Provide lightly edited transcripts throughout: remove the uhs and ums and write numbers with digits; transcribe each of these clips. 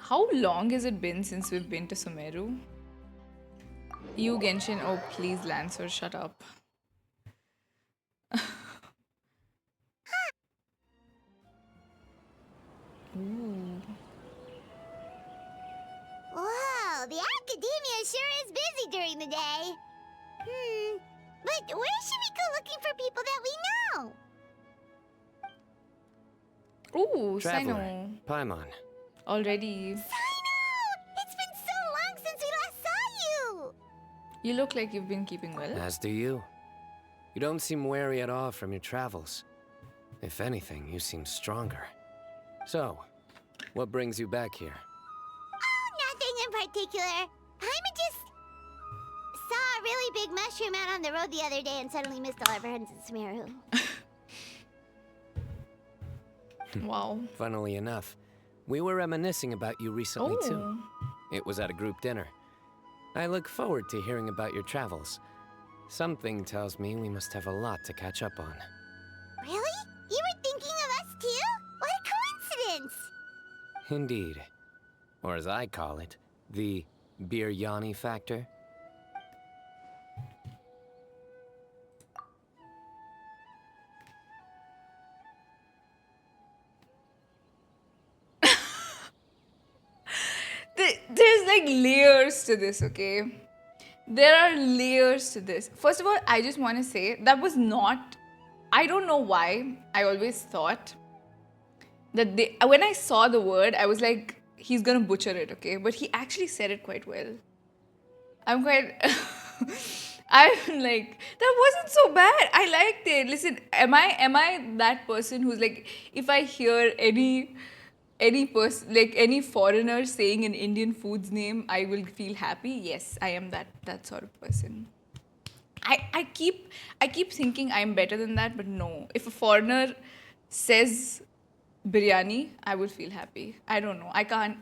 How long has it been since we've been to Sumeru? You, Genshin. Oh, please, Lancer, shut up. Ooh. Whoa, the academia sure is busy during the day. But where should we go looking for people that we know? Ooh, Traveler, Cyno. Paimon. Already. Cyno! It's been so long since we last saw you! You look like you've been keeping well. As do you. You don't seem weary at all from your travels. If anything, you seem stronger. So, what brings you back here? Oh, nothing in particular. Paimon just saw a really big mushroom out on the road the other day and suddenly missed all our friends in Sumeru. Wow. Funnily enough, we were reminiscing about you recently too. It was at a group dinner. I look forward to hearing about your travels. Something tells me we must have a lot to catch up on. Really? You were thinking of us too? What a coincidence! Indeed. Or as I call it, the biryani factor. There's like layers to this, okay? There are layers to this. First of all, I just want to say that was not. I don't know why. I always thought that when I saw the word, I was like, he's gonna butcher it, okay? But he actually said it quite well. I'm quite. I'm like, that wasn't so bad. I liked it. Listen, am I that person who's like, if I hear any person, like any foreigner saying an Indian food's name, I will feel happy? Yes, I am that sort of person. I keep thinking I'm better than that, but no. If a foreigner says biryani, I will feel happy. I don't know. I can't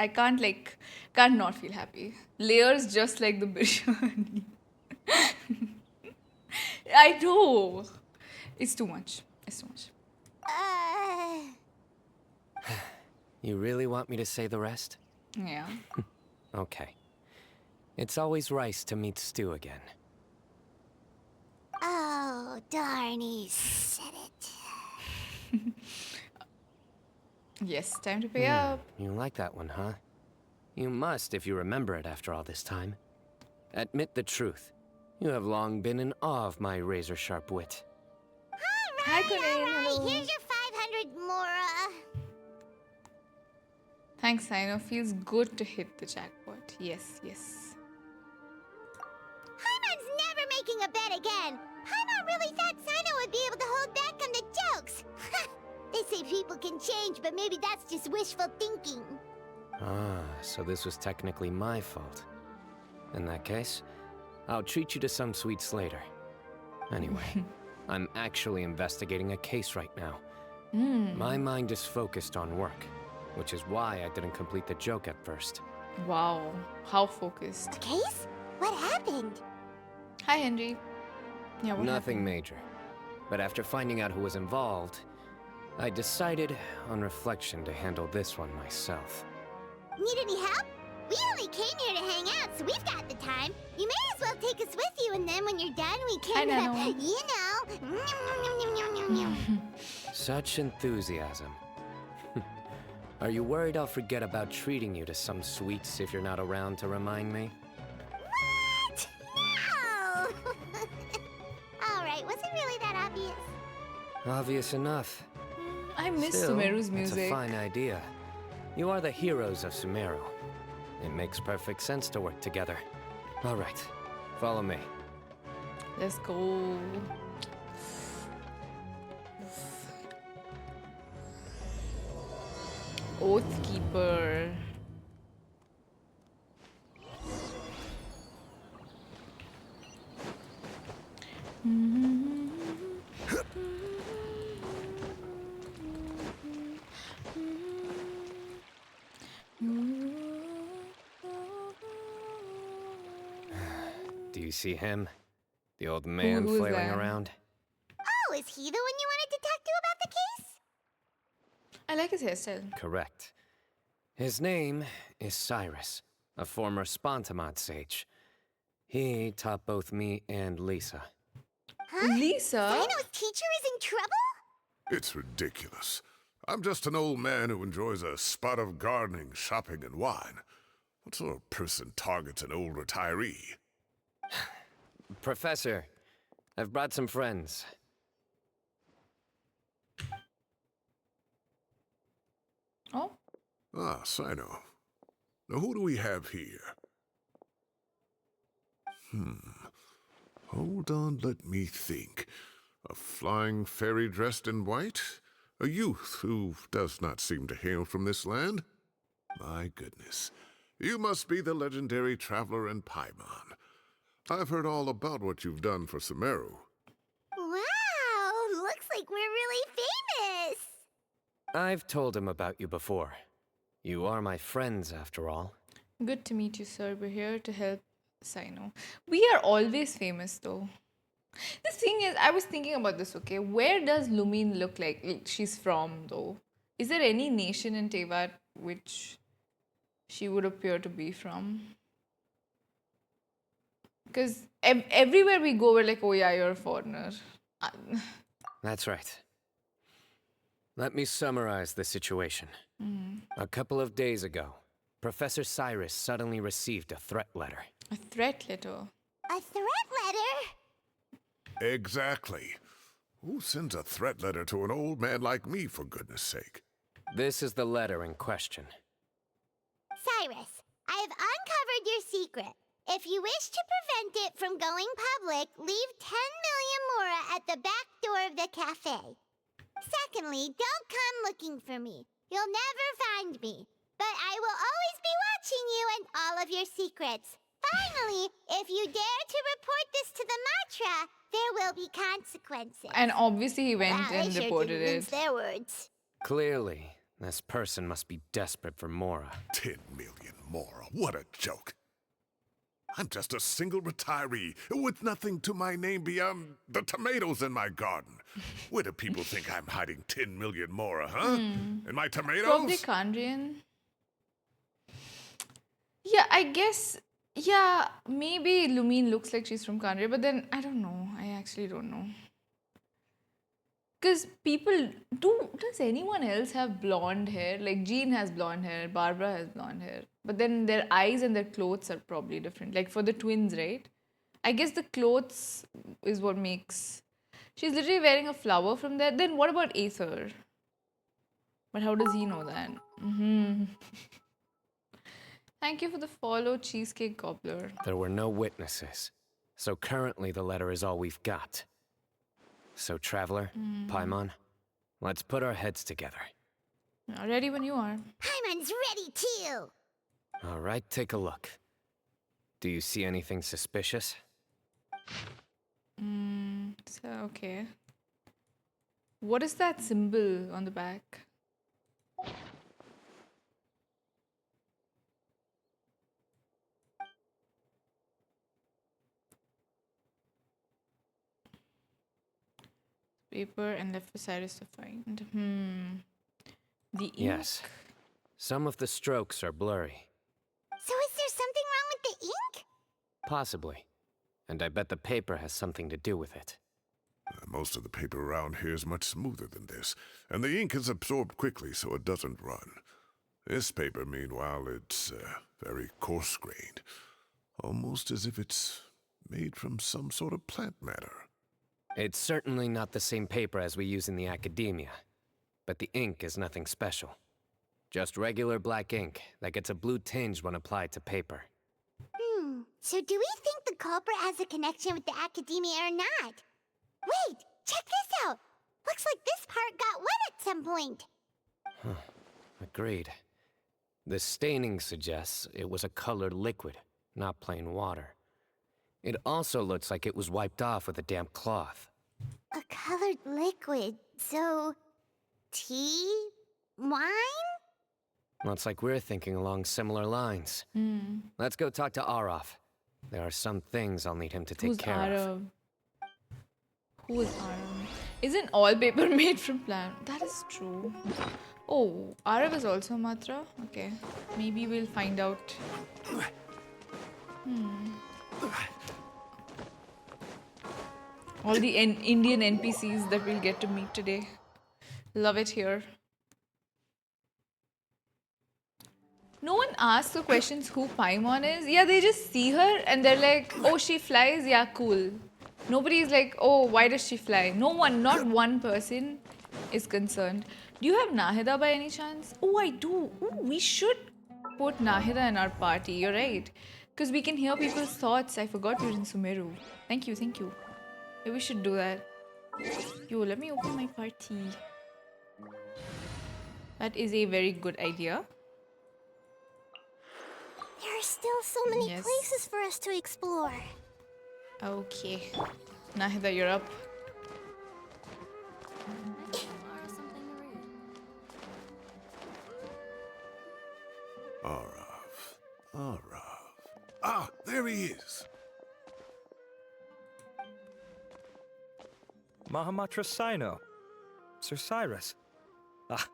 not feel happy. Layers just like the biryani. I know. It's too much. It's too much. You really want me to say the rest? Yeah. Okay. It's always rice to meet stew again. Oh, darn, he said it. Yes, time to pay up. You like that one, huh? You must if you remember it after all this time. Admit the truth. You have long been in awe of my razor-sharp wit. Hi, Colleen. Alright, Hello. here's your 500 Mora. Thanks, Cyno. Feels good to hit the jackpot. Yes, yes. Paimon's never making a bet again. Paimon really thought Cyno would be able to hold back on the jokes. They say people can change, but maybe that's just wishful thinking. Ah, so this was technically my fault. In that case, I'll treat you to some sweets later. Anyway, I'm actually investigating a case right now. My mind is focused on work, which is why I didn't complete the joke at first. Wow. How focused. Case? What happened? Hi, Henry. Yeah, what Nothing major. But after finding out who was involved, I decided, on reflection, to handle this one myself. Need any help? We only came here to hang out, so we've got the time. You may as well take us with you, and then when you're done, we can, you know. Such enthusiasm. Are you worried I'll forget about treating you to some sweets if you're not around to remind me? What? No! Alright, was it really that obvious? Obvious enough. I miss Still, Sumeru's it's music. a fine idea. You are the heroes of Sumeru. It makes perfect sense to work together. All right, follow me. Let's go. Oathkeeper. Do you see him? The old man who is flailing that? around? Oh, is he the one you wanted to talk to about the case? I like his hairstyle. Correct. His name is Cyrus, a former Spontamod sage. He taught both me and Lisa. Huh? Lisa? Cyno's teacher is in trouble? It's ridiculous. I'm just an old man who enjoys a spot of gardening, shopping, and wine. What sort of person targets an old retiree? Professor, I've brought some friends. Oh, Ah, Cyno. Now who do we have here? Hold on, let me think. A flying fairy dressed in white? A youth who does not seem to hail from this land? My goodness. You must be the legendary traveler in Paimon. I've heard all about what you've done for Sumeru. Wow, looks like we're really famous. I've told him about you before. You are my friends, after all. good to meet you, sir. We're here to help Cyno. We are always famous, though. The thing is, I was thinking about this, okay? Where does Lumine look like she's from, though? Is there any nation in Tevat which she would appear to be from? Because everywhere we go, we're like, oh yeah, you're a foreigner. That's right. Let me summarize the situation. A couple of days ago, Professor Cyrus suddenly received a threat letter. A threat letter. A threat letter? Exactly. Who sends a threat letter to an old man like me, for goodness sake? This is the letter in question. Cyrus, I have uncovered your secret. If you wish to prevent it from going public, leave 10 million mora at the back door of the cafe. Secondly, don't come looking for me. You'll never find me. But I will always be watching you and all of your secrets. Finally, if you dare to report this to the Matra, there will be consequences. And obviously he went Wow, and they sure reported didn't mince it. their words. Clearly, this person must be desperate for Mora. 10 million mora. What a joke. I'm just a single retiree with nothing to my name beyond the tomatoes in my garden. Where do people think I'm hiding 10 million mora, huh? In my tomatoes? Probably Kandrian. Yeah, I guess. Yeah, maybe Lumine looks like she's from Kandria, but then I don't know. I actually don't know. Because people do. Does anyone else have blonde hair? Like Jean has blonde hair, Barbara has blonde hair. But then their eyes and their clothes are probably different. Like for the twins, right? I guess the clothes is what makes. She's literally wearing a flower from there. Then what about Aether? But how does he know that? Thank you for the follow, Cheesecake Gobbler. There were no witnesses, so currently the letter is all we've got. So, Traveler, Paimon, let's put our heads together. Ready when you are. Paimon's ready too. All right, take a look. Do you see anything suspicious? So, okay. What is that symbol on the back? Paper and left for Cyrus to find. The ink. Yes. Some of the strokes are blurry. So is there something wrong with the ink? Possibly. And I bet the paper has something to do with it. Most of the paper around here is much smoother than this, and the ink is absorbed quickly so it doesn't run. This paper, meanwhile, it's very coarse-grained, almost as if it's made from some sort of plant matter. It's certainly not the same paper as we use in the academia, but the ink is nothing special. Just regular black ink that gets a blue tinge when applied to paper. So do we think the culprit has a connection with the academia or not? Wait, check this out. Looks like this part got wet at some point. Agreed. The staining suggests it was a colored liquid, not plain water. It also looks like it was wiped off with a damp cloth. A colored liquid. So, tea? Wine? Looks like we're thinking along similar lines. Let's go talk to Araf. There are some things I'll need him to take Who's care of. Arab? Who is Arab? Isn't all paper made from plant? That is true. Oh, Arav is also Matra? Okay. Maybe we'll find out. All the Indian NPCs that we'll get to meet today. Love it here. No one asks the questions who Paimon is. Yeah, they just see her and they're like, oh, she flies? Yeah, cool. Nobody's like, oh, why does she fly? No one, not one person is concerned. Do you have Nahida by any chance? Oh, I do. Ooh, we should put Nahida in our party. You're right. Because we can hear people's thoughts. I forgot we were in Sumeru. Thank you, thank you. Yeah, we should do that. Yo, let me open my party. That is a very good idea. There are still so many Yes. places for us to explore. Okay. Nahida, you're up. Arav. Ah, there he is. Mahamatra Cyno. Sir Cyrus. Ah,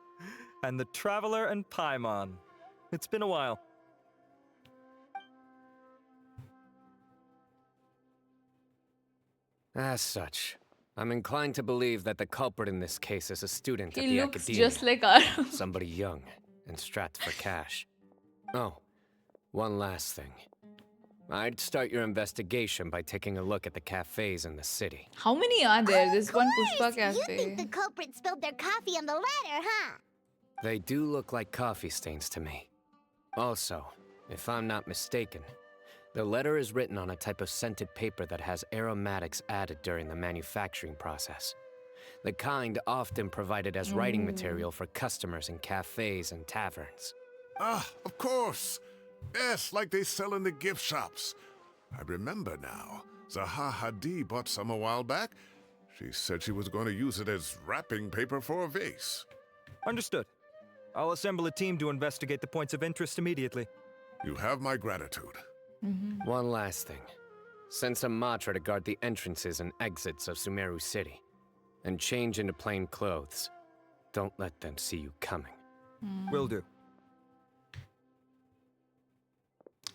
and the Traveler and Paimon. It's been a while. As such, I'm inclined to believe that the culprit in this case is a student at He the looks academia. just like Arav. Somebody young and strapped for cash. Oh, one last thing. I'd start your investigation by taking a look at the cafes in the city. How many are there? There's one Pushpa Course, cafe. You think the culprit spilled their coffee on the ladder, huh? They do look like coffee stains to me. Also, if I'm not mistaken, the letter is written on a type of scented paper that has aromatics added during the manufacturing process. The kind often provided as writing material for customers in cafes and taverns. Ah, of course. Yes, like they sell in the gift shops. I remember now. Zaha Hadi bought some a while back. She said she was going to use it as wrapping paper for a vase. Understood. I'll assemble a team to investigate the points of interest immediately. You have my gratitude. One last thing. Send some Matra to guard the entrances and exits of Sumeru City. And change into plain clothes. Don't let them see you coming. Will do.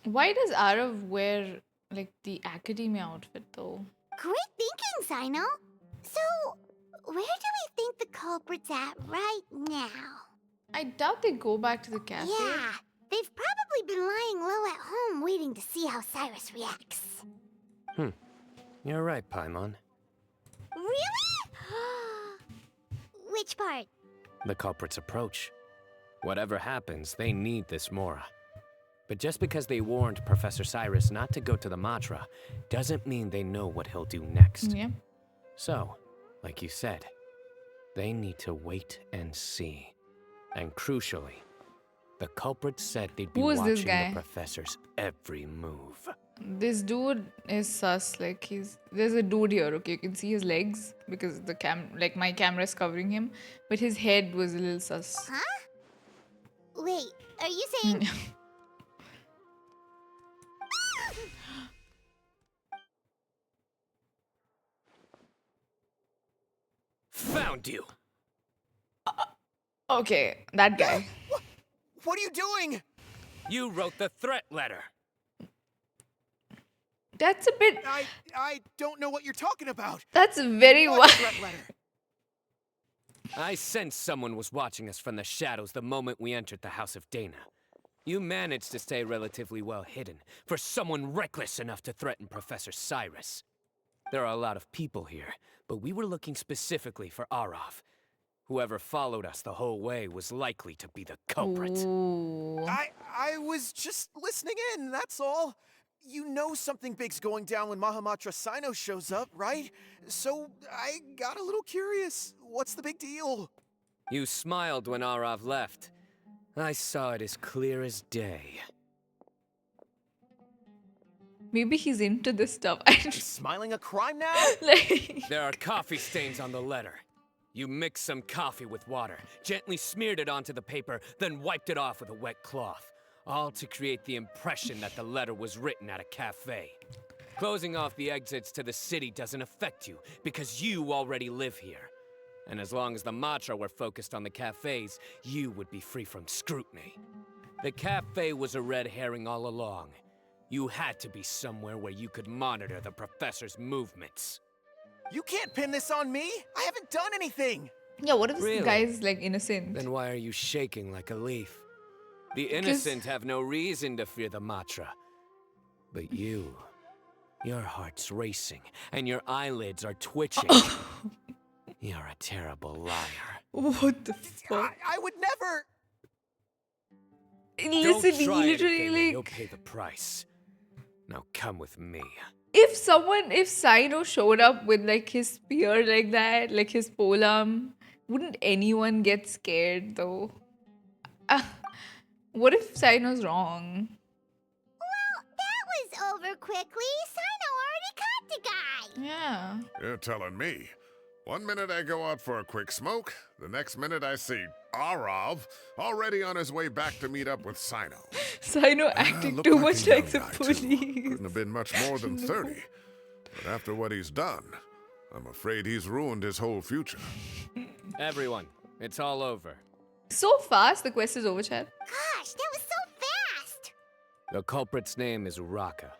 Why does Arav wear like the academia outfit though? Great thinking, Cyno. So, where do we think the culprit's at right now? I doubt they go back to the cafe. Yeah, they've probably been lying low at home waiting to see how Cyrus reacts. You're right, Paimon. Really? Which part? The culprit's approach. Whatever happens, they need this Mora. But just because they warned Professor Cyrus not to go to the Matra, doesn't mean they know what he'll do next. Yeah. So, like you said, they need to wait and see. And crucially, the culprit said they'd be Who is this watching guy? the professor's every move. This dude is sus. Like there's a dude here. Okay, you can see his legs because the my camera is covering him, but his head was a little sus. Huh? Wait, are you saying... Found you! Okay, that guy. What are you doing? You wrote the threat letter! That's a bit. I don't know what you're talking about. That's very What wild. threat letter? I sensed someone was watching us from the shadows the moment we entered the House of Dana. You managed to stay relatively well hidden for someone reckless enough to threaten Professor Cyrus. There are a lot of people here, but we were looking specifically for Arav. Whoever followed us the whole way was likely to be the culprit. Ooh. I was just listening in, that's all. You know something big's going down when Mahamatra Cyno shows up, right? So I got a little curious. What's the big deal? You smiled when Arav left. I saw it as clear as day. Maybe he's into this stuff. Smiling a crime now? Like, There are coffee stains on the letter. You mixed some coffee with water, gently smeared it onto the paper, then wiped it off with a wet cloth. All to create the impression that the letter was written at a cafe. Closing off the exits to the city doesn't affect you, because you already live here. And as long as the Matra were focused on the cafes, you would be free from scrutiny. The cafe was a red herring all along. You had to be somewhere where you could monitor the professor's movements. You can't pin this on me. I haven't done anything. Yeah, what if this Really? guy is like innocent? Then why are you shaking like a leaf? The innocent have no reason to fear the Matra. But you, your heart's racing, and your eyelids are twitching. You're a terrible liar. What the fuck? I would never. Listen, Don't he try literally anything and you'll like. pay the price. Now come with me. If Cyno showed up with like his spear like that, like his polearm, wouldn't anyone get scared though? What if Cyno's wrong? Well, that was over quickly. Cyno already caught the guy. Yeah. You're telling me. One minute I go out for a quick smoke, the next minute I see Arav already on his way back to meet up with Cyno. Cyno acting Looked too like much a like young the guy, too. police. Couldn't have been much more than 30. But after what he's done, I'm afraid he's ruined his whole future. Everyone, it's all over. So fast, the quest is over, chat. Gosh, that was so fast. The culprit's name is Uraka,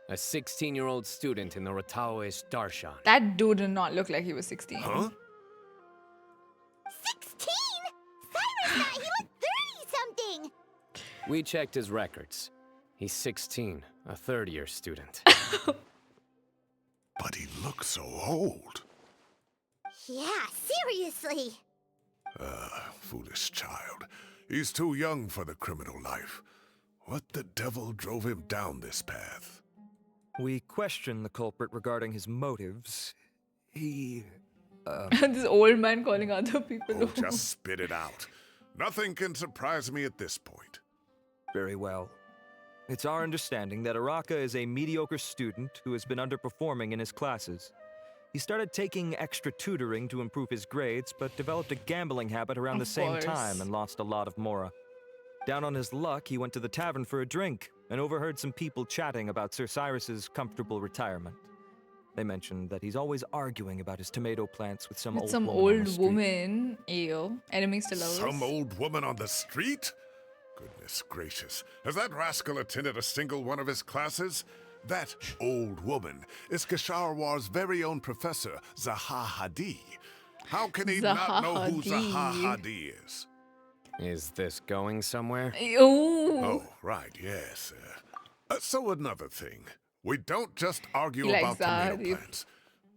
a 16-year-old student in the Rataoist Darshan. That dude did not look like he was 16. Huh? 16? Cyrus thought he looked 30-something. We checked his records. He's 16, a third-year student. But he looks so old. Yeah, seriously. Foolish child. He's too young for the criminal life. What the devil drove him down this path? We questioned the culprit regarding his motives. He... This old man calling other people Oh, over. just spit it out. Nothing can surprise me at this point. Very well. It's our understanding that Uraka is a mediocre student who has been underperforming in his classes. He started taking extra tutoring to improve his grades, but developed a gambling habit around Of the same course. time and lost a lot of mora. Down on his luck, he went to the tavern for a drink and overheard some people chatting about Sir Cyrus's comfortable retirement. They mentioned that he's always arguing about his tomato plants with some With old some woman on the old street. woman. Ew. Enemies to lovers. Some old woman on the street? Goodness gracious. Has that rascal attended a single one of his classes? That old woman is Kasharwar's very own professor, Zaha Hadi. How can he not know who Zaha Zaha Hadi is? Is this going somewhere? Ew. Oh, right, yes. So another thing. We don't just argue He about likes Zaha tomato Hadid. plants.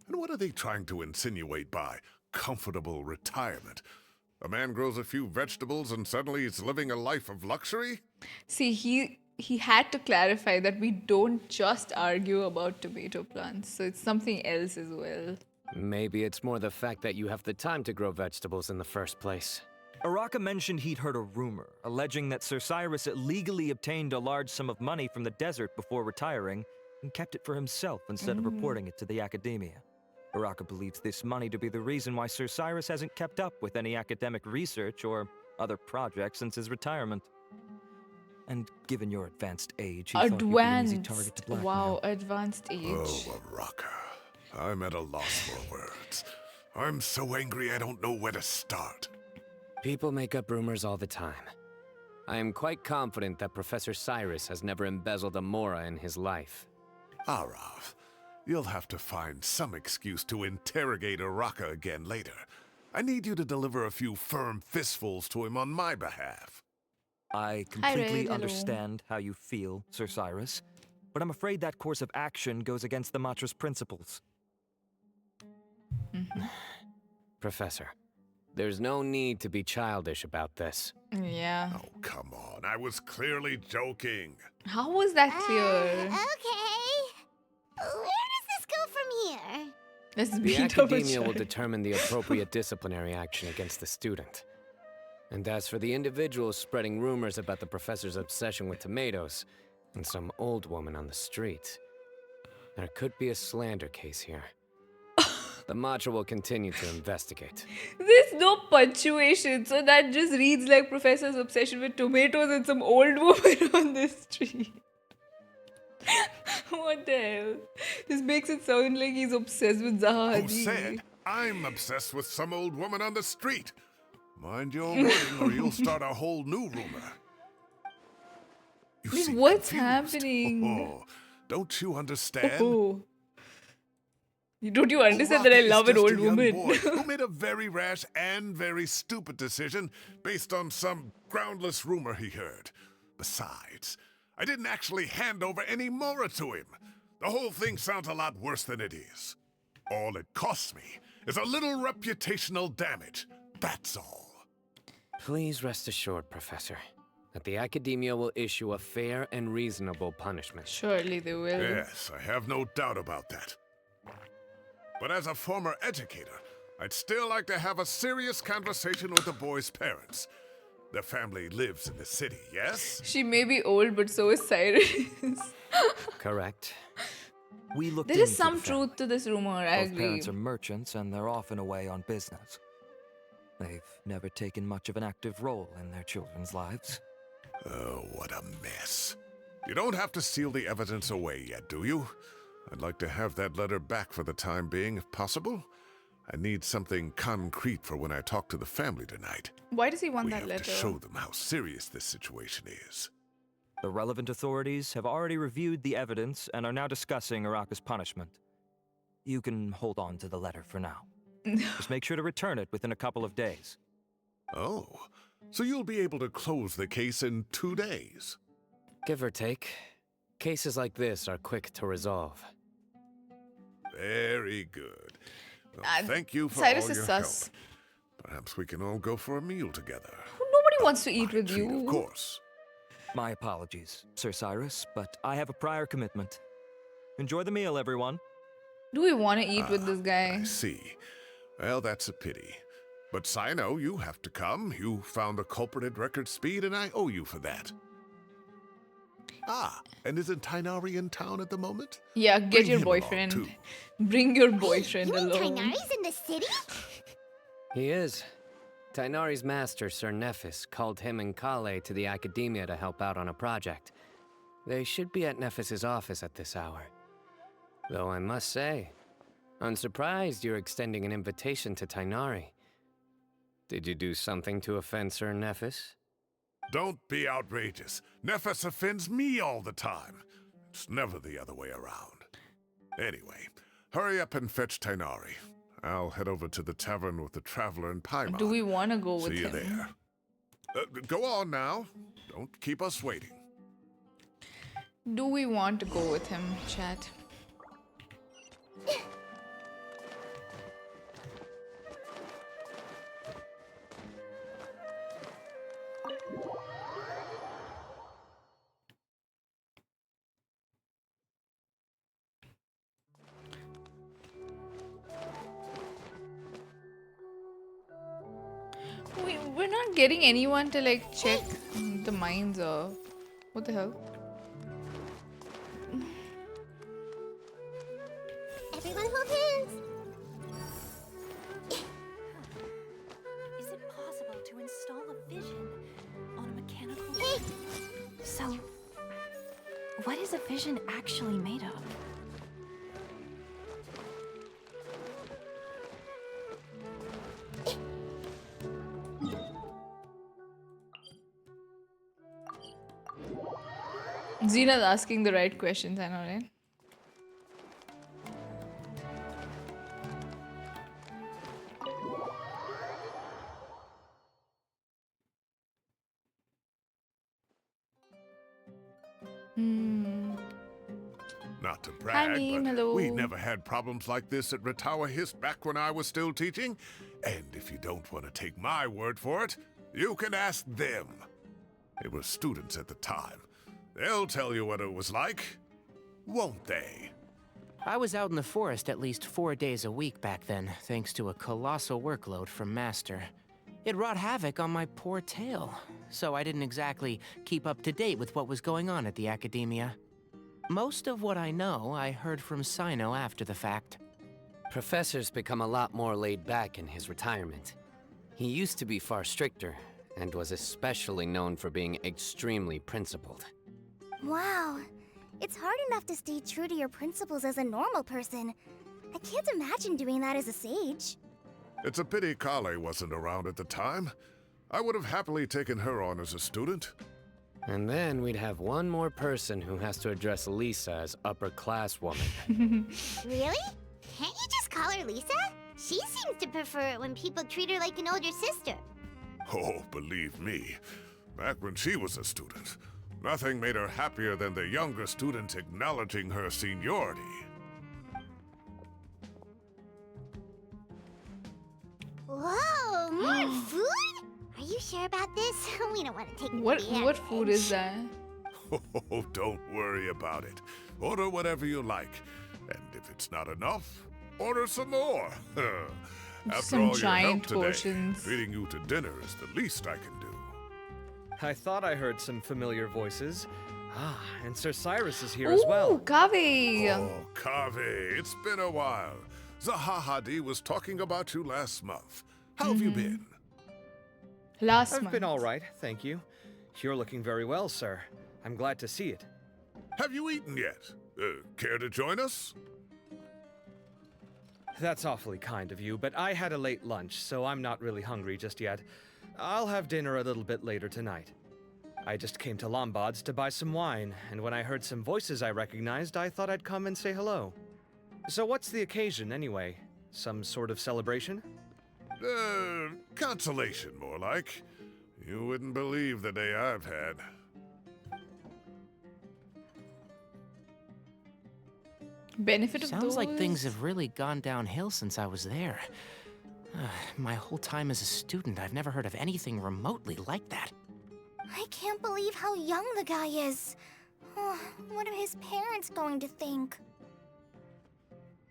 And what are they trying to insinuate by comfortable retirement? A man grows a few vegetables and suddenly he's living a life of luxury? See, he had to clarify that we don't just argue about tomato plants. So it's something else as well. Maybe it's more the fact that you have the time to grow vegetables in the first place. Uraka mentioned he'd heard a rumor, alleging that Sir Cyrus illegally obtained a large sum of money from the desert before retiring and kept it for himself instead of reporting it to the academia. Uraka believes this money to be the reason why Sir Cyrus hasn't kept up with any academic research or other projects since his retirement. And given your advanced age, he thought you'd be an easy target Advanced. to blackmail. Wow, advanced age. Oh, Araka. I'm at a loss for words. I'm so angry I don't know where to start. People make up rumors all the time. I am quite confident that Professor Cyrus has never embezzled a mora in his life. Arav, you'll have to find some excuse to interrogate Araka again later. I need you to deliver a few firm fistfuls to him on my behalf. I Red, completely hello. understand how you feel, Sir Cyrus, but I'm afraid that course of action goes against the Matra's principles. Professor, there's no need to be childish about this. Yeah. Oh, come on. I was clearly joking. How was that clear? Okay. Where does this go from here? Let's The beat up a academia will child. determine the appropriate disciplinary action against the student. And as for the individuals spreading rumors about the professor's obsession with tomatoes and some old woman on the street, there could be a slander case here. The Matra will continue to investigate. There's no punctuation, so that just reads like Professor's obsession with tomatoes and some old woman on the street. What the hell? This makes it sound like he's obsessed with Zaha Who Hadid. said? I'm obsessed with some old woman on the street. Mind your wording or you'll start a whole new rumor. You Wait, seem what's confused. happening? Oh, don't you understand? Oh. Don't you understand that Uraraka I is love an just old a young woman? boy who made a very rash and very stupid decision based on some groundless rumor he heard. Besides, I didn't actually hand over any Mora to him. The whole thing sounds a lot worse than it is. All it costs me is a little reputational damage. That's all. Please rest assured, Professor, that the Academia will issue a fair and reasonable punishment. Surely they will. Yes, I have no doubt about that. But as a former educator, I'd still like to have a serious conversation with the boy's parents. Their family lives in the city, yes? She may be old, but so is Cyrus. Correct. We looked There is into some the truth family. to this rumor, I Both agree. parents are merchants and they're often away on business. They've never taken much of an active role in their children's lives. Oh, what a mess. You don't have to seal the evidence away yet, do you? I'd like to have that letter back for the time being, if possible. I need something concrete for when I talk to the family tonight. Why does he want We that have letter? to show them how serious this situation is. The relevant authorities have already reviewed the evidence and are now discussing Araka's punishment. You can hold on to the letter for now. Just make sure to return it within a couple of days. Oh, so you'll be able to close the case in 2 days. Give or take, cases like this are quick to resolve. Very good. Well, Uh, thank you for Cyrus all is your sus. help. Perhaps we can all go for a meal together. Nobody wants to eat My with treat, you. of course. My apologies, Sir Cyrus, but I have a prior commitment. Enjoy the meal, everyone. Do we want to eat with this I guy? see. Well, that's a pity. But Cyno, you have to come. You found the culprit at record speed, and I owe you for that. Ah, and isn't Tighnari in town at the moment? Yeah, get Bring your him along, boyfriend. too. Bring your boyfriend You mean along. Tighnari's in the city? He is. Tighnari's master, Sir Nephis, called him and Kale to the Academia to help out on a project. They should be at Nephis's office at this hour. Though I must say, I'm surprised you're extending an invitation to Tighnari. Did you do something to offend Sir Nephis? Don't be outrageous. Nephis offends me all the time. It's never the other way around. Anyway, hurry up and fetch Tighnari. I'll head over to the tavern with the Traveler and Paimon. Do we want to go with See you him? there. Go on now. Don't keep us waiting. Do we want to go with him, chat? We're not getting anyone to like check the mines or what the hell? Everyone hold hands. Is it possible to install a vision on a mechanical? Hey, So, what is a vision actually made of? Xena's asking the right questions, I know, right? Not to brag, Meme, but hello. we never had problems like this at Ratawa Hist back when I was still teaching. And if you don't want to take my word for it, you can ask them. They were students at the time. They'll tell you what it was like, won't they? I was out in the forest at least 4 days a week back then, thanks to a colossal workload from Master. It wrought havoc on my poor tail, so I didn't exactly keep up to date with what was going on at the Academia. Most of what I know, I heard from Cyno after the fact. Professor's become a lot more laid back in his retirement. He used to be far stricter, and was especially known for being extremely principled. wow. It's hard enough to stay true to your principles as a normal person. I can't imagine doing that as a sage. It's a pity Kale wasn't around at the time. I would have happily taken her on as a student. And then we'd have one more person who has to address Lisa as upper-class woman. Really? Can't you just call her Lisa? She seems to prefer it when people treat her like an older sister. Oh, believe me, back when she was a student, nothing made her happier than the younger students acknowledging her seniority. Whoa, more food? Are you sure about this? We don't want to take it What to the what food is that? Oh, don't worry about it. Order whatever you like. And if it's not enough, order some more. After Some all your help giant today, portions. treating you to dinner is the least I can do. I thought I heard some familiar voices. Ah, and Sir Cyrus is here as well. Ooh, Kaveh. Oh, Kaveh, it's been a while. Zahahadi was talking about you last month. How have you been? Last I've month. been all right, thank you. You're looking very well, sir. I'm glad to see it. Have you eaten yet? Care to join us? That's awfully kind of you, but I had a late lunch, so I'm not really hungry just yet. I'll have dinner a little bit later tonight. I just came to Lombard's to buy some wine, and when I heard some voices I recognized, I thought I'd come and say hello. So what's the occasion, anyway? Some sort of celebration? Consolation, more like. You wouldn't believe the day I've had. Benefit of Sounds like those? things have really gone downhill since I was there. My whole time as a student, I've never heard of anything remotely like that. I can't believe how young the guy is. Oh, what are his parents going to think?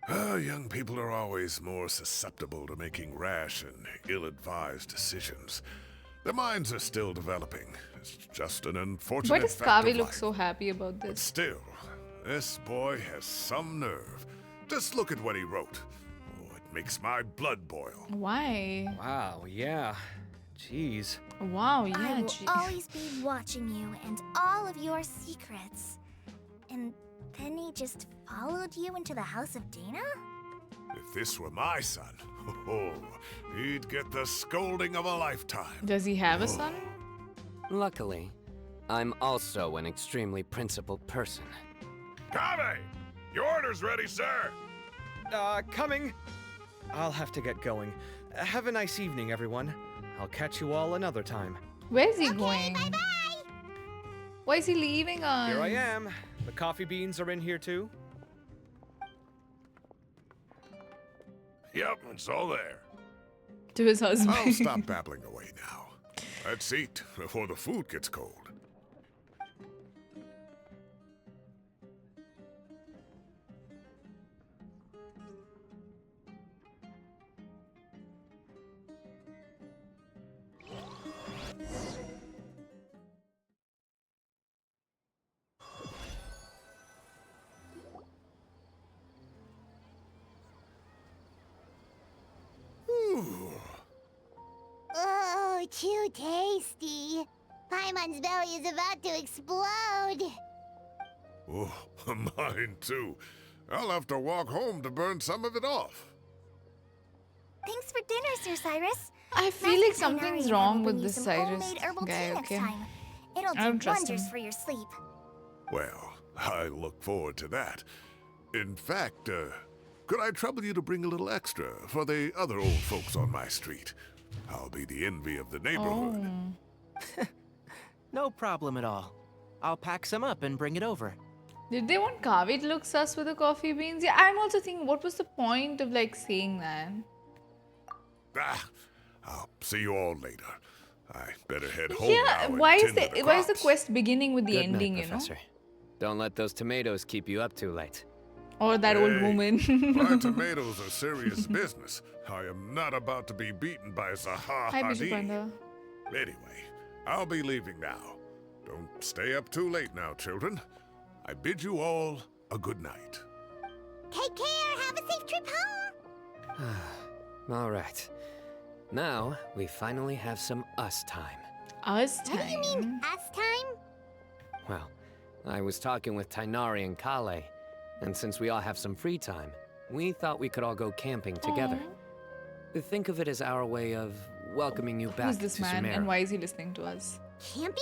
Young people are always more susceptible to making rash and ill-advised decisions. Their minds are still developing. It's just an unfortunate Why does fact Kaveh of look life. so happy about But this? still, this boy has some nerve. Just look at what he wrote. Oh, it makes my blood boil. Why? Wow, yeah. Jeez. Wow, I yeah. will always be watching you and all of your secrets. And then he just followed you into the house of Dana? If this were my son, he'd get the scolding of a lifetime. Does he have a son? Luckily, I'm also an extremely principled person. Kaveh! Your order's ready, sir! Coming. I'll have to get going. Have a nice evening, everyone. I'll catch you all another time. Where's he going? Bye-bye! Why is he leaving us? Here I am. The coffee beans are in here too. Yep, it's all there. To his husband. I'll stop babbling away now. Let's eat before the food gets cold. Oh, too tasty. Paimon's belly is about to explode. Oh, mine too. I'll have to walk home to burn some of it off. Thanks for dinner, Sir Cyrus. I feel Master like something's Tainarian wrong will with bring you this some Cyrus homemade herbal guy, tea next okay? time. It'll I don't do trust wonders him. for your sleep. Well, I look forward to that. In fact, could I trouble you to bring a little extra for the other old folks on my street? I'll be the envy of the neighborhood. Oh. No problem at all. I'll pack some up and bring it over. Did they want Kaveh to look sus with the coffee beans? Yeah, I'm also thinking, what was the point of like saying that? I'll see you all later. I better head home Yeah, now and why is tend to the why is the crops. quest beginning with the Good ending, night, you know? Professor. Don't let those tomatoes keep you up too late. Or that old Hey, woman. My tomatoes are serious business. I am not about to be beaten by Zaha Hi, Hadid. Bishopanda. Anyway, I'll be leaving now. Don't stay up too late now, children. I bid you all a good night. Take care. Have a safe trip home. All right. Now, we finally have some us time. Us What do you time. mean, us time? Well, I was talking with Tainari and Kale, and since we all have some free time, We thought we could all go camping together. Think of it as our way of welcoming you back Who's this to man Sumeru. and why is he listening to us? Camping?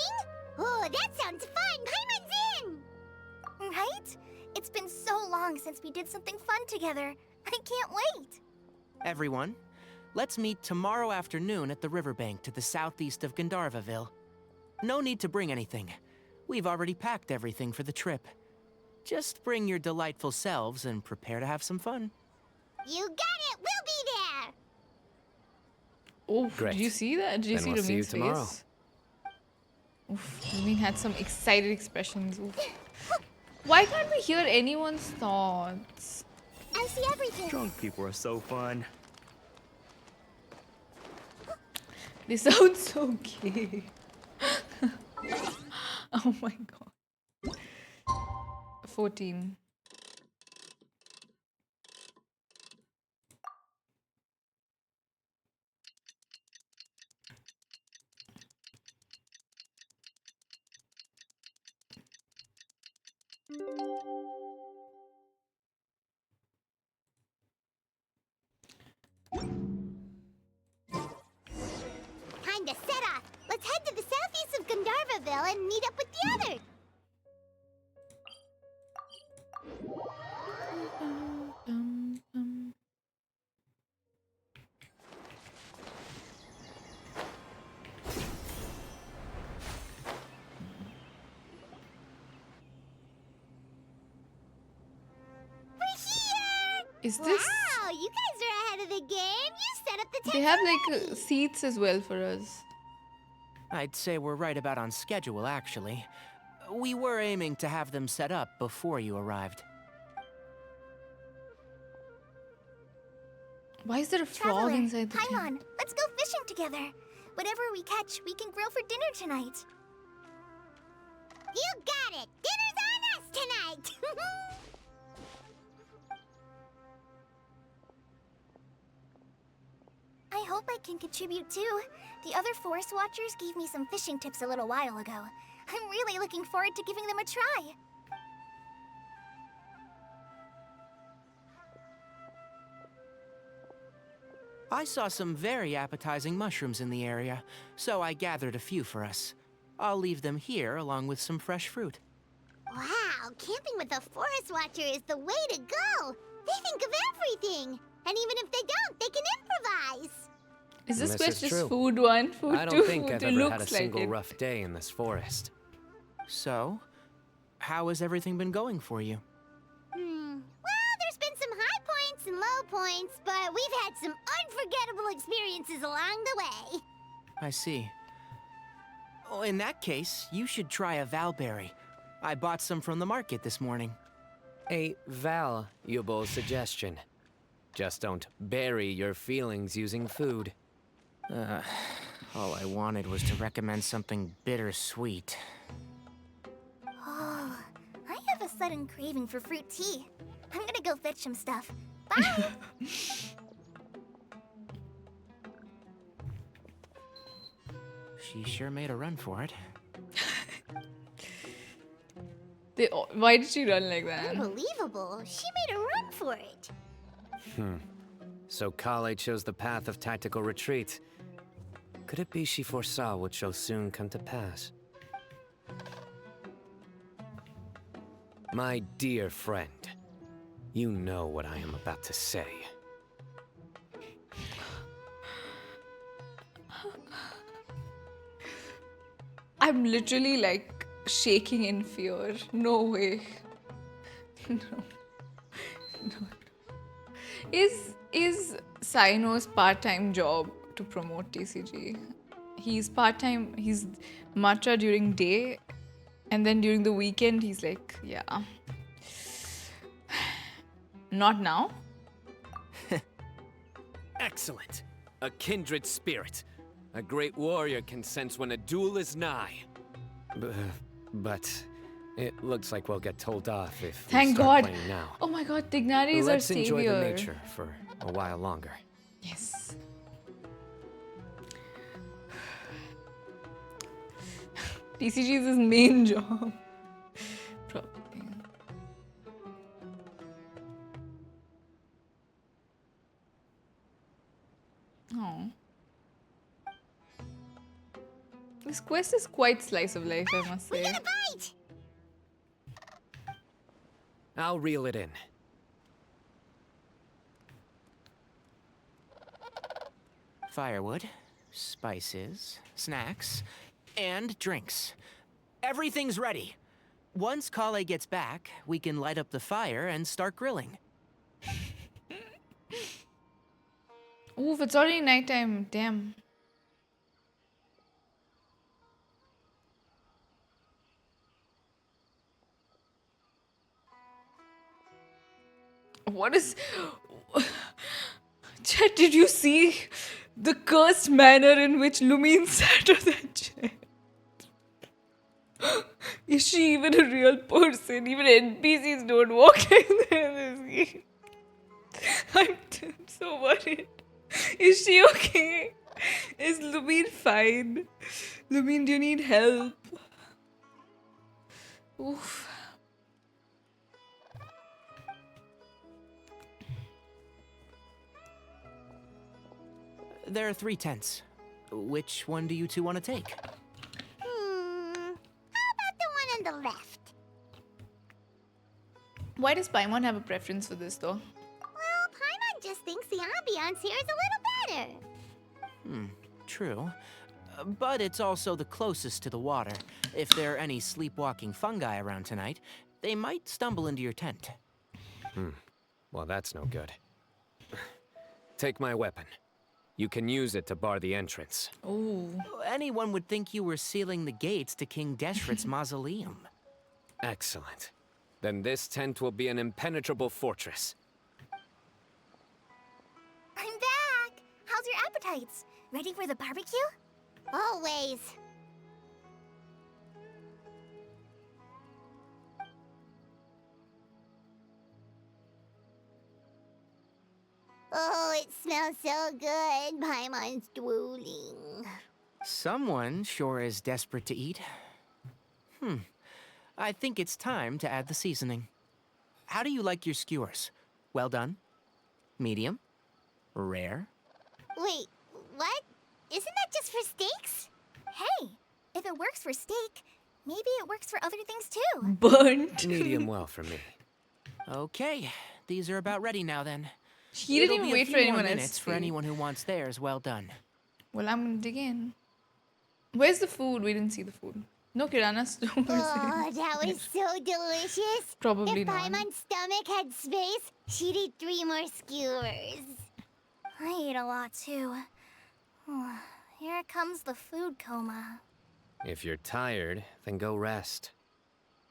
Oh, that sounds fun! Paimon's in! Right? It's been so long since we did something fun together. I can't wait. Everyone, let's meet tomorrow afternoon at the riverbank to the southeast of Gandharvaville. No need to bring anything. We've already packed everything for the trip. Just bring your delightful selves and prepare to have some fun. You got it! We'll be there! Oh, Great. did you see that? Did you Then see we'll see you Ramin's tomorrow. face? Oof, Ramin had some excited expressions. Oof. Why can't we hear anyone's thoughts? I see everything. Drunk people are so fun. They sound so gay. Oh my god. 14. Time to set off. Let's head to the southeast of Gandharvaville and meet up with the others. We're here! Is this? Wow, you guys are ahead of the game. You set up the tent They have already. like seats as well for us. I'd say we're right about on schedule, actually. We were aiming to have them set up before you arrived. Why is there a frog Traveler, inside the tent? Paimon, let's go fishing together. Whatever we catch, we can grill for dinner tonight. You got it. Dinner's on us tonight. I hope I can contribute too. The other Forest Watchers gave me some fishing tips a little while ago. I'm really looking forward to giving them a try. I saw some very appetizing mushrooms in the area, so I gathered a few for us. I'll leave them here along with some fresh fruit. Wow, camping with a forest watcher is the way to go. They think of everything. And even if they don't, they can improvise. Is this This quest is just true. food 1, food 2, I don't think food I've 2? ever Looks had a like single it. rough day in this forest. So, how has everything been going for you? Well, there's been some high points and low points, but we've had some unforgettable experiences along the way. I see. Oh, in that case, you should try a valberry. I bought some from the market this morning. A valuable suggestion. Just don't bury your feelings using food. All I wanted was to recommend something bittersweet. Oh, I have a sudden craving for fruit tea. I'm gonna go fetch some stuff. Bye! She sure made a run for it. Why did she run like that? Unbelievable. She made a run for it. So Kale chose the path of tactical retreat. Could it be she foresaw what shall soon come to pass? My dear friend, you know what I am about to say. I'm literally like shaking in fear. No way. No. No. Is Cyno's part-time job to promote TCG? He's part-time, he's matcha during day, and then during the weekend he's like, yeah. Not now? Excellent! A kindred spirit. A great warrior can sense when a duel is nigh. But it looks like we'll get told off if we Thank start God. playing now. Oh my god, Tignari is our Let's savior. enjoy the nature for a while longer. Yes. TCG is his main job. Probably. Oh. This quest is quite slice of life, I must We say. got a bite! I'll reel it in. Firewood, spices, snacks, and drinks. Everything's ready. Once Kale gets back, we can light up the fire and start grilling. Oof, it's already nighttime. Damn. What is... Chat, did you see the cursed manner in which Lumine sat on that chair? Is she even a real person? Even NPCs don't walk like that in this game. I'm so worried. Is she okay? Is Lumine fine? Lumine, do you need help? Oof. There are 3 tents. Which one do you two want to take? How about the one on the left? Why does Paimon have a preference for this though? Well, Paimon just thinks the ambiance here is a little better. True. But it's also the closest to the water. If there are any sleepwalking fungi around tonight, they might stumble into your tent. Well, that's no good. Take my weapon. You can use it to bar the entrance. Ooh. Anyone would think you were sealing the gates to King Deshret's mausoleum. Excellent. Then this tent will be an impenetrable fortress. I'm back! How's your appetites? Ready for the barbecue? Always. Oh, it smells so good. Paimon's drooling. Someone sure is desperate to eat. I think it's time to add the seasoning. How do you like your skewers? Well done? Medium? Rare? Wait, what? Isn't that just for steaks? Hey, if it works for steak, maybe it works for other things too. Burnt. Medium well for me. Okay, these are about ready now then. He didn't It'll even be a wait few for more anyone else minutes to for speak. anyone who wants theirs well done. Well, I'm gonna dig in. Where's the food? We didn't see the food. No Kirana store. Oh, that was so delicious. Probably If not. Paimon's stomach had space, she'd eat 3 more skewers. I ate a lot too. Here comes the food coma. If you're tired, then go rest.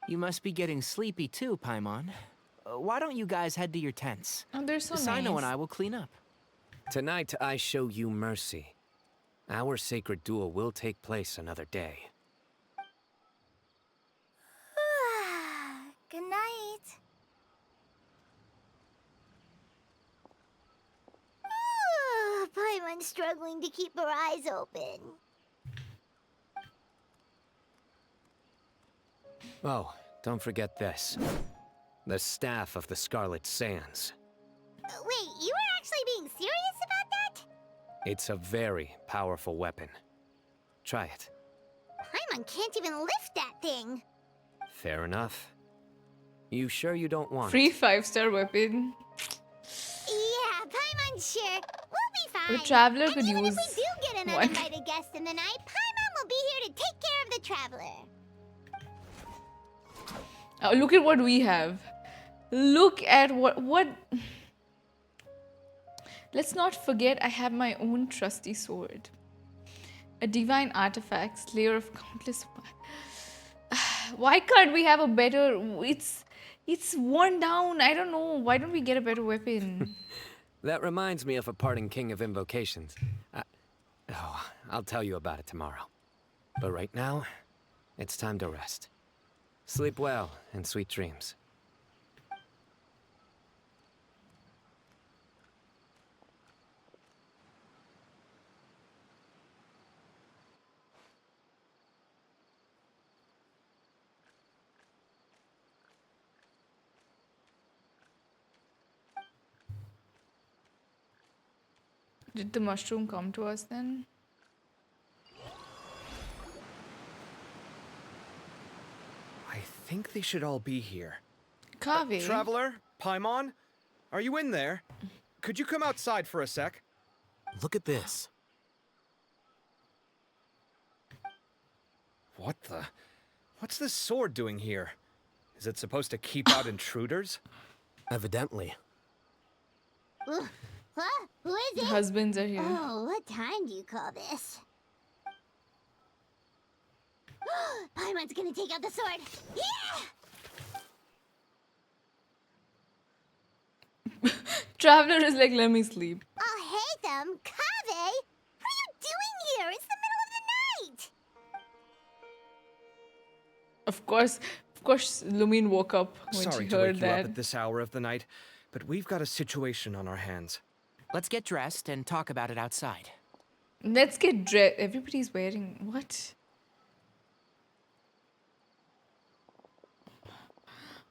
You must be getting sleepy too, Paimon. Why don't you guys head to your tents? Oh, they're so Cyno nice. and I will clean up. Tonight, I show you mercy. Our sacred duel will take place another day. Good night. Paimon's struggling to keep her eyes open. Oh, don't forget this. The Staff of the Scarlet Sands. Wait, you were actually being serious about that? It's a very powerful weapon. Try it. Paimon can't even lift that thing. Fair enough. You sure you don't want Free it? 5-star weapon. Yeah, Paimon's sure. We'll be fine. The traveler And could even use if we do get an one. uninvited guest in the night, Paimon will be here to take care of the traveler. Oh, look at what we have. Look at what. Let's not forget I have my own trusty sword. A divine artifact, slayer of countless. Why can't we have a better? It's worn down. I don't know. Why don't we get a better weapon? That reminds me of a parting king of invocations. I'll tell you about it tomorrow. But right now, it's time to rest. Sleep well and sweet dreams. Did the mushroom come to us then? I think they should all be here. Kaveh. Traveler, Paimon, are you in there? Could you come outside for a sec? Look at this. What the? What's this sword doing here? Is it supposed to keep out intruders? Evidently. Huh? Who is The it? husbands are here. Oh, what time do you call this? Paimon's gonna take out the sword. Yeah! Traveler is like, let me sleep. Oh, hey them, Kaveh! What are you doing here? It's the middle of the night! Of course, Lumine woke up when Sorry she to wake heard you up that. at this hour of the night, but we've got a situation on our hands. Let's get dressed and talk about it outside. Let's get dressed. Everybody's wearing what?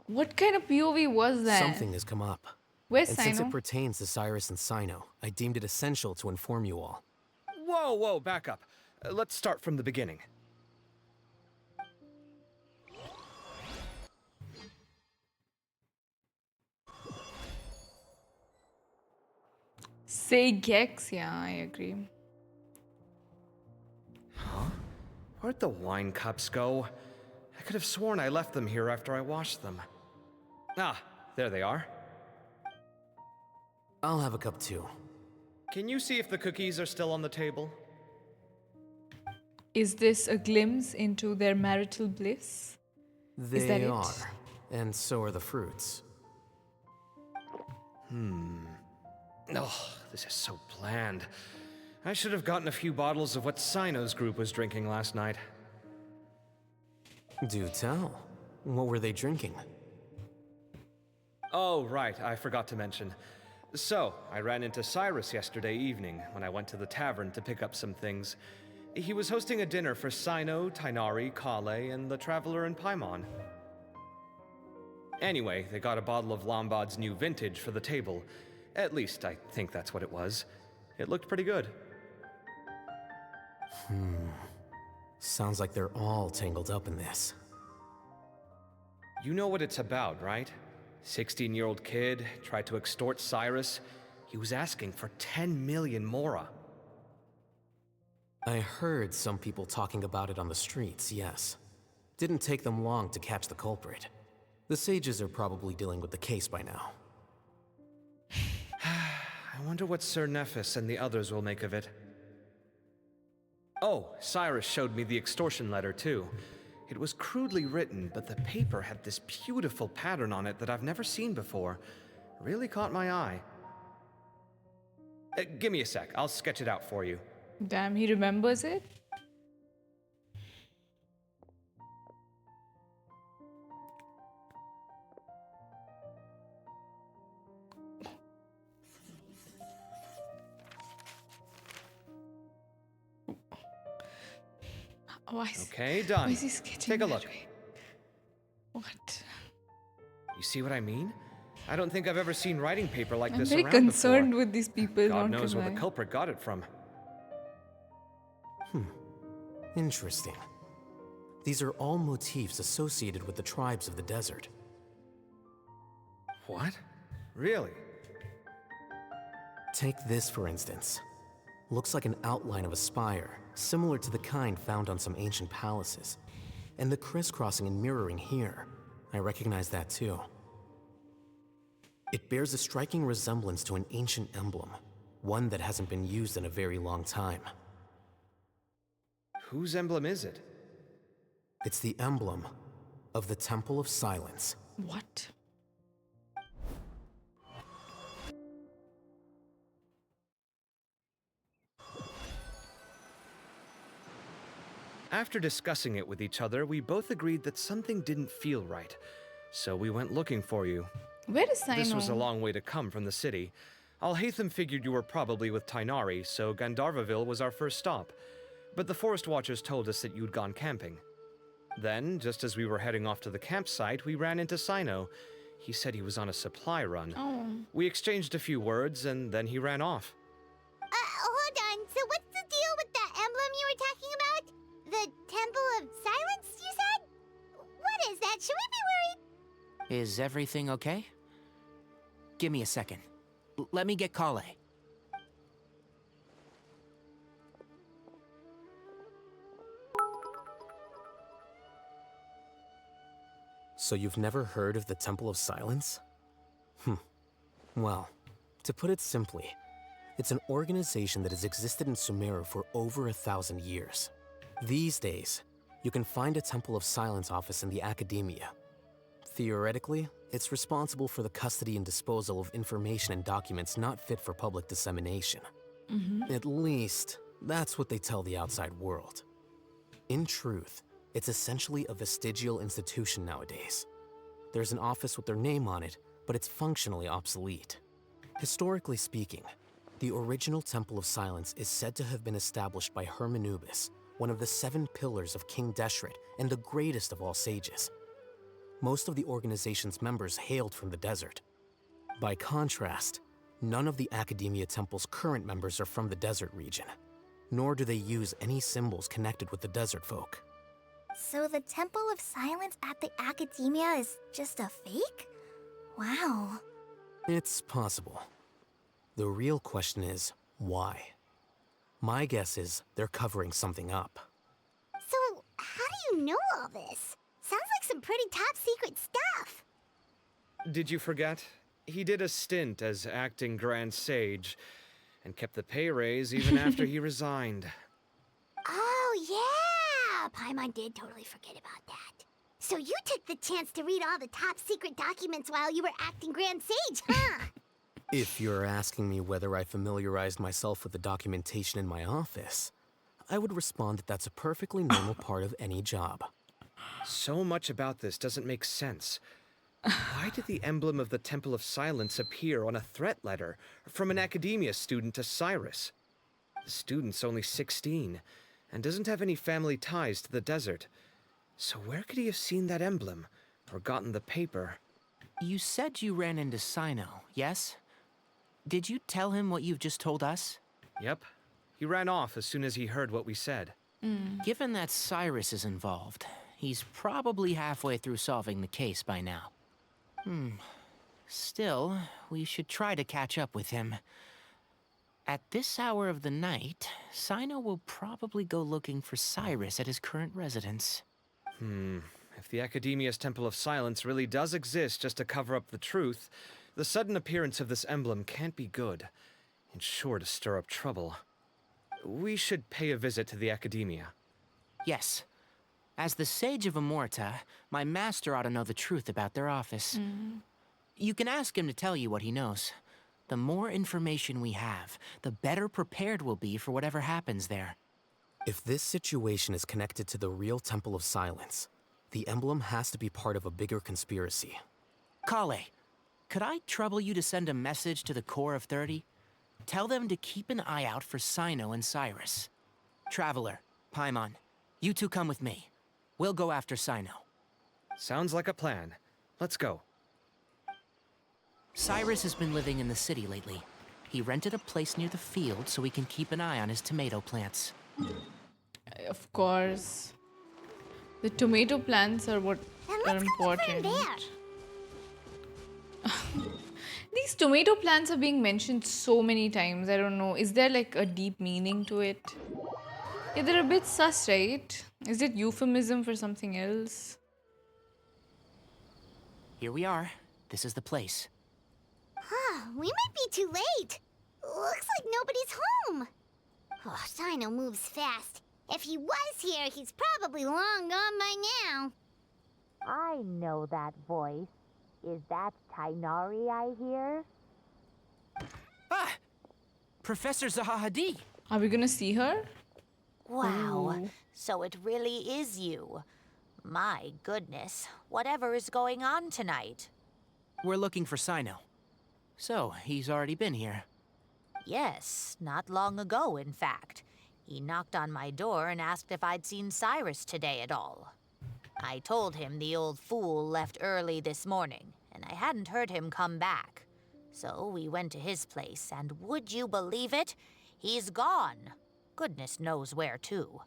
What kind of POV was that? Something has come up. Where's And since it Cyno? pertains to Cyrus and Cyno, I deemed it essential to inform you all. Whoa, back up. Let's start from the beginning. Say Gex, yeah, I agree. Where'd the wine cups go? I could have sworn I left them here after I washed them. Ah, there they are. I'll have a cup too. Can you see if the cookies are still on the table? Is this a glimpse into their marital bliss? They that it? are. And so are the fruits. Oh, this is so bland. I should have gotten a few bottles of what Cyno's group was drinking last night. Do tell. What were they drinking? Oh, right, I forgot to mention. So, I ran into Cyrus yesterday evening when I went to the tavern to pick up some things. He was hosting a dinner for Cyno, Tighnari, Kale, and the Traveler and Paimon. Anyway, they got a bottle of Lombard's new vintage for the table. At least, I think that's what it was. It looked pretty good. Sounds like they're all tangled up in this. You know what it's about, right? 16-year-old kid tried to extort Cyrus. He was asking for 10 million mora. I heard some people talking about it on the streets, yes. Didn't take them long to catch the culprit. The sages are probably dealing with the case by now. I wonder what Sir Nephis and the others will make of it. Oh, Cyrus showed me the extortion letter, too. It was crudely written, but the paper had this beautiful pattern on it that I've never seen before. Really caught my eye. Give me a sec, I'll sketch it out for you. Damn, he remembers it? Why is, Okay, why done. is he sketching Take a that look. way? What? You see what I mean? I don't think I've ever seen writing paper like I'm this very around concerned before. with these people. God not knows gonna where the lie. culprit got it from. Interesting. These are all motifs associated with the tribes of the desert. What? Really? Take this, for instance. Looks like an outline of a spire, similar to the kind found on some ancient palaces. And the crisscrossing and mirroring here, I recognize that too. It bears a striking resemblance to an ancient emblem, one that hasn't been used in a very long time. Whose emblem is it? It's the emblem of the Temple of Silence. What? After discussing it with each other, we both agreed that something didn't feel right. So we went looking for you. Where is Cyno? This was a long way to come from the city. Alhaitham figured you were probably with Tighnari, so Gandharvaville was our first stop. But the Forest Watchers told us that you'd gone camping. Then, just as we were heading off to the campsite, we ran into Cyno. He said he was on a supply run. Oh. We exchanged a few words, and then he ran off. Is everything okay? Give me a second. Let me get Kale. So you've never heard of the Temple of Silence? Well, to put it simply, it's an organization that has existed in Sumeru for over 1,000 years. These days, you can find a Temple of Silence office in the academia. Theoretically, it's responsible for the custody and disposal of information and documents not fit for public dissemination. At least, that's what they tell the outside world. In truth, it's essentially a vestigial institution nowadays. There's an office with their name on it, but it's functionally obsolete. Historically speaking, the original Temple of Silence is said to have been established by Hermanubis, one of the 7 pillars of King Deshret and the greatest of all sages. Most of the organization's members hailed from the desert. By contrast, none of the Academia Temple's current members are from the desert region, nor do they use any symbols connected with the desert folk. So the Temple of Silence at the Academia is just a fake? Wow. It's possible. The real question is, why? My guess is they're covering something up. So, how do you know all this? Sounds like some pretty top secret stuff. Did you forget? He did a stint as acting Grand Sage, and kept the pay raise even after he resigned. Oh, yeah! Paimon did totally forget about that. So you took the chance to read all the top secret documents while you were acting Grand Sage, huh? If you're asking me whether I familiarized myself with the documentation in my office, I would respond that that's a perfectly normal part of any job. So much about this doesn't make sense. Why did the emblem of the Temple of Silence appear on a threat letter from an academia student to Cyrus? The student's only 16, and doesn't have any family ties to the desert. So where could he have seen that emblem, or gotten the paper? You said you ran into Cyno, yes? Did you tell him what you've just told us? Yep. He ran off as soon as he heard what we said. Given that Cyrus is involved, he's probably halfway through solving the case by now. Still, we should try to catch up with him. At this hour of the night, Cyno will probably go looking for Cyrus at his current residence. If the Academia's Temple of Silence really does exist just to cover up the truth, the sudden appearance of this emblem can't be good. It's sure to stir up trouble. We should pay a visit to the Academia. Yes. As the Sage of Amorta, my master ought to know the truth about their office. You can ask him to tell you what he knows. The more information we have, the better prepared we'll be for whatever happens there. If this situation is connected to the real Temple of Silence, the emblem has to be part of a bigger conspiracy. Kale, could I trouble you to send a message to the Core of 30? Tell them to keep an eye out for Cyno and Cyrus. Traveler, Paimon, you two come with me. We'll go after Cyno. Sounds like a plan. Let's go. Cyrus has been living in the city lately. He rented a place near the field so he can keep an eye on his tomato plants. Of course. The tomato plants are what And are let's go over important. there. These tomato plants are being mentioned so many times. I don't know. Is there like a deep meaning to it? Yeah, they're a bit sus, right? Is it euphemism for something else? Here we are. This is the place. We might be too late. Looks like nobody's home. Oh, Cyno moves fast. If he was here, he's probably long gone by now. I know that voice. Is that Tainari I hear? Ah! Professor Zahahadi! Are we gonna see her? Wow, so it really is you. My goodness, whatever is going on tonight? We're looking for Cyno. So, he's already been here. Yes, not long ago, in fact. He knocked on my door and asked if I'd seen Cyrus today at all. I told him the old fool left early this morning, and I hadn't heard him come back. So we went to his place, and would you believe it? He's gone. Goodness knows where to.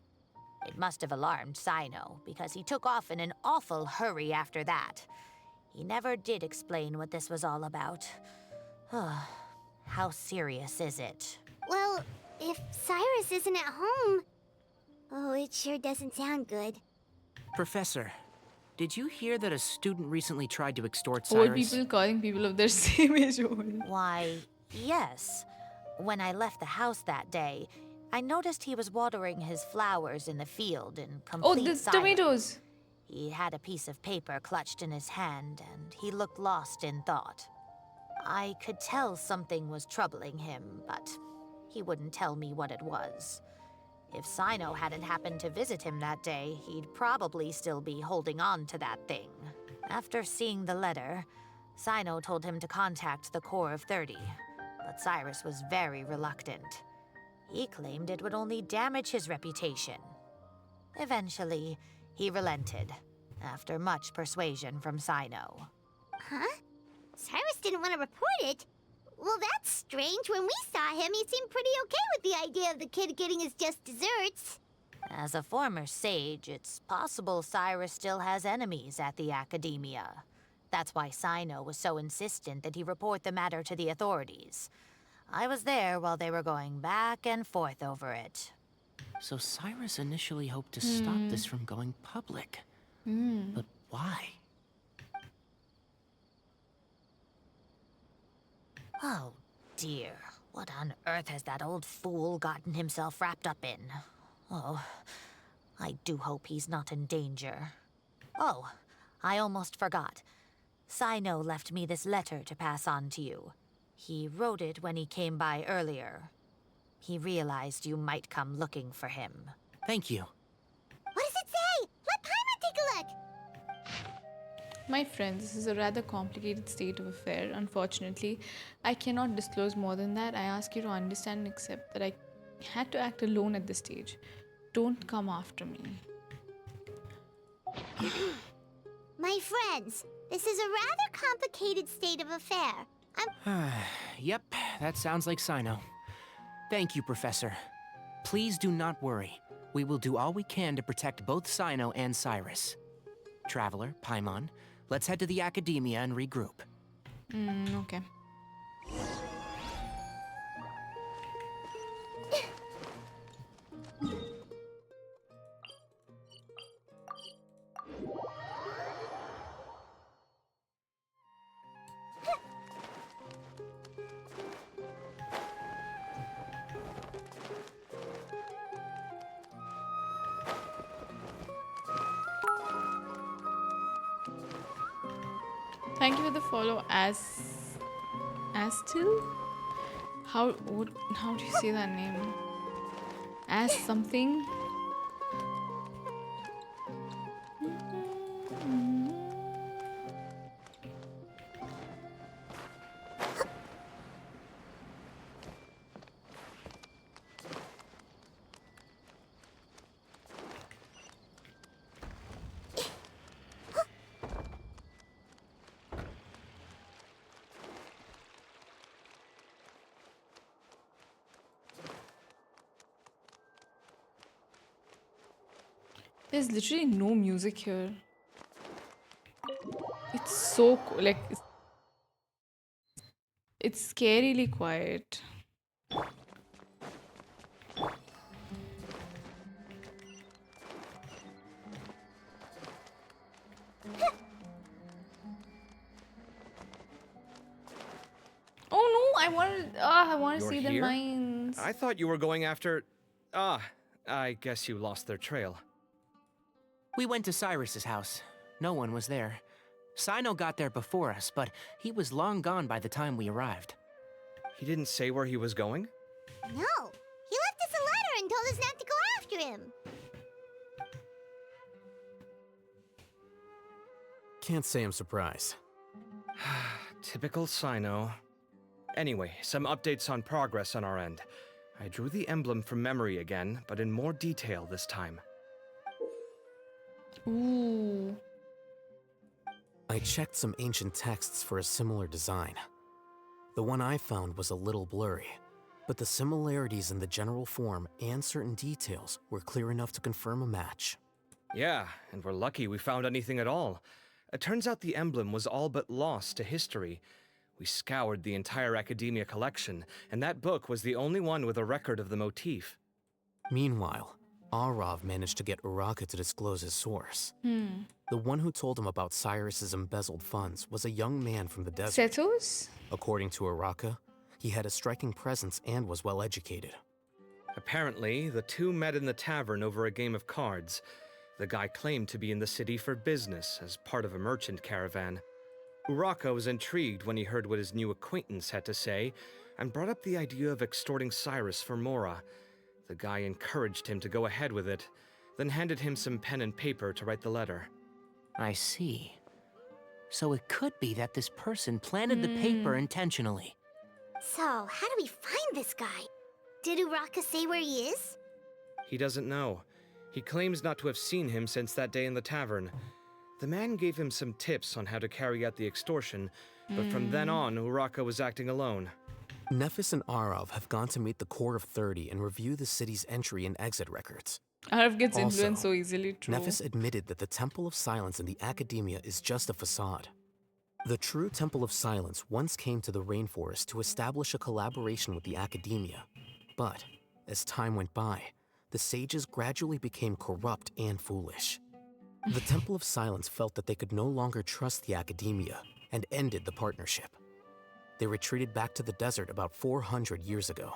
It must have alarmed Cyno, because he took off in an awful hurry after that. He never did explain what this was all about. How serious is it? Well, if Cyrus isn't at home... Oh, it sure doesn't sound good. Professor, did you hear that a student recently tried to extort Old Cyrus? people calling people of their same age old. Why, yes. When I left the house that day, I noticed he was watering his flowers in the field in Oh, complete the silence. tomatoes. He had a piece of paper clutched in his hand, and he looked lost in thought. I could tell something was troubling him, but he wouldn't tell me what it was. If Cyno hadn't happened to visit him that day, he'd probably still be holding on to that thing. After seeing the letter, Cyno told him to contact the Core of 30, but Cyrus was very reluctant. He claimed it would only damage his reputation. Eventually, he relented, after much persuasion from Cyno. Huh? Cyrus didn't want to report it? Well, that's strange. When we saw him, he seemed pretty okay with the idea of the kid getting his just desserts. As a former sage, it's possible Cyrus still has enemies at the Academia. That's why Cyno was so insistent that he report the matter to the authorities. I was there while they were going back and forth over it. So Cyrus initially hoped to stop this from going public. But why? Oh, dear. What on earth has that old fool gotten himself wrapped up in? Oh, I do hope he's not in danger. Oh, I almost forgot. Cyno left me this letter to pass on to you. He wrote it when he came by earlier. He realized you might come looking for him. Thank you. What does it say? Let Paimon take a look. My friends, this is a rather complicated state of affair. Unfortunately, I cannot disclose more than that. I ask you to understand and accept that I had to act alone at this stage. Don't come after me. My friends, this is a rather complicated state of affair. Yep, that sounds like Cyno. Thank you, Professor. Please do not worry. We will do all we can to protect both Cyno and Cyrus. Traveler, Paimon, let's head to the Academia and regroup. Okay. Thank you for the follow, Astil? How do you say that name? As something? There's literally no music here. It's so like it's scarily quiet. Oh no, I want to You're see the here? mines. I thought you were going after... I guess you lost their trail. We went to Cyrus's house. No one was there. Cyno got there before us, but he was long gone by the time we arrived. He didn't say where he was going? No, he left us a letter and told us not to go after him. Can't say I'm surprised. Typical Cyno. Anyway, some updates on progress on our end. I drew the emblem from memory again, but in more detail this time. Ooh. I checked some ancient texts for a similar design. The one I found was a little blurry, but the similarities in the general form and certain details were clear enough to confirm a match. Yeah, and we're lucky we found anything at all. It turns out the emblem was all but lost to history. We scoured the entire Academia collection, and that book was the only one with a record of the motif. Meanwhile, Arav managed to get Uraka to disclose his source. The one who told him about Cyrus's embezzled funds was a young man from the desert. Sethos? According to Uraka, he had a striking presence and was well educated. Apparently, the two met in the tavern over a game of cards. The guy claimed to be in the city for business as part of a merchant caravan. Uraka was intrigued when he heard what his new acquaintance had to say and brought up the idea of extorting Cyrus for Mora. The guy encouraged him to go ahead with it, then handed him some pen and paper to write the letter. I see. So it could be that this person planted the paper intentionally. So, how do we find this guy? Did Uraka say where he is? He doesn't know. He claims not to have seen him since that day in the tavern. The man gave him some tips on how to carry out the extortion, but from then on, Uraka was acting alone. Nephis and Arav have gone to meet the Core of 30 and review the city's entry and exit records. Arav gets Also, influenced so easily, true. Nephis admitted that the Temple of Silence in the Academia is just a facade. The true Temple of Silence once came to the rainforest to establish a collaboration with the Academia. But, as time went by, the sages gradually became corrupt and foolish. The Temple of Silence felt that they could no longer trust the Academia and ended the partnership. They retreated back to the desert about 400 years ago.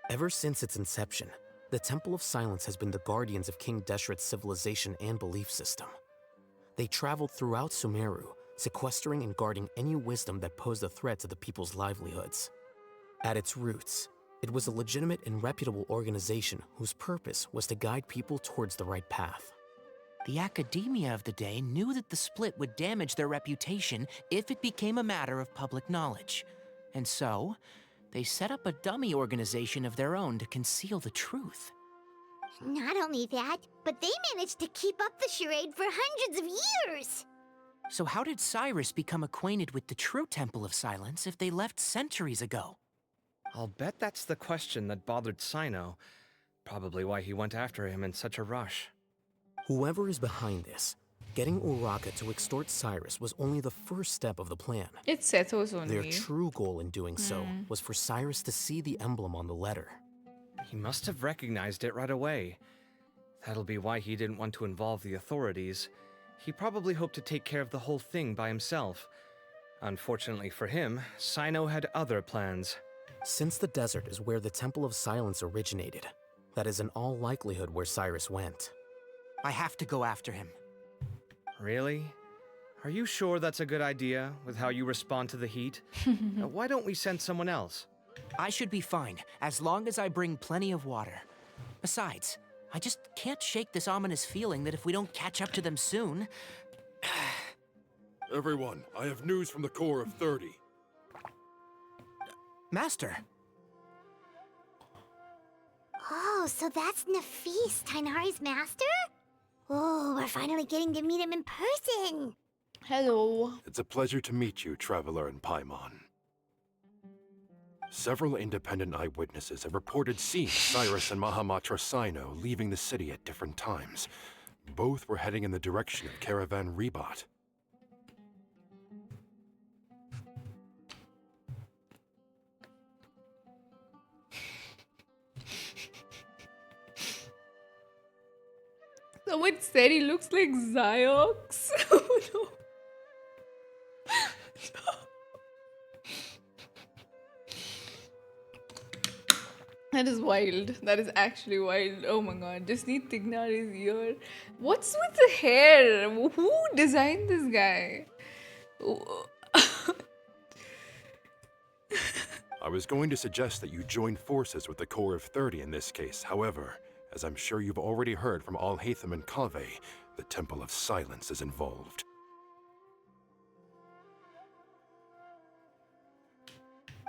Ever since its inception, the Temple of Silence has been the guardians of King Deshret's civilization and belief system. They traveled throughout Sumeru, sequestering and guarding any wisdom that posed a threat to the people's livelihoods. At its roots, it was a legitimate and reputable organization whose purpose was to guide people towards the right path. The Academia of the day knew that the split would damage their reputation if it became a matter of public knowledge. And so, they set up a dummy organization of their own to conceal the truth. Not only that, but they managed to keep up the charade for hundreds of years! So how did Cyrus become acquainted with the true Temple of Silence if they left centuries ago? I'll bet that's the question that bothered Cyno. Probably why he went after him in such a rush. Whoever is behind this, getting Uraka to extort Cyrus was only the first step of the plan. It's Sethos only. Their true goal in doing so was for Cyrus to see the emblem on the letter. He must have recognized it right away. That'll be why he didn't want to involve the authorities. He probably hoped to take care of the whole thing by himself. Unfortunately for him, Cyno had other plans. Since the desert is where the Temple of Silence originated, that is in all likelihood where Cyrus went. I have to go after him. Really? Are you sure that's a good idea, with how you respond to the heat? Why don't we send someone else? I should be fine, as long as I bring plenty of water. Besides, I just can't shake this ominous feeling that if we don't catch up to them soon... Everyone, I have news from the Core of 30. Master! Oh, so that's Nafis, Tainari's master? Oh, we're finally getting to meet him in person! Hello. It's a pleasure to meet you, Traveler in Paimon. Several independent eyewitnesses have reported seeing Cyrus and Mahamatra Cyno leaving the city at different times. Both were heading in the direction of Caravan Rebot. Someone said he looks like Ziox. Oh no. That is wild. That is actually wild. Oh my god. Just need Tignari's ear. What's with the hair? Who designed this guy? I was going to suggest that you join forces with the Core of 30 in this case. However, as I'm sure you've already heard from Alhaitham and Kaveh, the Temple of Silence is involved.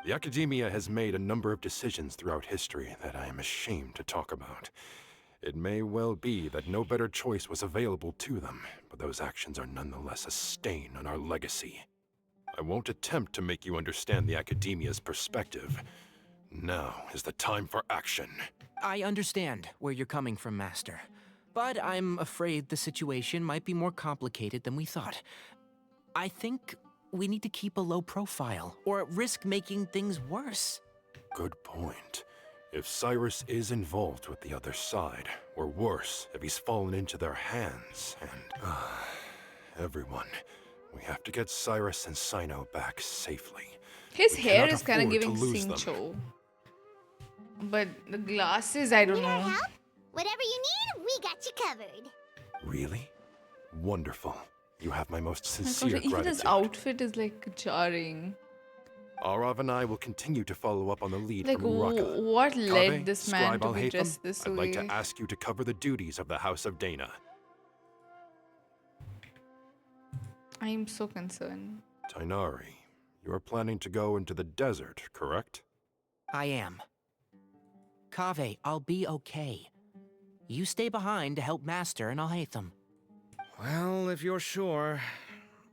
The Academia has made a number of decisions throughout history that I am ashamed to talk about. It may well be that no better choice was available to them, but those actions are nonetheless a stain on our legacy. I won't attempt to make you understand the Academia's perspective. Now is the time for action. I understand where you're coming from, Master. But I'm afraid the situation might be more complicated than we thought. I think we need to keep a low profile, or risk making things worse. Good point. If Cyrus is involved with the other side, or worse, if he's fallen into their hands, and everyone, we have to get Cyrus and Cyno back safely. His We hair cannot is kind of afford to giving lose them. Sincho. But the glasses, I don't Need our know. help? Whatever you need, we got you covered. Really? Wonderful. You have my most Oh my sincere God, even gratitude. his outfit is like jarring. Arav and I will continue to follow up on the lead Like, from Raqqa. what led Kaveh, this man Scribe to be Alhaitham, dressed this I'd way? like to ask you to cover the duties of the House of Dana. I am so concerned. Tighnari, you are planning to go into the desert, correct? I am. Kaveh, I'll be okay. You stay behind to help Master and Alhaitham. Well, if you're sure.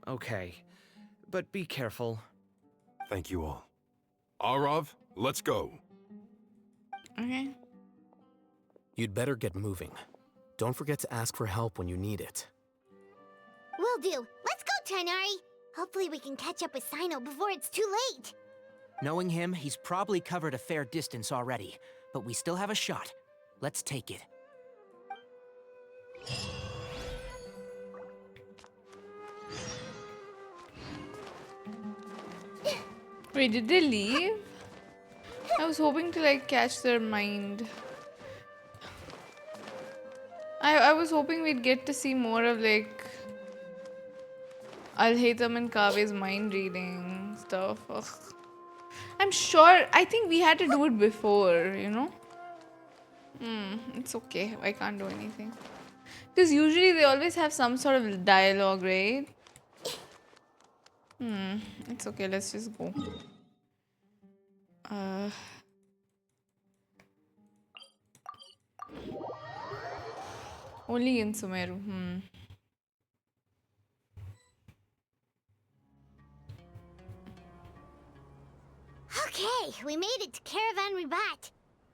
Okay. But be careful. Thank you all. Arav, let's go. Okay. You'd better get moving. Don't forget to ask for help when you need it. Will do. Let's go, Tighnari. Hopefully we can catch up with Cyno before it's too late. Knowing him, he's probably covered a fair distance already, but we still have a shot. Let's take it. Wait, did they leave? I was hoping to like catch their mind. I was hoping we'd get to see more of like Alhaitham and Kaveh's mind reading stuff. Ugh. I'm sure, I think we had to do it before, you know? It's okay. I can't do anything. Because usually they always have some sort of dialogue, right? It's okay. Let's just go. Only in Sumeru. Okay, we made it to Caravan Ribat.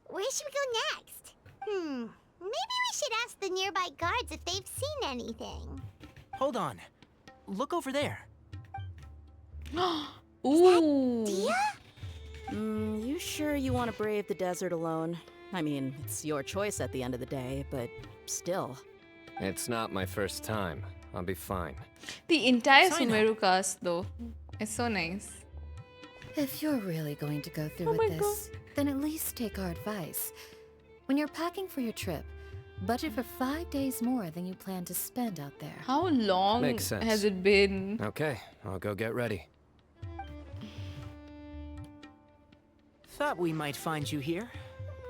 Where should we go next? Maybe we should ask the nearby guards if they've seen anything. Hold on. Look over there. Ooh. Dia? You sure you want to brave the desert alone? I mean, it's your choice at the end of the day, but still. It's not my first time. I'll be fine. The entire Cyno. Sumeru cast, though, is so nice. If you're really going to go through Oh with my this, then at least take our advice. When you're packing for your trip, budget for 5 days more than you plan to spend out there. How long Makes sense. has it been? Okay, I'll go get ready. Thought we might find you here.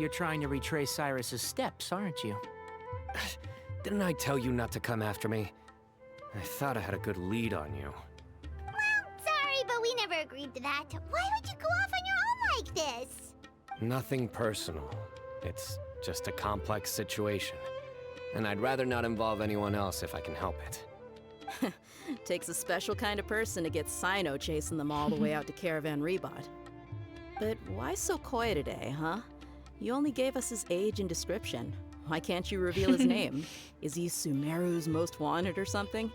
You're trying to retrace Cyrus's steps, aren't you? Didn't I tell you not to come after me? I thought I had a good lead on you. Sorry, but we never agreed to that. Why would you go off on your own like this? Nothing personal. It's just a complex situation. And I'd rather not involve anyone else if I can help it. Takes a special kind of person to get Cyno chasing them all the way out to Caravan Ribat. But why so coy today, huh? You only gave us his age and description. Why can't you reveal his name? Is he Sumeru's most wanted or something?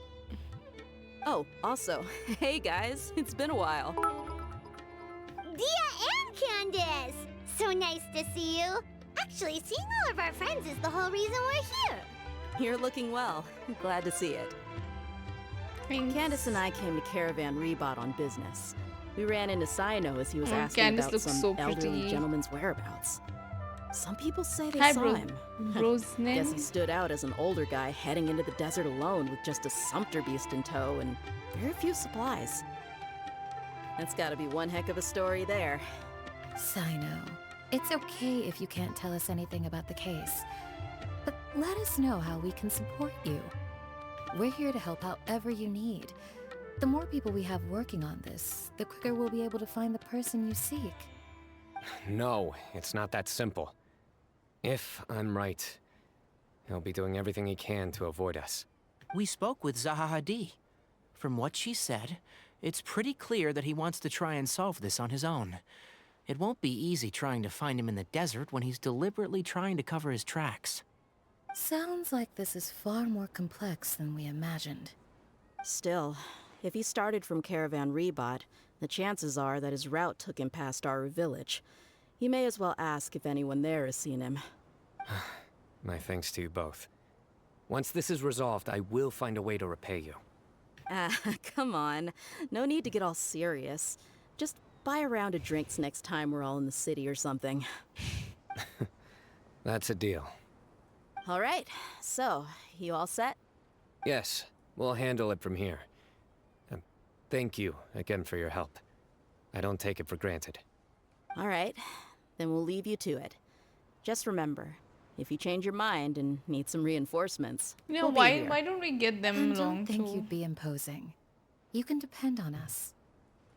Oh, also, hey guys, it's been a while. Dia and Candace! So nice to see you. Actually, seeing all of our friends is the whole reason we're here. You're looking well. Glad to see it. Thanks. Candace and I came to Caravan Ribat on business. We ran into Cyno as he was asking Candace about looks some so elderly pretty. gentleman's whereabouts. Some people say they Hi, saw him. Guess he Brosnan. stood out as an older guy heading into the desert alone with just a sumpter beast in tow and very few supplies. That's gotta be one heck of a story there. Cyno, it's okay if you can't tell us anything about the case. But let us know how we can support you. We're here to help however you need. The more people we have working on this, the quicker we'll be able to find the person you seek. No, it's not that simple. If I'm right, he'll be doing everything he can to avoid us. We spoke with Zaha Hadid. From what she said, it's pretty clear that he wants to try and solve this on his own. It won't be easy trying to find him in the desert when he's deliberately trying to cover his tracks. Sounds like this is far more complex than we imagined. Still, If he started from Caravan Rebot, the chances are that his route took him past Aru village. You may as well ask if anyone there has seen him. My thanks to you both. Once this is resolved, I will find a way to repay you. Ah, come on. No need to get all serious. Just buy a round of drinks next time we're all in the city or something. That's a deal. All right, so, you all set? Yes, we'll handle it from here. Thank you again for your help. I don't take it for granted. All right, then we'll leave you to it. Just remember, if you change your mind and need some reinforcements, You know, we'll be why here. don't we get them I along don't think too? you'd be imposing. You can depend on us.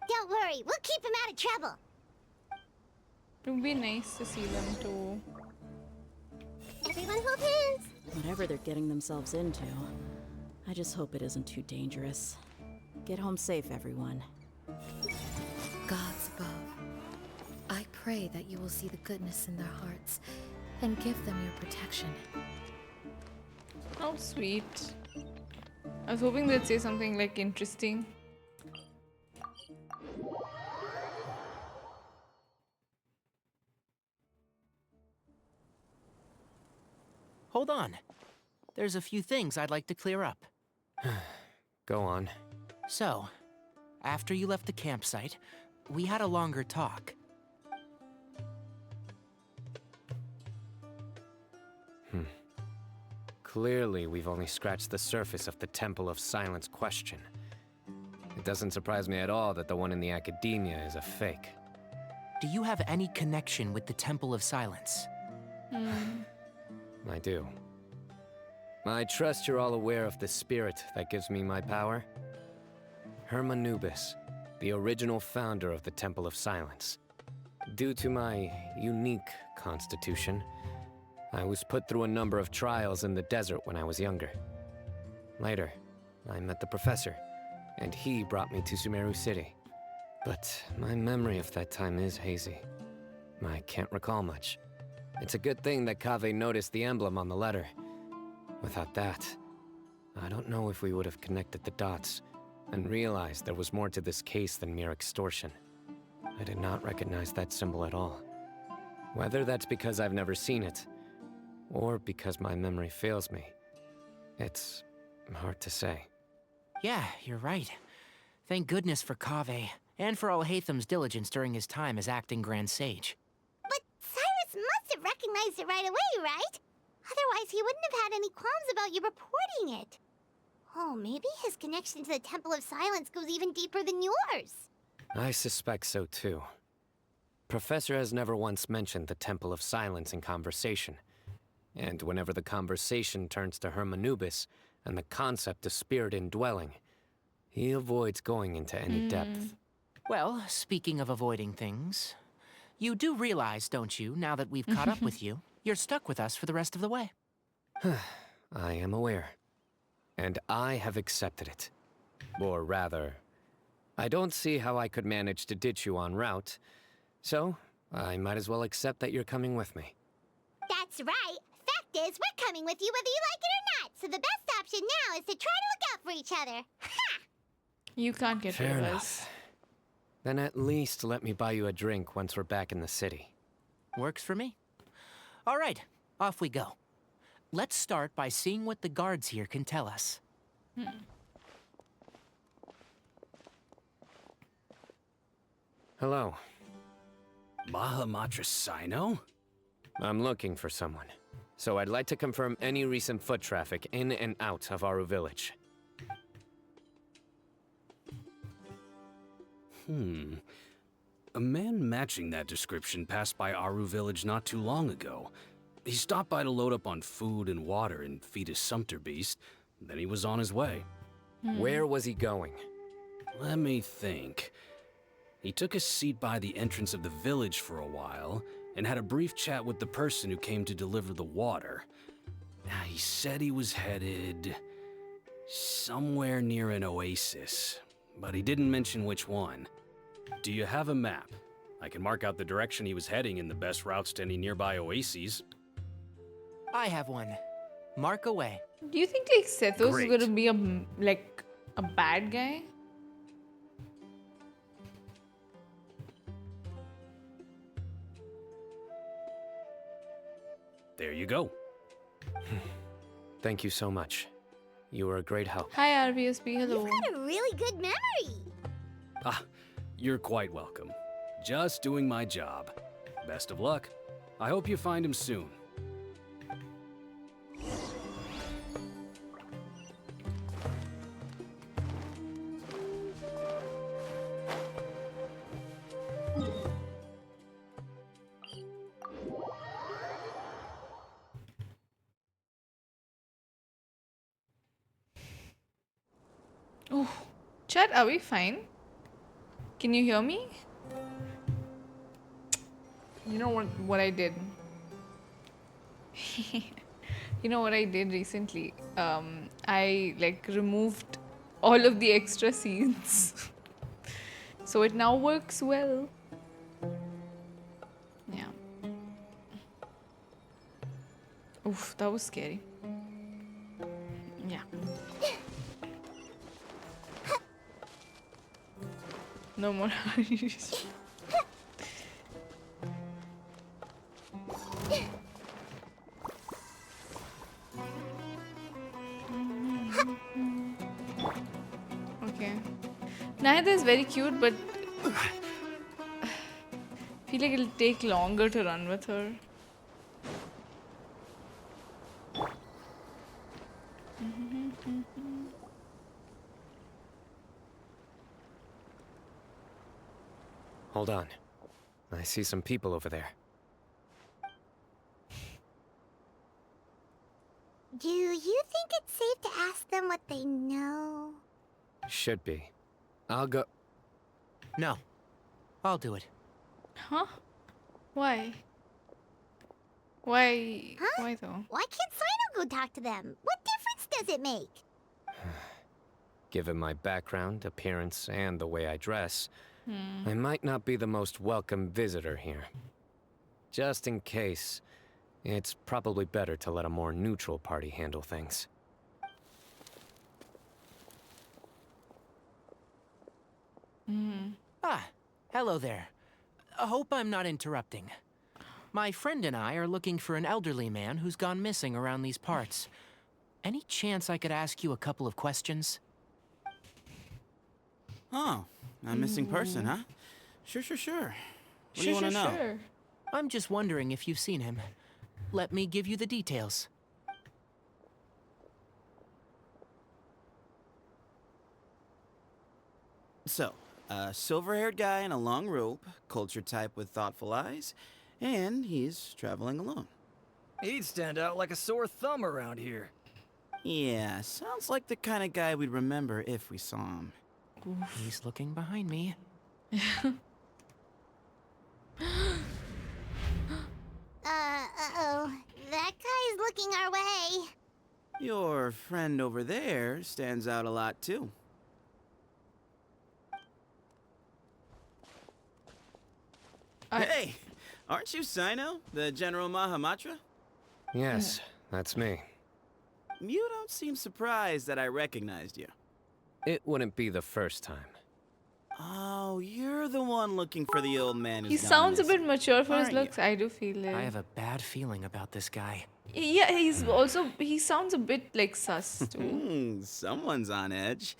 Don't worry, we'll keep him out of trouble. It would be nice to see them too. Everyone hold hands. Whatever they're getting themselves into, I just hope it isn't too dangerous. Get home safe, everyone. Gods above, I pray that you will see the goodness in their hearts and give them your protection. How sweet. I was hoping they'd say something like interesting. Hold on. There's a few things I'd like to clear up. Go on. So, after you left the campsite, we had a longer talk. Clearly, we've only scratched the surface of the Temple of Silence question. It doesn't surprise me at all that the one in the academia is a fake. Do you have any connection with the Temple of Silence? I do. I trust you're all aware of the spirit that gives me my power. Hermanubis, the original founder of the Temple of Silence. Due to my unique constitution, I was put through a number of trials in the desert when I was younger. Later, I met the professor, and he brought me to Sumeru City. But my memory of that time is hazy. I can't recall much. It's a good thing that Kaveh noticed the emblem on the letter. Without that, I don't know if we would have connected the dots and realized there was more to this case than mere extortion. I did not recognize that symbol at all. Whether that's because I've never seen it, or because my memory fails me, it's hard to say. Yeah, you're right. Thank goodness for Kaveh, and for Alhaitham's diligence during his time as acting Grand Sage. But Cyrus must have recognized it right away, right? Otherwise, he wouldn't have had any qualms about you reporting it. Oh, maybe his connection to the Temple of Silence goes even deeper than yours. I suspect so too. Professor has never once mentioned the Temple of Silence in conversation. And whenever the conversation turns to Hermanubis and the concept of spirit indwelling, he avoids going into any depth. Well, speaking of avoiding things, you do realize, don't you, now that we've caught up with you, you're stuck with us for the rest of the way. I am aware. And I have accepted it. Or rather, I don't see how I could manage to ditch you en route, so I might as well accept that you're coming with me. That's right. Fact is, we're coming with you whether you like it or not, so the best option now is to try to look out for each other. Ha! You can't get rid Fair of us. enough. Then at least let me buy you a drink once we're back in the city. Works for me. All right, off we go. Let's start by seeing what the guards here can tell us. Hello. Mahamatra Cyno? I'm looking for someone. So I'd like to confirm any recent foot traffic in and out of Aru village. A man matching that description passed by Aru village not too long ago. He stopped by to load up on food and water and feed his sumpter beast. Then he was on his way. Where was he going? Let me think. He took a seat by the entrance of the village for a while and had a brief chat with the person who came to deliver the water. He said he was headed somewhere near an oasis, but he didn't mention which one. Do you have a map? I can mark out the direction he was heading and the best routes to any nearby oases. I have one. Mark away. Do you think like Sethos is Great. gonna be a bad guy? there you go. Thank you so much. You were a great help. Hi, RVSB. Hello. You've got a really good memory. Ah, you're quite welcome. Just doing my job. Best of luck. I hope you find him soon. Oh, chat, are we fine? Can you hear me? You know what I did? You know what I did recently? I like removed all of the extra scenes. So it now works well. Yeah. Oof, that was scary. Yeah. No more hurries. Okay. Neither is very cute, but I feel like it'll take longer to run with her. Hold on. I see some people over there. Do you think it's safe to ask them what they know? Should be. I'll go. No. I'll do it. Huh? Why? Why? Huh? Why though? Why can't Cyno go talk to them? What difference does it make? Given my background, appearance, and the way I dress, I might not be the most welcome visitor here. Just in case, it's probably better to let a more neutral party handle things. Ah, hello there. I hope I'm not interrupting. My friend and I are looking for an elderly man who's gone missing around these parts. Any chance I could ask you a couple of questions? Oh, a missing person, huh? Sure. What do you want to know? Sure. I'm just wondering if you've seen him. Let me give you the details. So, a silver-haired guy in a long robe, culture type with thoughtful eyes, and he's traveling alone. He'd stand out like a sore thumb around here. Yeah, sounds like the kind of guy we'd remember if we saw him. He's looking behind me. Uh-oh. That guy's looking our way. Your friend over there stands out a lot, too. Hey! Aren't you Cyno, the General Mahamatra? Yes, that's me. You don't seem surprised that I recognized you. It wouldn't be the first time. Oh, you're the one looking for the old man who's He gone sounds a missing, bit mature for his aren't looks. I do feel it. I have a bad feeling about this guy. Yeah, he sounds a bit like sus too. Someone's on edge.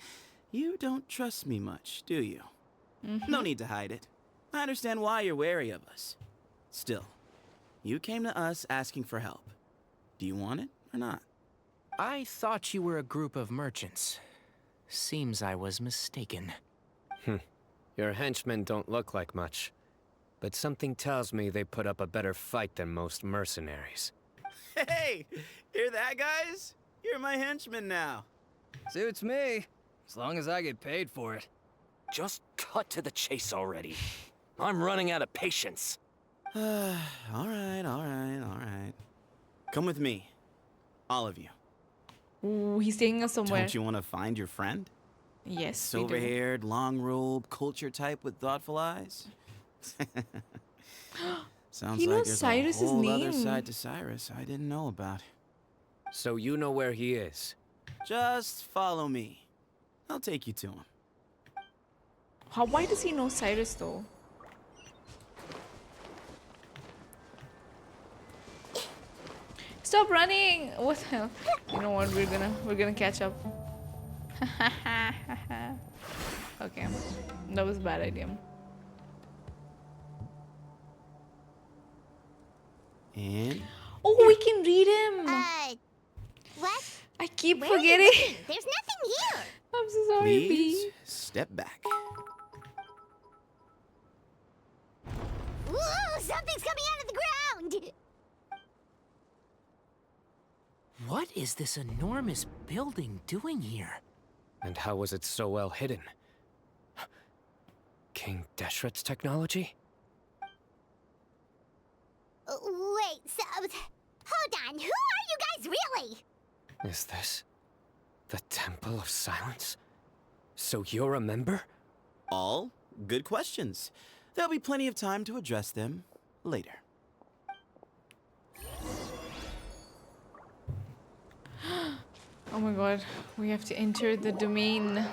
You don't trust me much, do you? No need to hide it. I understand why you're wary of us. Still, you came to us asking for help. Do you want it or not? I thought you were a group of merchants. Seems I was mistaken. Your henchmen don't look like much, but something tells me they put up a better fight than most mercenaries. Hey! Hear that, guys? You're my henchman now. Suits me, as long as I get paid for it. Just cut to the chase already. I'm running out of patience. All right. Come with me. All of you. Ooh, he's taking us somewhere. Don't you want to find your friend? Yes, we do. Silver-haired, long robe, culture type with thoughtful eyes. Sounds He like knows there's Cyrus's a whole other name. side to Cyrus I didn't know about. So you know where he is? Just follow me. I'll take you to him. Why does he know Cyrus though? Stop running! What the hell? You know what? We're gonna catch up. Okay, that was a bad idea. And Oh, we can read him. What? I keep Where are you forgetting. looking? There's nothing here. I'm so sorry, please B. step back. Ooh, something's coming out of the ground. What is this enormous building doing here? And how was it so well hidden? King Deshret's technology? Wait, so hold on. Who are you guys really? Is this the Temple of Silence? So you're a member? All good questions. There'll be plenty of time to address them later. Oh my god, we have to enter the domain.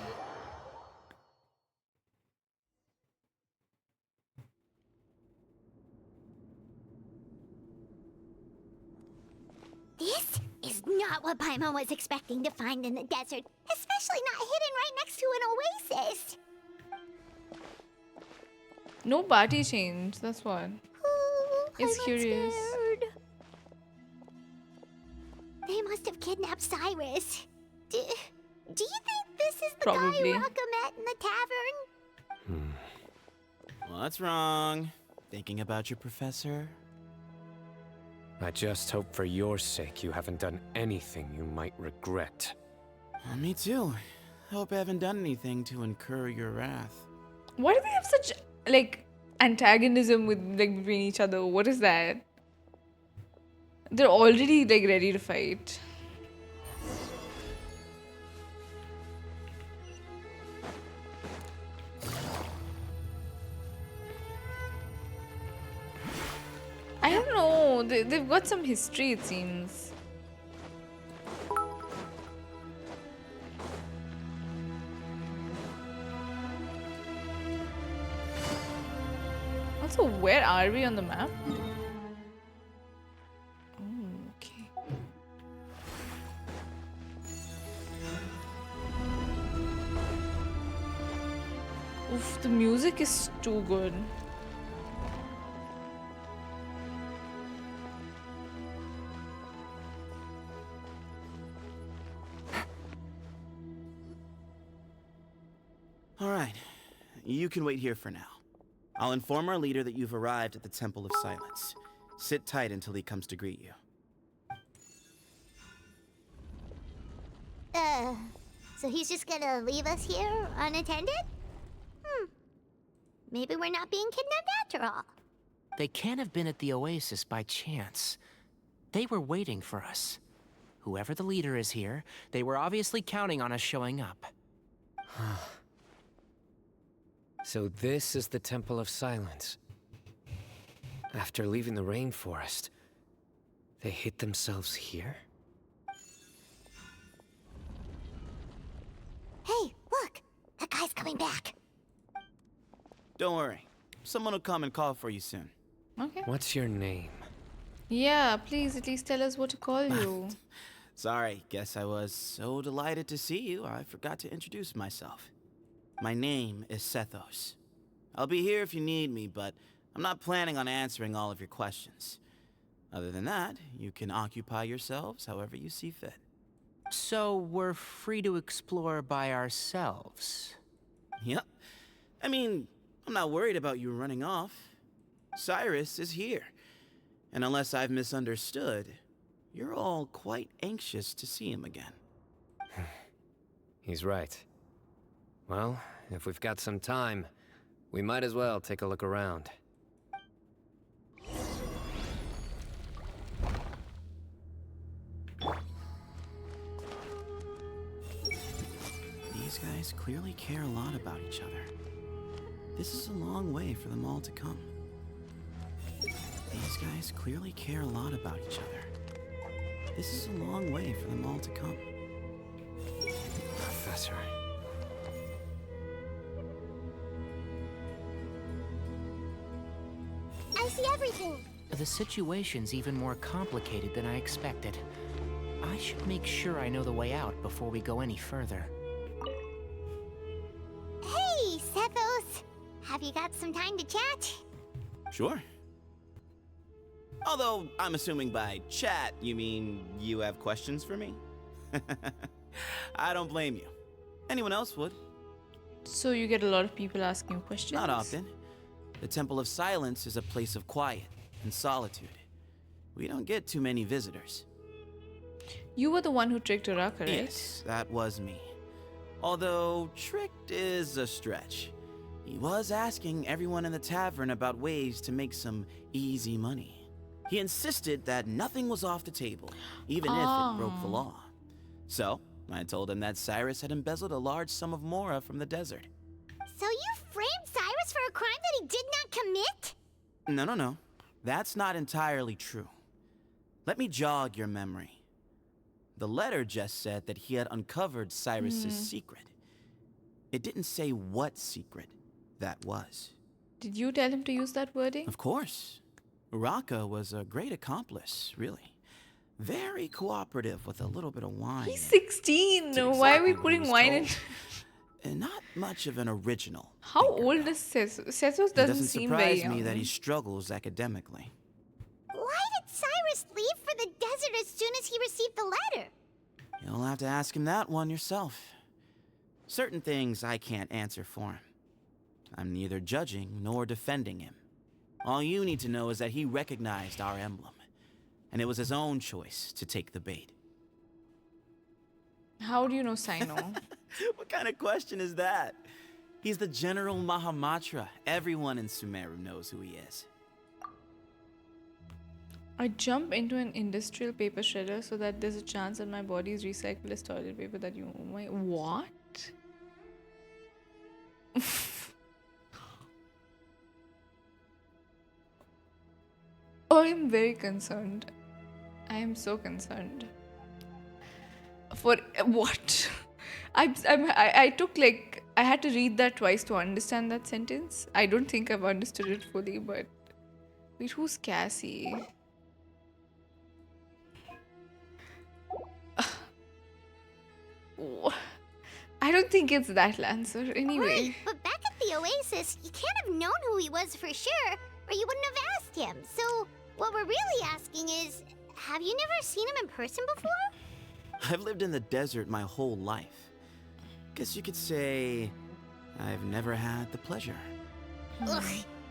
This is not what Paimon was expecting to find in the desert, especially not hidden right next to an oasis. No body change, that's what. Ooh, It's I'm curious. scared. They must have kidnapped Cyrus. Do you think this is the Probably. guy Rocca met in the tavern? What's wrong? Thinking about your professor? I just hope for your sake you haven't done anything you might regret. Me too. Hope I haven't done anything to incur your wrath. Why do they have such, like, antagonism with, like, between each other? What is that? They're already, like, ready to fight. I don't know. They've got some history, it seems. Also, where are we on the map? Oh, okay. Oof, the music is too good. All right. You can wait here for now. I'll inform our leader that you've arrived at the Temple of Silence. Sit tight until he comes to greet you. So he's just gonna leave us here unattended? Maybe we're not being kidnapped after all. They can't have been at the oasis by chance. They were waiting for us. Whoever the leader is here, they were obviously counting on us showing up. So this is the Temple of Silence. After leaving the rainforest, they hid themselves here? Hey, look! That guy's coming back. Don't worry. Someone will come and call for you soon. Okay. What's your name? Yeah, please at least tell us what to call you. Sorry, guess I was so delighted to see you, I forgot to introduce myself. My name is Sethos. I'll be here if you need me, but I'm not planning on answering all of your questions. Other than that, you can occupy yourselves however you see fit. So we're free to explore by ourselves. Yep. I mean, I'm not worried about you running off. Cyrus is here. And unless I've misunderstood, you're all quite anxious to see him again. He's right. Well, if we've got some time, we might as well take a look around. These guys clearly care a lot about each other. This is a long way for them all to come. These guys clearly care a lot about each other. This is a long way for them all to come. Professor. I see everything. The situation's even more complicated than I expected. I should make sure I know the way out before we go any further. Hey, Sethos! Have you got some time to chat? Sure. Although, I'm assuming by chat, you mean you have questions for me? I don't blame you. Anyone else would. So you get a lot of people asking questions? Not often. The Temple of Silence is a place of quiet and solitude. We don't get too many visitors. You were the one who tricked Uraka, right? Yes, that was me. Although, tricked is a stretch. He was asking everyone in the tavern about ways to make some easy money. He insisted that nothing was off the table, even if it broke the law. So, I told him that Cyrus had embezzled a large sum of mora from the desert. So you framed Cyrus for a crime that he did not commit? No. That's not entirely true. Let me jog your memory. The letter just said that he had uncovered Cyrus's secret. It didn't say what secret that was. Did you tell him to use that wording? Of course. Uraka was a great accomplice, really. Very cooperative with a little bit of wine. He's 16. Why are we putting wine in? And not much of an original. How old is Sethos? Sethos doesn't seem very young. It doesn't surprise me that he struggles academically. Why did Cyrus leave for the desert as soon as he received the letter? You'll have to ask him that one yourself. Certain things I can't answer for him. I'm neither judging nor defending him. All you need to know is that he recognized our emblem, and it was his own choice to take the bait. How do you know Cyno? What kind of question is that? He's the General Mahamatra. Everyone in Sumeru knows who he is. I jump into an industrial paper shredder so that there's a chance that my body is recycled as toilet paper that you... What? Oh, I'm very concerned. I am so concerned. For what? I took like... I had to read that twice to understand that sentence. I don't think I've understood it fully, but... Wait, who's Cassie? I don't think it's that Lancer. Anyway. Right, but back at the Oasis, you can't have known who he was for sure, or you wouldn't have asked him. So, what we're really asking is, have you never seen him in person before? I've lived in the desert my whole life. Guess you could say I've never had the pleasure. Ugh,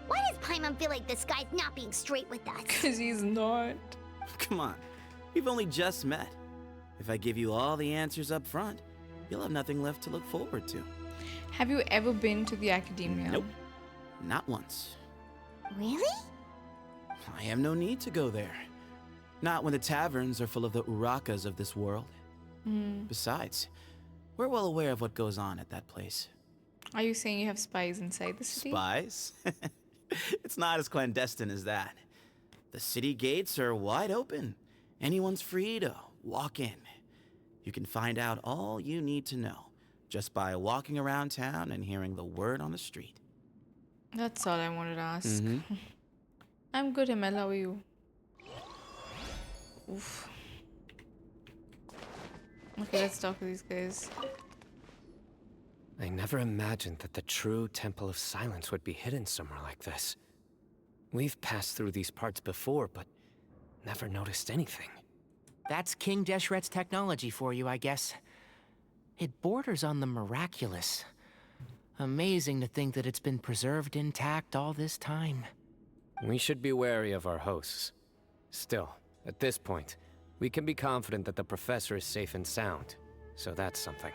why does Paimon feel like this guy's not being straight with us? Because he's not. Come on, we've only just met. If I give you all the answers up front, you'll have nothing left to look forward to. Have you ever been to the academia? Nope, not once. Really? I have no need to go there. Not when the taverns are full of the Urakas of this world. Besides, we're well aware of what goes on at that place. Are you saying you have spies inside the city? Spies? It's not as clandestine as that. The city gates are wide open. Anyone's free to walk in. You can find out all you need to know just by walking around town and hearing the word on the street. That's all I wanted to ask. I'm good, Emel. How are you? Oof. Okay, let's talk to these guys. I never imagined that the true Temple of Silence would be hidden somewhere like this. We've passed through these parts before, but never noticed anything. That's King Deshret's technology for you, I guess. It borders on the miraculous. Amazing to think that it's been preserved intact all this time. We should be wary of our hosts. Still, at this point, we can be confident that the professor is safe and sound, so that's something.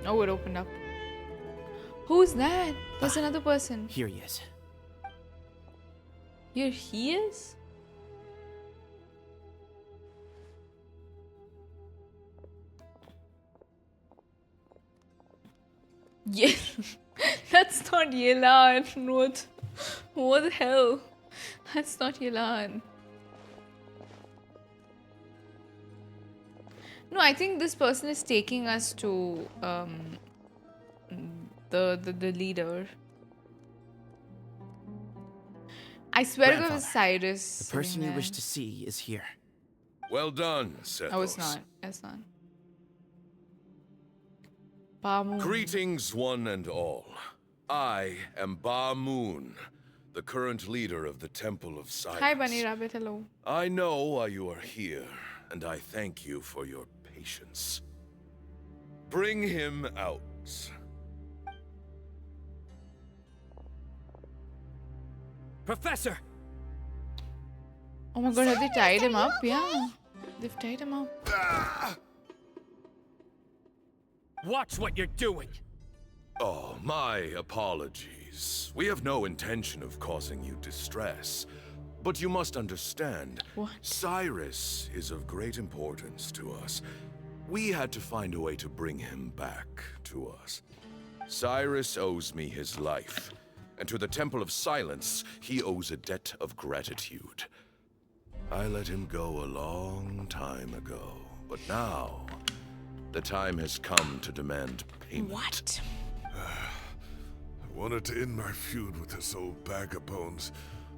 Oh, it opened up. Who's that? There's another person. Here he is. Here he is? Yeah, that's not Yelan. What the hell? That's not Yelan. No, I think this person is taking us to the leader. I swear to God, it was Cyrus. The person you wish to see is here. Well done, Sethos. Oh, it's not. It's not. Ba-moon. Greetings, one and all. I am Ba-moon, the current leader of the Temple of Cyrus. Hi, Bunny Rabbit. Hello. I know why you are here, and I thank you for your patience. Bring him out. Professor! Oh my God, have they tied him up? Yeah. They've tied him up. Watch what you're doing! Oh, my apologies. We have no intention of causing you distress. But you must understand, Cyrus is of great importance to us. We had to find a way to bring him back to us. Cyrus owes me his life, and to the Temple of Silence, he owes a debt of gratitude. I let him go a long time ago, but now the time has come to demand payment. What? I wanted to end my feud with this old bag of bones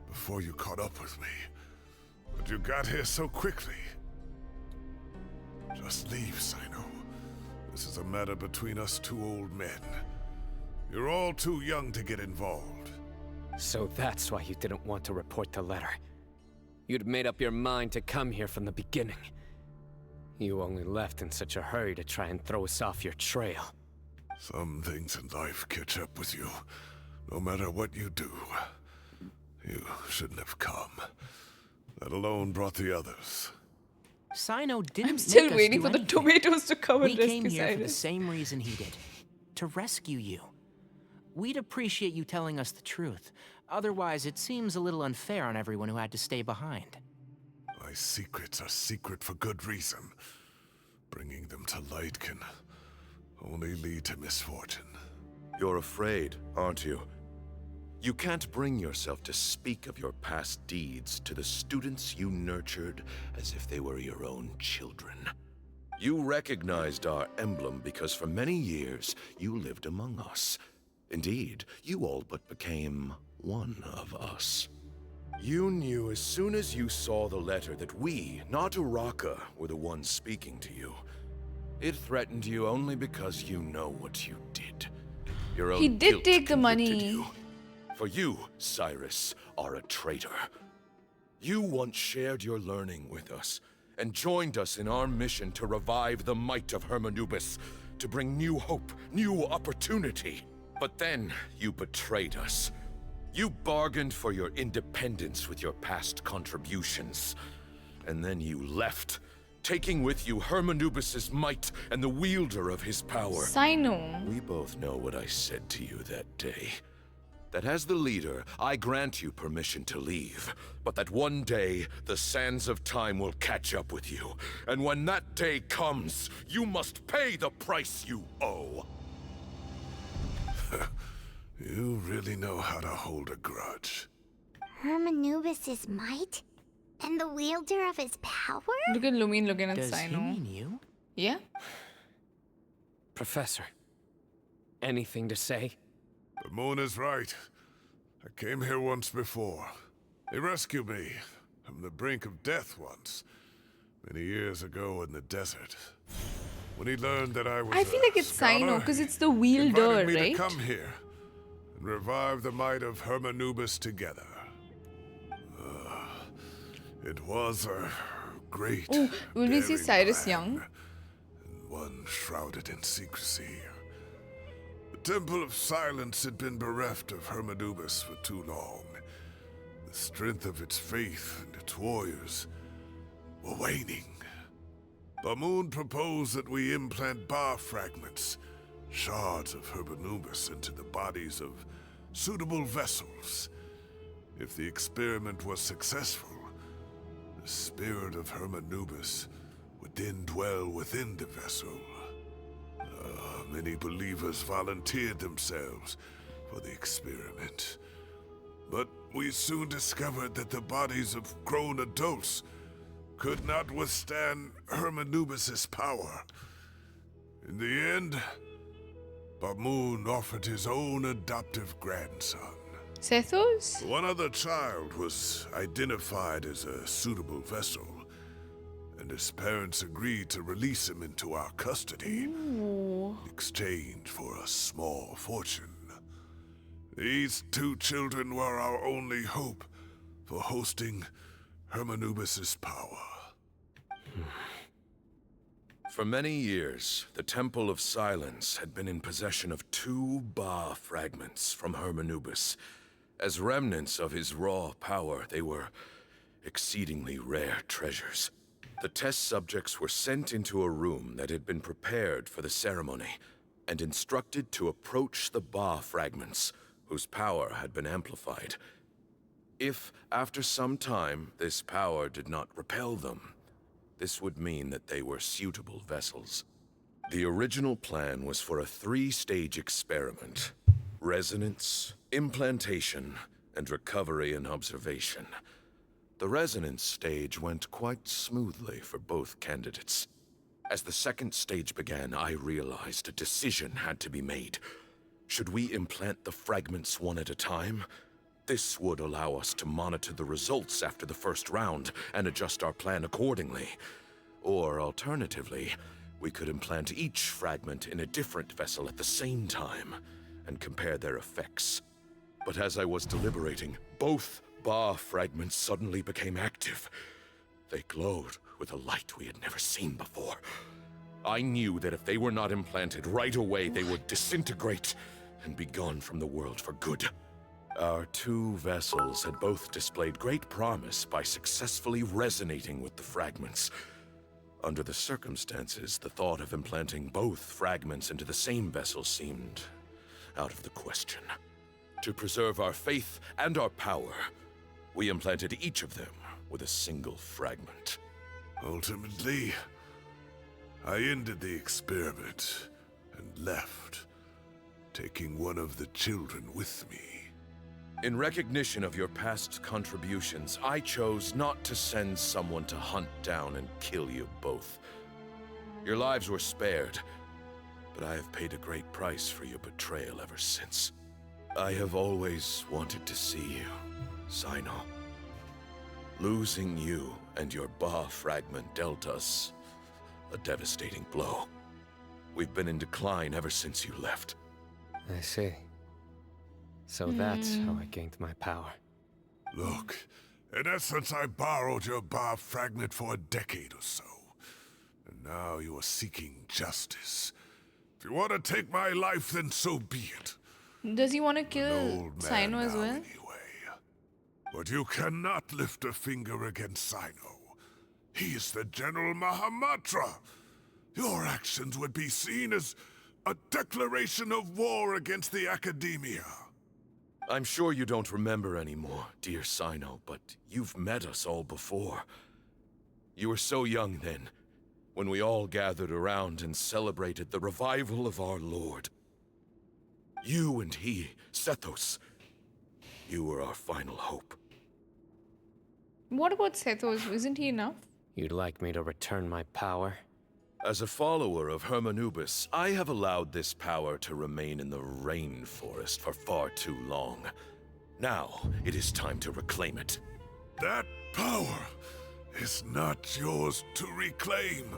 before you caught up with me. But you got here so quickly. Just leave, Cyno. This is a matter between us two old men. You're all too young to get involved. So that's why you didn't want to report the letter. You'd made up your mind to come here from the beginning. You only left in such a hurry to try and throw us off your trail. Some things in life catch up with you, no matter what you do. You shouldn't have come. That alone brought the others. Cyno didn't I'm still make us waiting do for the anything. tomatoes to come and We came rescue here for the Cyrus. same reason he did. To rescue you. We'd appreciate you telling us the truth. Otherwise, it seems a little unfair on everyone who had to stay behind. My secrets are secret for good reason. Bringing them to light can only lead to misfortune. You're afraid, aren't you? You can't bring yourself to speak of your past deeds to the students you nurtured as if they were your own children. You recognized our emblem because for many years you lived among us. Indeed, you all but became one of us. You knew as soon as you saw the letter that we, not Uraka, were the ones speaking to you. It threatened you only because you know what you did. Your own He did guilt take the convicted money. you. For you, Cyrus, are a traitor. You once shared your learning with us, and joined us in our mission to revive the might of Hermanubis, to bring new hope, new opportunity. But then, you betrayed us. You bargained for your independence with your past contributions. And then you left, taking with you Hermanubis' might and the wielder of his power. Cyno. We both know what I said to you that day. That as the leader, I grant you permission to leave, but that one day, the sands of time will catch up with you. And when that day comes, you must pay the price you owe. You really know how to hold a grudge. Hermanubis' might? And the wielder of his power? Look at Lumine looking at Does he Cyno. mean you? Yeah? Professor, anything to say? The moon is right. I came here once before. He rescued me from the brink of death once, many years ago in the desert. When he learned that I was I feel like it's Cyno because it's the wielder, invited me right? to come here and revive the might of Hermanubis together. It was a great. Oh, will we see daring Cyrus plan, young? and one shrouded in secrecy. The Temple of Silence had been bereft of Hermanubis for too long. The strength of its faith and its warriors were waning. Ba-moon proposed that we implant bar fragments, shards of Hermanubis, into the bodies of suitable vessels. If the experiment was successful, the spirit of Hermanubis would then dwell within the vessel. Many believers volunteered themselves for the experiment. But we soon discovered that the bodies of grown adults could not withstand Hermanubis' power. In the end, Bamoon offered his own adoptive grandson. Sethos? One other child was identified as a suitable vessel, and his parents agreed to release him into our custody in exchange for a small fortune. These two children were our only hope for hosting Hermanubis's power. For many years, the Temple of Silence had been in possession of 2 Ba fragments from Hermanubis. As remnants of his raw power, they were exceedingly rare treasures. The test subjects were sent into a room that had been prepared for the ceremony, and instructed to approach the Ba fragments, whose power had been amplified. If, after some time, this power did not repel them, this would mean that they were suitable vessels. The original plan was for a 3-stage experiment: resonance, implantation, and recovery and observation. The resonance stage went quite smoothly for both candidates. As the 2nd stage began, I realized a decision had to be made. Should we implant the fragments one at a time? This would allow us to monitor the results after the first round and adjust our plan accordingly. Or alternatively, we could implant each fragment in a different vessel at the same time and compare their effects. But as I was deliberating, both Ba fragments suddenly became active. They glowed with a light we had never seen before. I knew that if they were not implanted right away, they would disintegrate and be gone from the world for good. Our 2 vessels had both displayed great promise by successfully resonating with the fragments. Under the circumstances, the thought of implanting both fragments into the same vessel seemed out of the question. To preserve our faith and our power, we implanted each of them with a single fragment. Ultimately, I ended the experiment and left, taking one of the children with me. In recognition of your past contributions, I chose not to send someone to hunt down and kill you both. Your lives were spared, but I have paid a great price for your betrayal ever since. I have always wanted to see you, Cyno. Losing you and your Ba fragment dealt us a devastating blow. We've been in decline ever since you left. I see. So that's how I gained my power. Look, in essence, I borrowed your Ba fragment for a decade or so. And now you are seeking justice. If you want to take my life, then so be it. Does he want to kill Cyno as well? But you cannot lift a finger against Cyno. He is the General Mahamatra. Your actions would be seen as a declaration of war against the Academia. I'm sure you don't remember anymore, dear Cyno, but you've met us all before. You were so young then, when we all gathered around and celebrated the revival of our Lord. You and he, Sethos, you were our final hope. What about Sethos? Isn't he enough? You'd like me to return my power? As a follower of Hermanubis, I have allowed this power to remain in the rainforest for far too long. Now, it is time to reclaim it. That power is not yours to reclaim.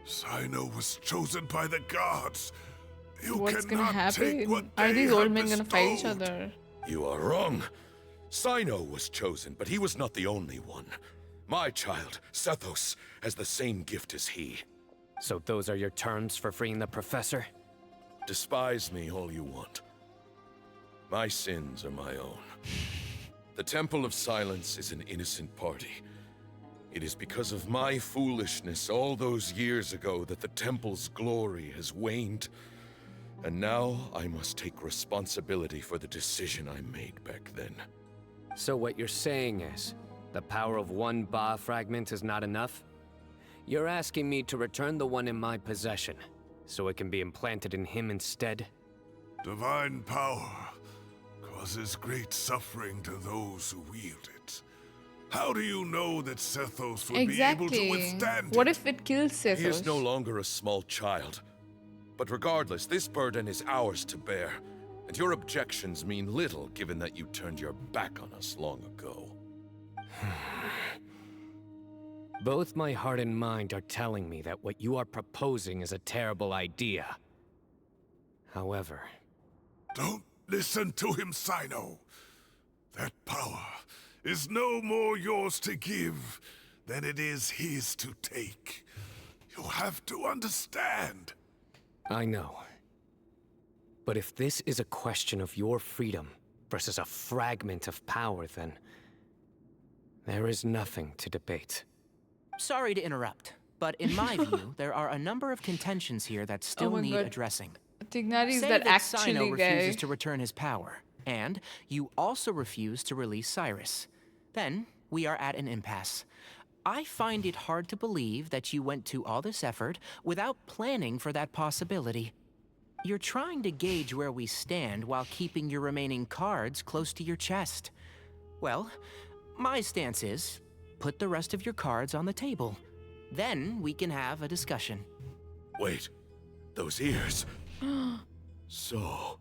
Cyno was chosen by the gods. What's gonna happen? Are these old men gonna fight each other? You are wrong. Cyno was chosen, but he was not the only one. My child, Sethos, has the same gift as he. So those are your terms for freeing the professor? Despise me all you want. My sins are my own. The Temple of Silence is an innocent party. It is because of my foolishness all those years ago that the Temple's glory has waned. And now I must take responsibility for the decision I made back then. So what you're saying is, the power of one Ba fragment is not enough? You're asking me to return the one in my possession, so it can be implanted in him instead? Divine power causes great suffering to those who wield it. How do you know that Sethos would be able to withstand What it? if it kills Sethos? He is no longer a small child. But regardless, this burden is ours to bear. And your objections mean little given that you turned your back on us long ago. Both my heart and mind are telling me that what you are proposing is a terrible idea. However... Don't listen to him, Cyno. That power is no more yours to give than it is his to take. You have to understand. I know. But if this is a question of your freedom versus a fragment of power, then... there is nothing to debate. Sorry to interrupt, but in my view, there are a number of contentions here that still my need God. addressing. Tignari is Say that that actually Cyno refuses guy. to return his power, and you also refuse to release Cyrus. Then, we are at an impasse. I find it hard to believe that you went to all this effort without planning for that possibility. You're trying to gauge where we stand while keeping your remaining cards close to your chest. Well, my stance is, put the rest of your cards on the table. Then we can have a discussion. Wait, those ears. So,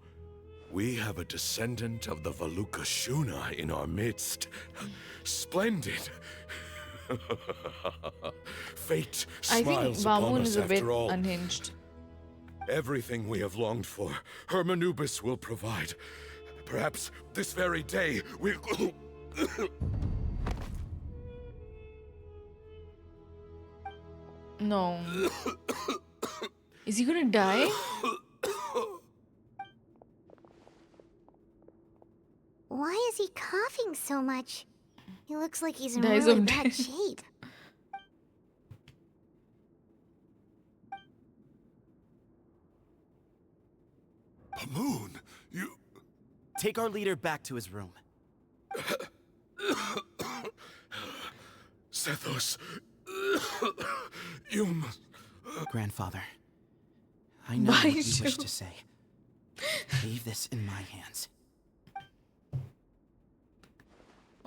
we have a descendant of the Valukashuna in our midst. Splendid. Fate I think smiles upon Bamoon us is a bit after all. unhinged. Everything we have longed for, Hermanubis will provide. Perhaps this very day we'll... No. Is he gonna die? Why is he coughing so much? He looks like he's in Dies really of bad death. shape. Bamoon, you... Take our leader back to his room. Sethos, you must... Grandfather, I know what you Baishu. wish to say. Leave this in my hands.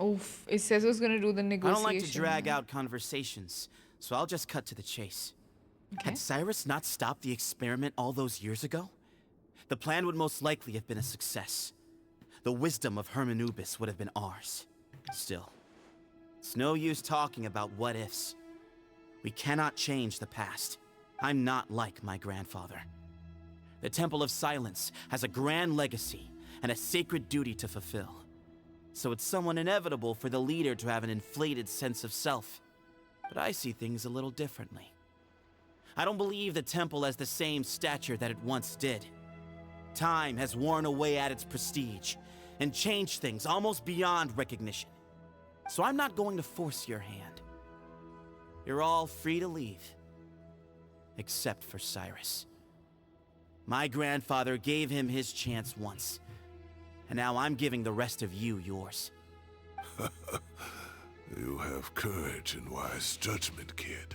Oof. Is Sethos gonna do the I negotiation? don't like to drag out conversations, so I'll just cut to the chase. Okay. Had Cyrus not stopped the experiment all those years ago, the plan would most likely have been a success. The wisdom of Hermanubis would have been ours. Still, it's no use talking about what ifs. We cannot change the past. I'm not like my grandfather. The Temple of Silence has a grand legacy and a sacred duty to fulfill. So it's somewhat inevitable for the leader to have an inflated sense of self. But I see things a little differently. I don't believe the temple has the same stature that it once did. Time has worn away at its prestige and changed things almost beyond recognition. So I'm not going to force your hand. You're all free to leave. Except for Cyrus. My grandfather gave him his chance once. And now I'm giving the rest of you yours. You have courage and wise judgment, kid.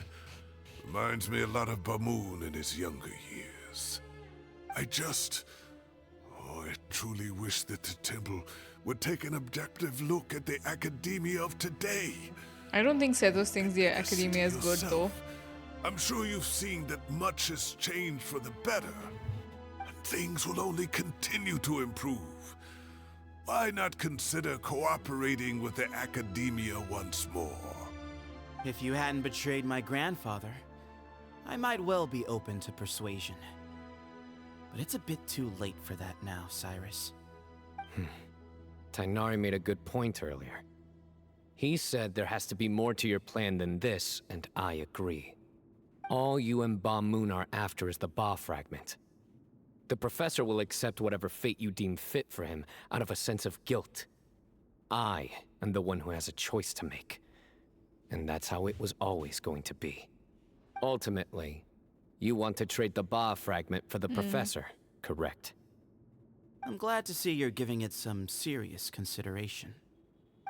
Reminds me a lot of Bamoon in his younger years. I truly wish that the temple would take an objective look at the academia of today. I don't think Sethos thinks the academia is good though. I'm sure you've seen that much has changed for the better. And things will only continue to improve. Why not consider cooperating with the academia once more? If you hadn't betrayed my grandfather, I might well be open to persuasion. But it's a bit too late for that now, Cyrus. Tighnari made a good point earlier. He said there has to be more to your plan than this, and I agree. All you and Bamoon are after is the Ba fragment. The professor will accept whatever fate you deem fit for him out of a sense of guilt. I am the one who has a choice to make. And that's how it was always going to be. Ultimately, you want to trade the Ba fragment for the professor, correct? I'm glad to see you're giving it some serious consideration.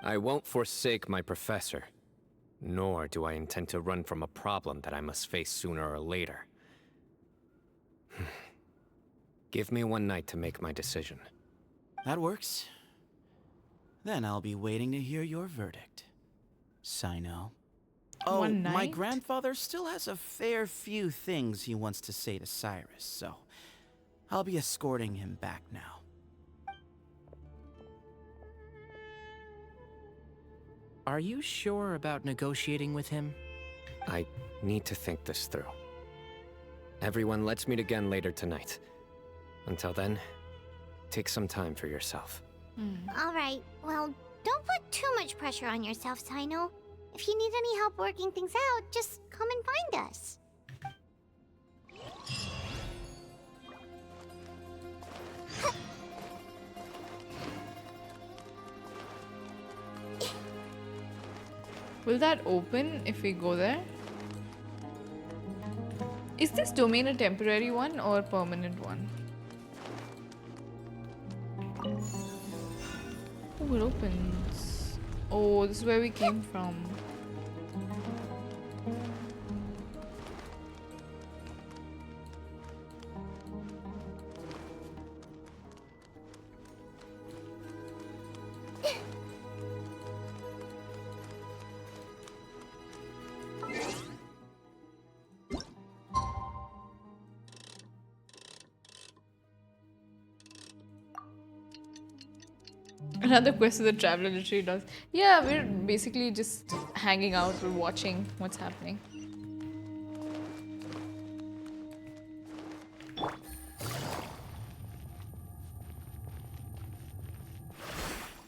I won't forsake my professor, nor do I intend to run from a problem that I must face sooner or later. Give me one night to make my decision. That works. Then I'll be waiting to hear your verdict, Cyno. Oh, One my night? grandfather still has a fair few things he wants to say to Cyrus, so I'll be escorting him back now. Are you sure about negotiating with him? I need to think this through. Everyone, let's meet again later tonight. Until then, take some time for yourself. All right, well, don't put too much pressure on yourself, Cyno. If you need any help working things out, just come and find us. Will that open if we go there? Is this domain a temporary one or a permanent one? Oh, it opens. Oh, this is where we came from. Another quest that the traveler literally does. Yeah, we're basically just hanging out, we're watching what's happening.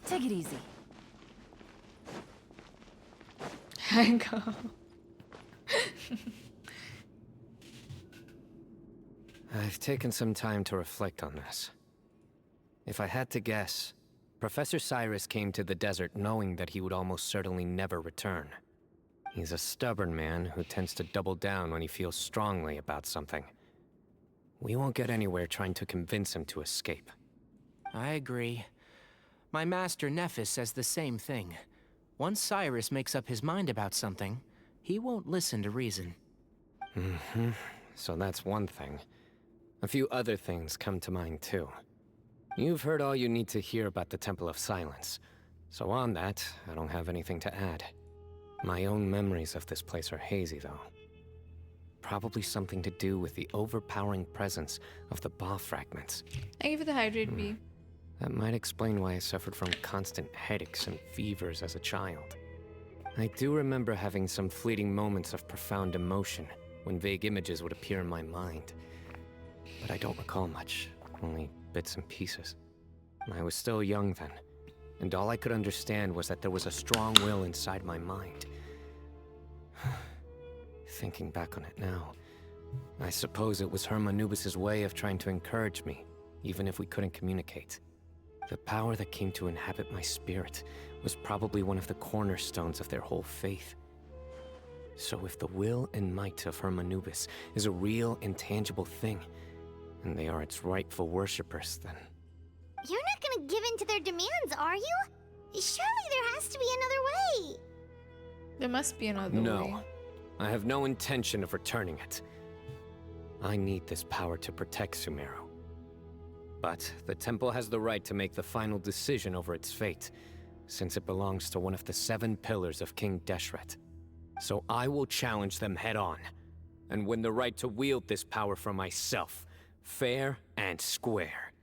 Take it easy. Hang on. I've taken some time to reflect on this. If I had to guess, Professor Cyrus came to the desert knowing that he would almost certainly never return. He's a stubborn man who tends to double down when he feels strongly about something. We won't get anywhere trying to convince him to escape. I agree. My master Nephis says the same thing. Once Cyrus makes up his mind about something, he won't listen to reason. So that's one thing. A few other things come to mind too. You've heard all you need to hear about the Temple of Silence. So on that, I don't have anything to add. My own memories of this place are hazy though. Probably something to do with the overpowering presence of the Ba fragments. Thank you for the hydrate B. That might explain why I suffered from constant headaches and fevers as a child. I do remember having some fleeting moments of profound emotion when vague images would appear in my mind. But I don't recall much, only bits and pieces. I was still young then, and all I could understand was that there was a strong will inside my mind. Thinking back on it now, I suppose it was Anubis's way of trying to encourage me, even if we couldn't communicate. The power that came to inhabit my spirit was probably one of the cornerstones of their whole faith. So if the will and might of Anubis is a real, intangible thing, and they are its rightful worshippers, then... You're not gonna give in to their demands, are you? Surely there has to be another way. There must be another way. No. I have no intention of returning it. I need this power to protect Sumeru. But the temple has the right to make the final decision over its fate, since it belongs to one of the 7 pillars of King Deshret. So I will challenge them head-on, and win the right to wield this power for myself, fair and square.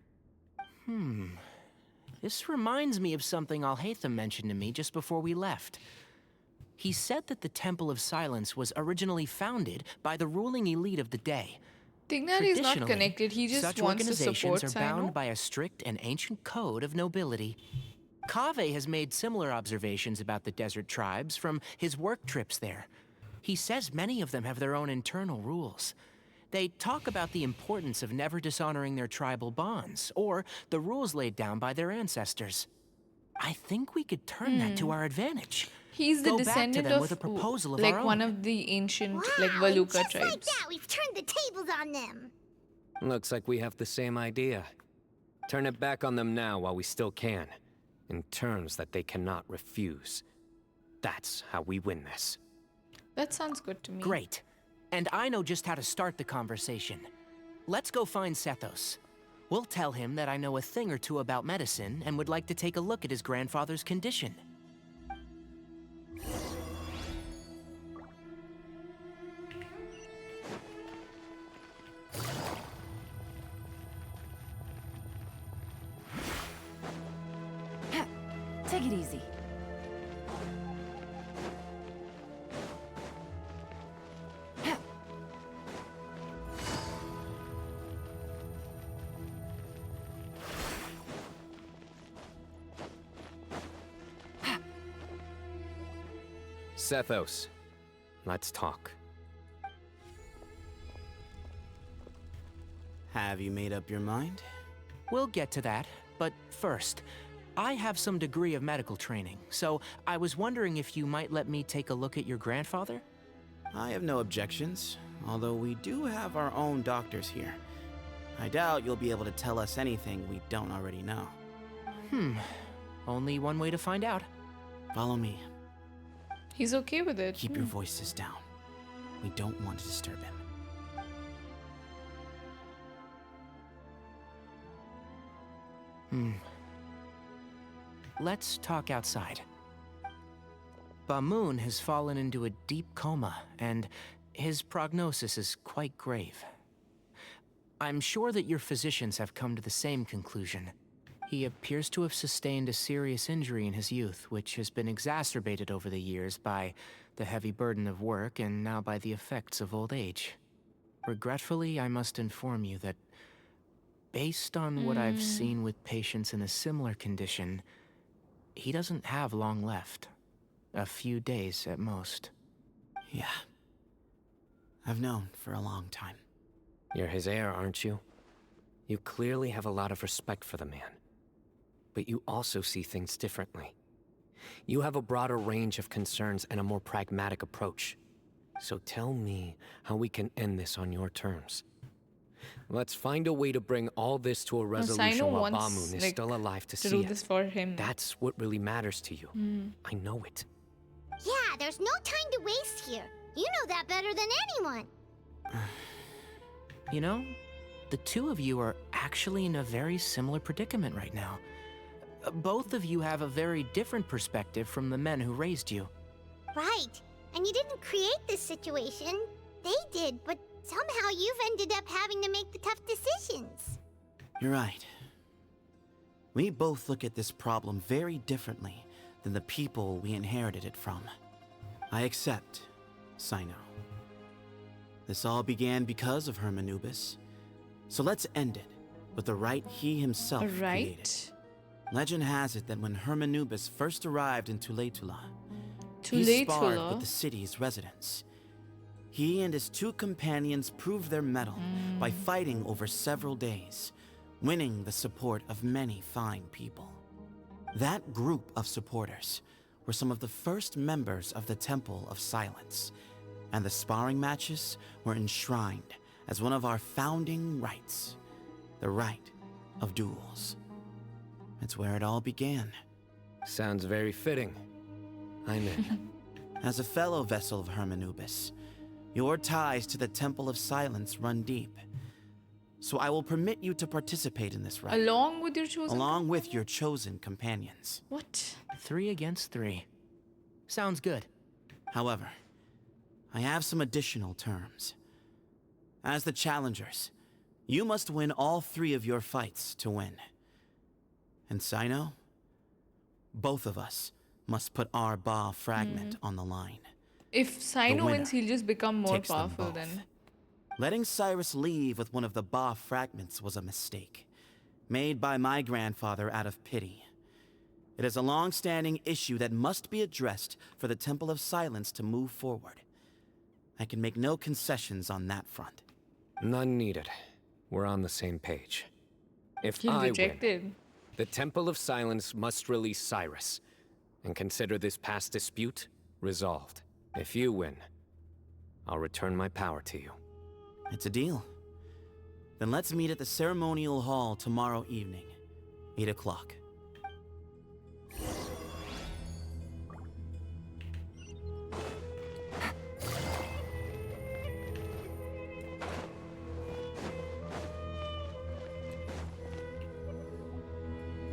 This reminds me of something Alhaitham mentioned to me just before we left. He said that the Temple of Silence was originally founded by the ruling elite of the day. Tignar is not connected, he just such wants to support organizations are bound Cyno. by a strict and ancient code of nobility. Kaveh has made similar observations about the desert tribes from his work trips there. He says many of them have their own internal rules. They talk about the importance of never dishonoring their tribal bonds, or the rules laid down by their ancestors. I think we could turn that to our advantage. He's the Go back to descendant them of, with a proposal of like, our one own. of the ancient, Wow, like, Valuka just tribes. like that, we've turned the tables on them. Looks like we have the same idea. Turn it back on them now while we still can, in terms that they cannot refuse. That's how we win this. That sounds good to me. Great. And I know just how to start the conversation. Let's go find Sethos. We'll tell him that I know a thing or two about medicine and would like to take a look at his grandfather's condition. Take it easy. Sethos, let's talk. Have you made up your mind? We'll get to that, but first, I have some degree of medical training, so I was wondering if you might let me take a look at your grandfather? I have no objections, although we do have our own doctors here. I doubt you'll be able to tell us anything we don't already know. Only one way to find out. Follow me. He's okay with it. Keep your voices down. We don't want to disturb him. Let's talk outside. Bamoon has fallen into a deep coma, and his prognosis is quite grave. I'm sure that your physicians have come to the same conclusion. He appears to have sustained a serious injury in his youth, which has been exacerbated over the years by the heavy burden of work and now by the effects of old age. Regretfully, I must inform you that based on what I've seen with patients in a similar condition, he doesn't have long left. A few days at most. Yeah. I've known for a long time. You're his heir, aren't you? You clearly have a lot of respect for the man. But you also see things differently. You have a broader range of concerns and a more pragmatic approach. So tell me how we can end this on your terms. Let's find a way to bring all this to a resolution while Bamoon is still alive to see it. This for him. That's what really matters to you. I know it. Yeah, there's no time to waste here. You know that better than anyone. You know, the two of you are actually in a very similar predicament right now. Both of you have a very different perspective from the men who raised you. Right. And you didn't create this situation. They did, but somehow you've ended up having to make the tough decisions. You're right. We both look at this problem very differently than the people we inherited it from. I accept, Cyno. This all began because of Hermanubis. So let's end it with the rite he himself created. Legend has it that when Hermanubis first arrived in Tuletula, he sparred with the city's residents. He and his two companions proved their mettle by fighting over several days, winning the support of many fine people. That group of supporters were some of the first members of the Temple of Silence, and the sparring matches were enshrined as one of our founding rites, the rite of duels. It's where it all began. Sounds very fitting. I'm in. As a fellow vessel of Hermanubis, your ties to the Temple of Silence run deep. So I will permit you to participate in this rite. Along with your chosen? Along with your chosen companions. What? 3 against 3. Sounds good. However, I have some additional terms. As the challengers, you must win all 3 of your fights to win. And Cyno, both of us must put our Ba fragment on the line. If Cyno wins, he'll just become more powerful then. Letting Cyrus leave with one of the Ba fragments was a mistake, made by my grandfather out of pity. It is a long-standing issue that must be addressed for the Temple of Silence to move forward. I can make no concessions on that front. None needed. We're on the same page. If He's I rejected. win, the Temple of Silence must release Cyrus and consider this past dispute resolved. If you win, I'll return my power to you. It's a deal. Then let's meet at the ceremonial hall tomorrow evening, 8 o'clock.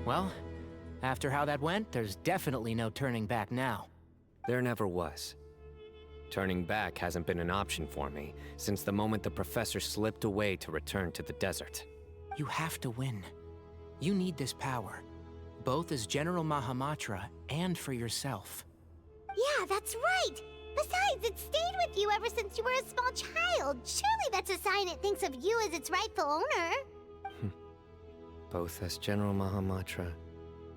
Well, after how that went, there's definitely no turning back now. There never was. Turning back hasn't been an option for me since the moment the professor slipped away to return to the desert. You have to win. You need this power. both as General Mahamatra and for yourself. Yeah, that's right. Besides, it stayed with you ever since you were a small child. Surely that's a sign it thinks of you as its rightful owner. Both as General Mahamatra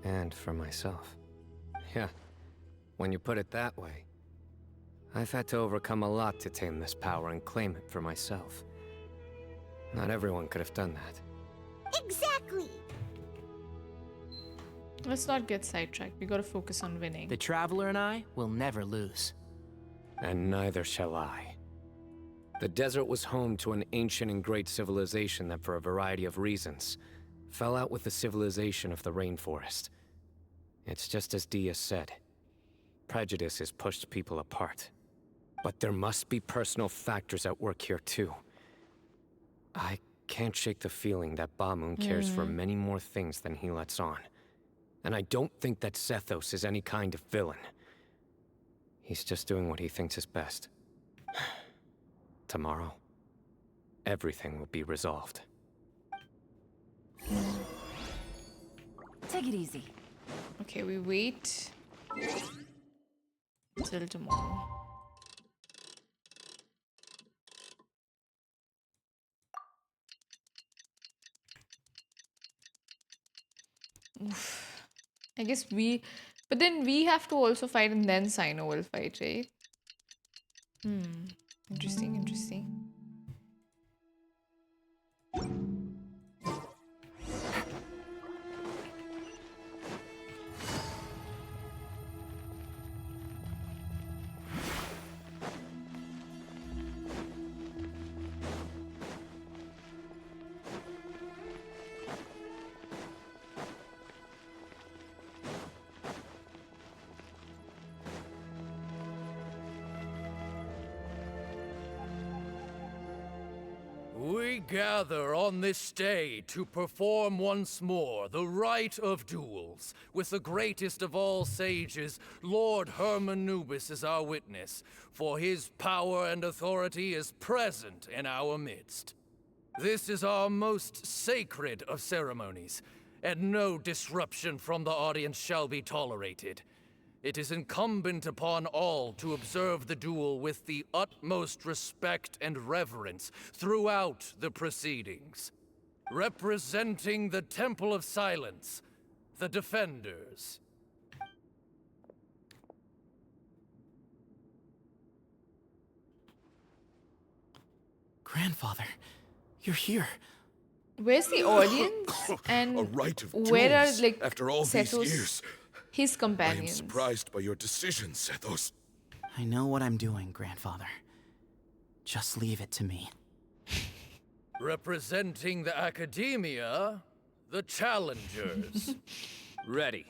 and for myself. Yeah, when you put it that way, I've had to overcome a lot to tame this power and claim it for myself. Not everyone could have done that. Exactly. Let's not get sidetracked. We gotta focus on winning. The Traveler and I will never lose. And neither shall I. The desert was home to an ancient and great civilization that, for a variety of reasons, fell out with the civilization of the rainforest. It's just as Dia said. Prejudice has pushed people apart. But there must be personal factors at work here too. I can't shake the feeling that Bamoon cares for many more things than he lets on. And I don't think that Sethos is any kind of villain. He's just doing what he thinks is best. Tomorrow, everything will be resolved. Take it easy. Okay, we wait till tomorrow. Oof. I guess but then we have to also fight and then Cyno will fight, right? Interesting, interesting. We gather on this day to perform once more the rite of duels, with the greatest of all sages, Lord Hermanubis, as our witness, for his power and authority is present in our midst. This is our most sacred of ceremonies, and no disruption from the audience shall be tolerated. It is incumbent upon all to observe the duel with the utmost respect and reverence throughout the proceedings. Representing the Temple of Silence, the Defenders. Grandfather, you're here. Where's the audience? And A rite of where are, duels like, after all Sethos, these years. his I am companions? surprised by your decision, Sethos. I know what I'm doing, Grandfather. Just leave it to me. Representing the Academia, the Challengers. Ready.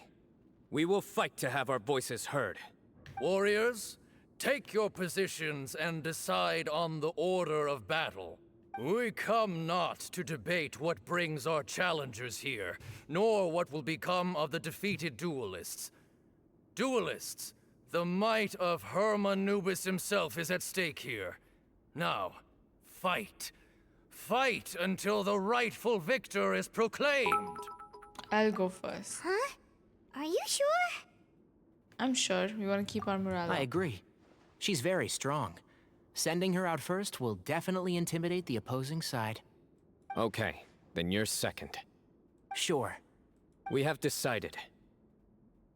We will fight to have our voices heard. Warriors, take your positions and decide on the order of battle. We come not to debate what brings our challengers here, nor what will become of the defeated duelists. Duelists, the might of Hermanubis himself is at stake here. Now, fight. Fight until the rightful victor is proclaimed. I'll go first. Huh? Are you sure? I'm sure. We want to keep our morale I up. agree. She's very strong. Sending her out first will definitely intimidate the opposing side. Okay, then you're second. Sure. We have decided.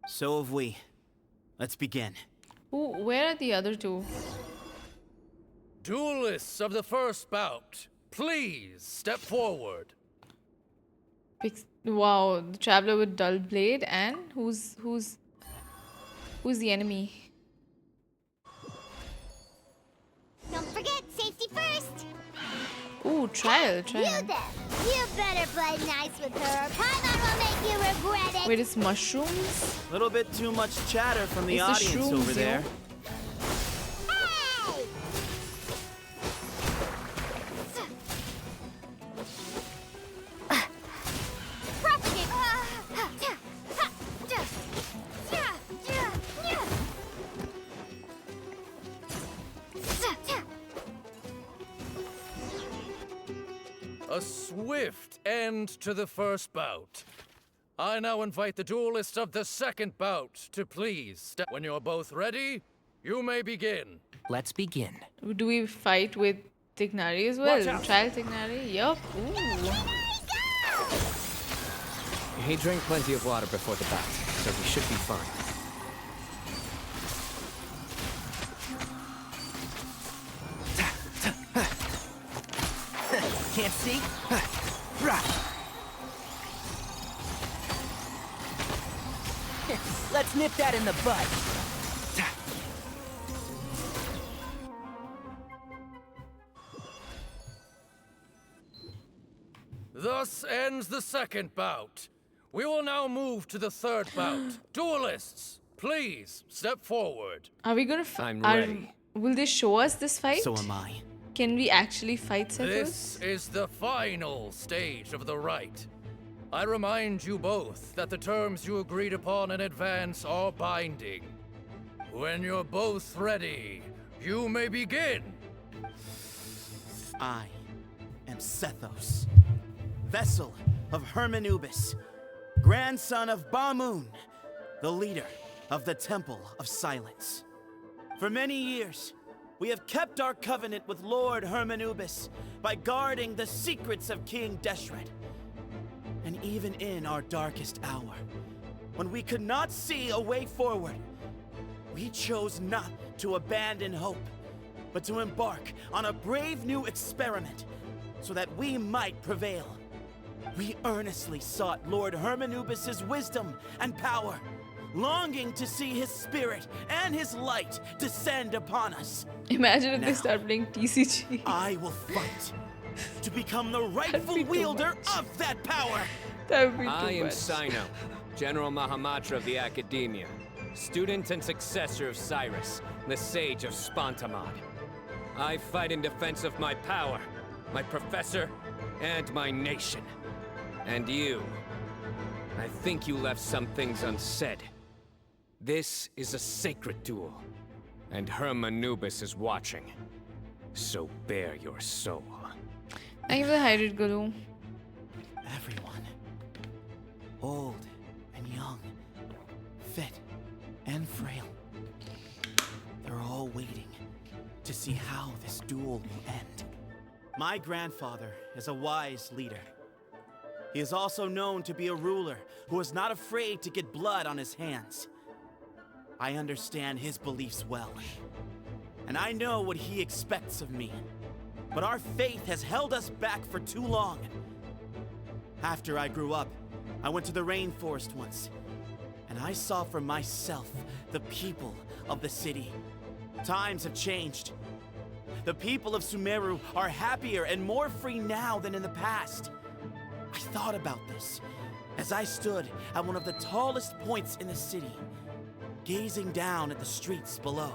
So have we. Let's begin. Ooh, where are the other two? Duelists of the first bout, please step forward. Wow, the Traveler with dull blade, and who's the enemy? Don't forget, safety first. Ooh, trial. You then. You better play nice with her. Paimon will make you regret it. Wait, it's mushrooms? A little bit too much chatter from the It's the audience shrooms, over there. Hey! Propagate! A swift end to the first bout. I now invite the duelists of the second bout to please step. When you're both ready, you may begin. Let's begin. Do we fight with Tignari as well? Watch out. Trial Tignari? Yup. Ooh. He drank plenty of water before the bout, so he should be fine. Can't see? Let's nip that in the bud. Thus ends the second bout. We will now move to the third bout. Duelists, please step forward. Are we gonna I'm ready. Will they show us this fight? So am I. Can we actually fight Sethos? This is the final stage of the rite. I remind you both that the terms you agreed upon in advance are binding. When you're both ready, you may begin. I am Sethos, vessel of Hermanubis, grandson of Bamoon, the leader of the Temple of Silence. For many years, we have kept our covenant with Lord Hermanubis by guarding the secrets of King Deshret. And even in our darkest hour, when we could not see a way forward, we chose not to abandon hope, but to embark on a brave new experiment so that we might prevail. We earnestly sought Lord Hermanubis' wisdom and power, longing to see his spirit and his light descend upon us. Imagine if Now, they start playing TCG. I will fight to become the rightful wielder of that power. That would be too I am much. Cyno, General Mahamatra of the Academia, student and successor of Cyrus, the Sage of Spontamod. I fight in defense of my power, my professor, and my nation. And you, I think you left some things unsaid. This is a sacred duel, and Hermanubis is watching. So bare your soul. Thank you for the hydrate, Guru. Everyone, old and young, fit and frail, they're all waiting to see how this duel will end. My grandfather is a wise leader. He is also known to be a ruler who is not afraid to get blood on his hands. I understand his beliefs well, and I know what he expects of me. But our faith has held us back for too long. After I grew up, I went to the rainforest once, and I saw for myself the people of the city. Times have changed. The people of Sumeru are happier and more free now than in the past. I thought about this as I stood at one of the tallest points in the city, gazing down at the streets below.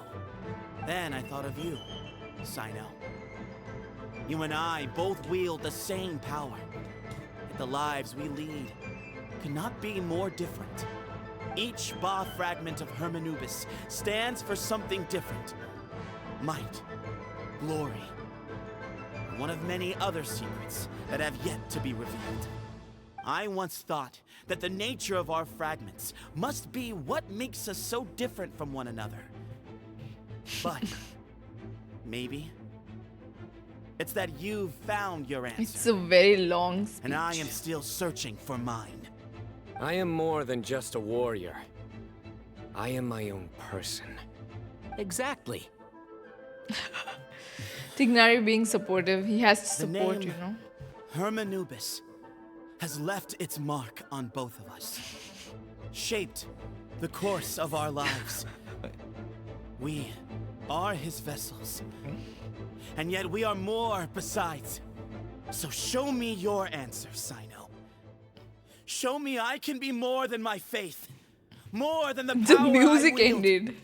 Then I thought of you, Cyno. You and I both wield the same power, yet the lives we lead could not be more different. Each Ba fragment of Hermanubis stands for something different. Might, glory, and one of many other secrets that have yet to be revealed. I once thought that the nature of our fragments must be what makes us so different from one another. But maybe it's that you've found your answer. It's a very long speech. And I am still searching for mine. I am more than just a warrior. I am my own person. Exactly. Tignari being supportive, he has to support, name you know. Hermanubis has left its mark on both of us, shaped the course of our lives. We are his vessels, and yet we are more besides. So show me your answer, Cyno. Show me I can be more than my faith, more than the power The music I wield. ended.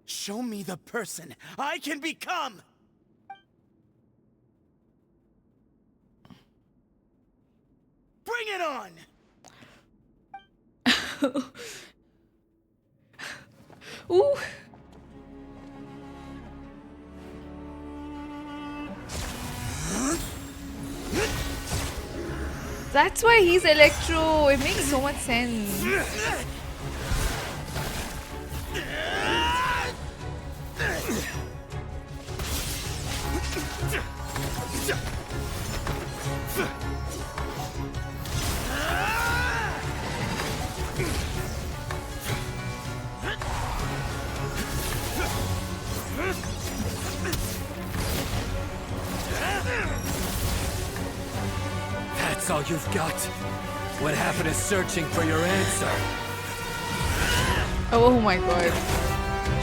Show me the person I can become. Bring it on! Ooh. That's why he's Electro. It makes so much sense. That's all you've got. What happened to searching for your answer? Oh my god.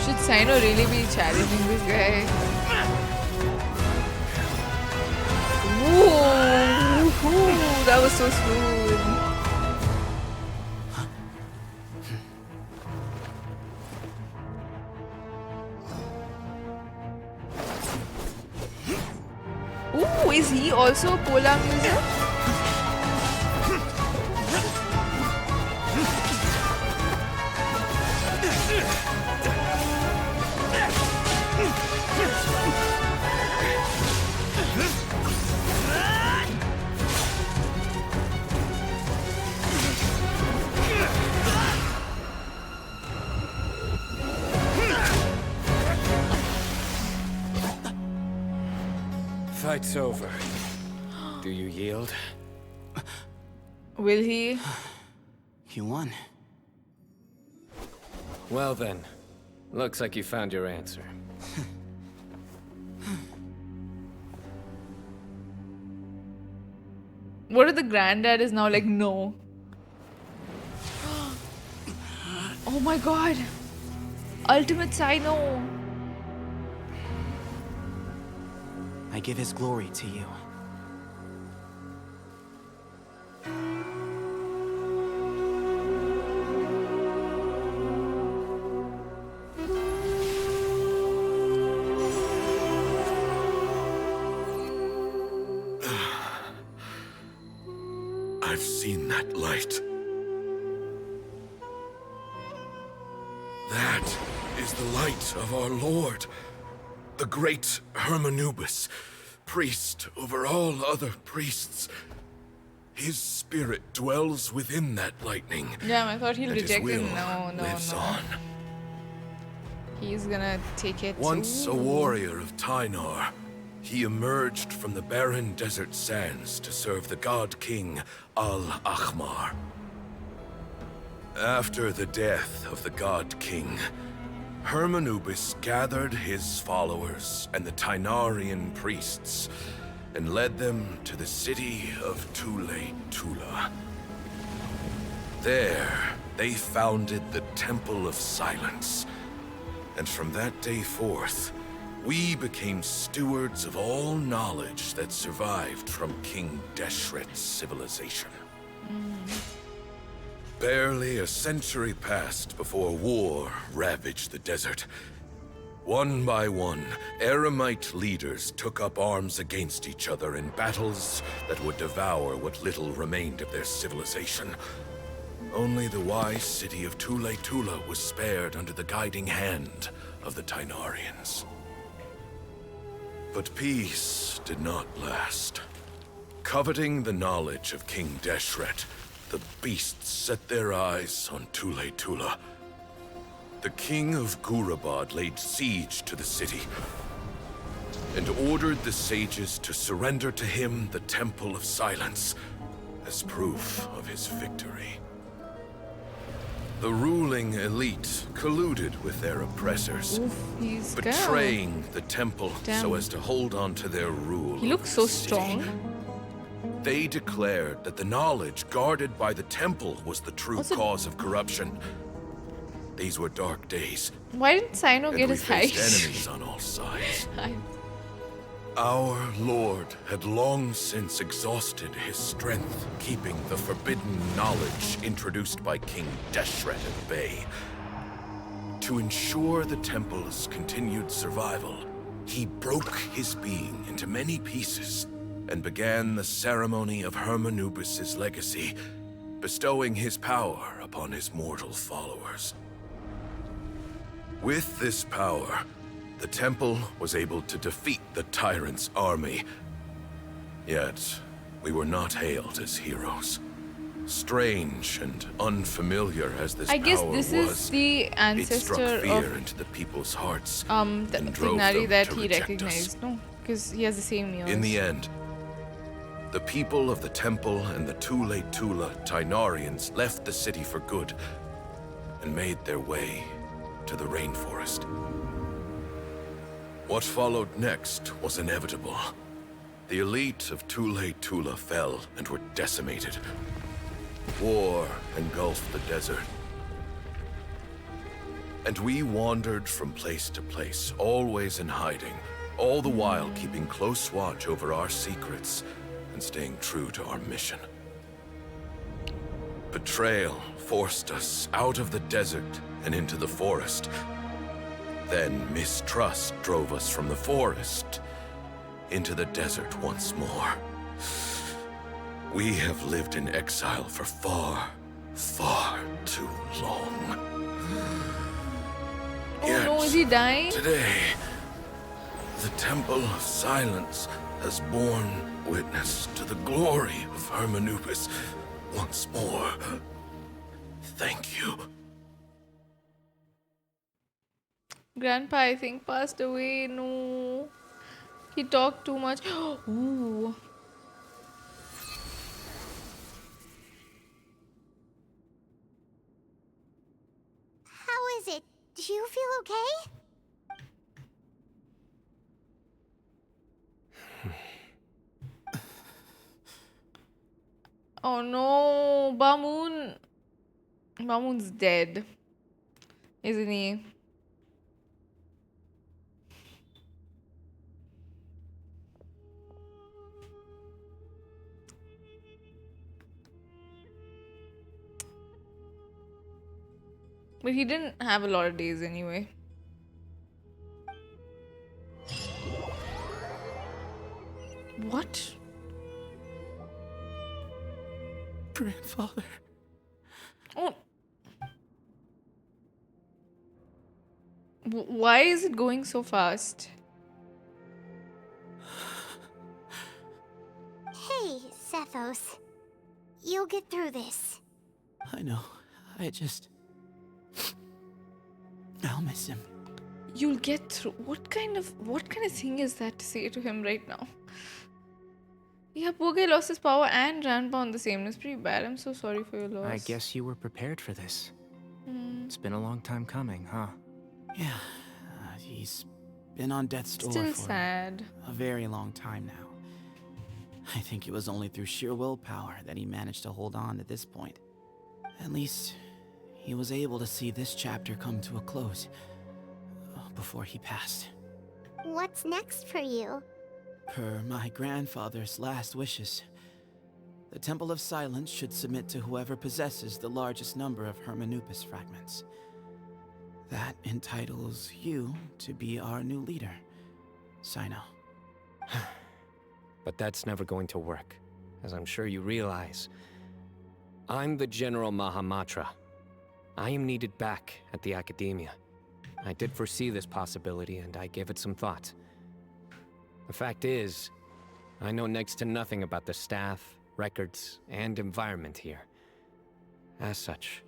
Should Cyno really be challenging this guy? Ooh, that was so smooth. Ooh, is he also a Polar user? Fight's over. Do you yield? Will he? You won. Well then, looks like you found your answer. What if the granddad is now like, no? Oh my god. Ultimate Cyno. I give his glory to you. I've seen that light. That is the light of our Lord, the great Hermanubis, priest over all other priests. His spirit dwells within that lightning. Yeah, I thought he'll and his reject it. will No. lives on. He's gonna take it. Once a Ooh. warrior of Tynar, he emerged from the barren desert sands to serve the god king Al-Akhmar. After the death of the god king, Hermanubis gathered his followers and the Tynarian priests and led them to the city of Tule-Tula. There, they founded the Temple of Silence, and from that day forth, we became stewards of all knowledge that survived from King Deshret's civilization. Barely a century passed before war ravaged the desert. One by one, Eremite leaders took up arms against each other in battles that would devour what little remained of their civilization. Only the wise city of Tule-Tula was spared under the guiding hand of the Tynarians. But peace did not last. Coveting the knowledge of King Deshret, the beasts set their eyes on Tule-Tula. The king of Gurabad laid siege to the city and ordered the sages to surrender to him the Temple of Silence as proof of his victory. The ruling elite colluded with their oppressors, He's betraying the temple Damn. so as to hold on to their rule. He looks so strong. They declared that the knowledge guarded by the temple was the true cause of corruption. These were dark days. Why didn't Cyno and get we his height? faced enemies on all sides. Our Lord had long since exhausted his strength, keeping the forbidden knowledge introduced by King Deshret at bay. To ensure the temple's continued survival, he broke his being into many pieces and began the ceremony of Hermanubis' legacy, bestowing his power upon his mortal followers. With this power, the temple was able to defeat the tyrant's army. Yet, we were not hailed as heroes. Strange and unfamiliar as this I guess power this was, is the it ancestor struck fear of into the people's hearts the and drove Tignari them that to he reject us. recognized. No, because he has the same ears. In the end, the people of the temple and the Tula Tainarians left the city for good and made their way to the rainforest. What followed next was inevitable. The elite of Tula fell and were decimated. War engulfed the desert. And we wandered from place to place, always in hiding, all the while keeping close watch over our secrets and staying true to our mission. Betrayal forced us out of the desert and into the forest. Then mistrust drove us from the forest into the desert once more. We have lived in exile for far, far too long. Oh no, is he dying? Today, the Temple of Silence has borne witness to the glory of Hermanubis once more. Thank you. Grandpa, I think, passed away. No. He talked too much. Ooh. How is it? Do you feel okay? Oh no, Bamoon. Bamoon's dead, isn't he? But he didn't have a lot of days anyway. What? Grandfather. Oh. Why is it going so fast? Hey, Sethos. You'll get through this. I know. I'll miss him. You'll get through. What kind of thing is that to say to him right now? Yeah, poor guy lost his power and grandpa on the same. It's pretty bad. I'm so sorry for your loss. I guess you were prepared for this. It's been a long time coming, huh? Yeah, he's been on death's door Still for sad. a very long time now. I think it was only through sheer willpower that he managed to hold on to this point. At least, he was able to see this chapter come to a close before he passed. What's next for you? Per my grandfather's last wishes, the Temple of Silence should submit to whoever possesses the largest number of Hermanubis fragments. That entitles you to be our new leader, Cyno. But that's never going to work, as I'm sure you realize. I'm the General Mahamatra. I am needed back at the Academia. I did foresee this possibility, and I gave it some thought. The fact is, I know next to nothing about the staff, records, and environment here. As such,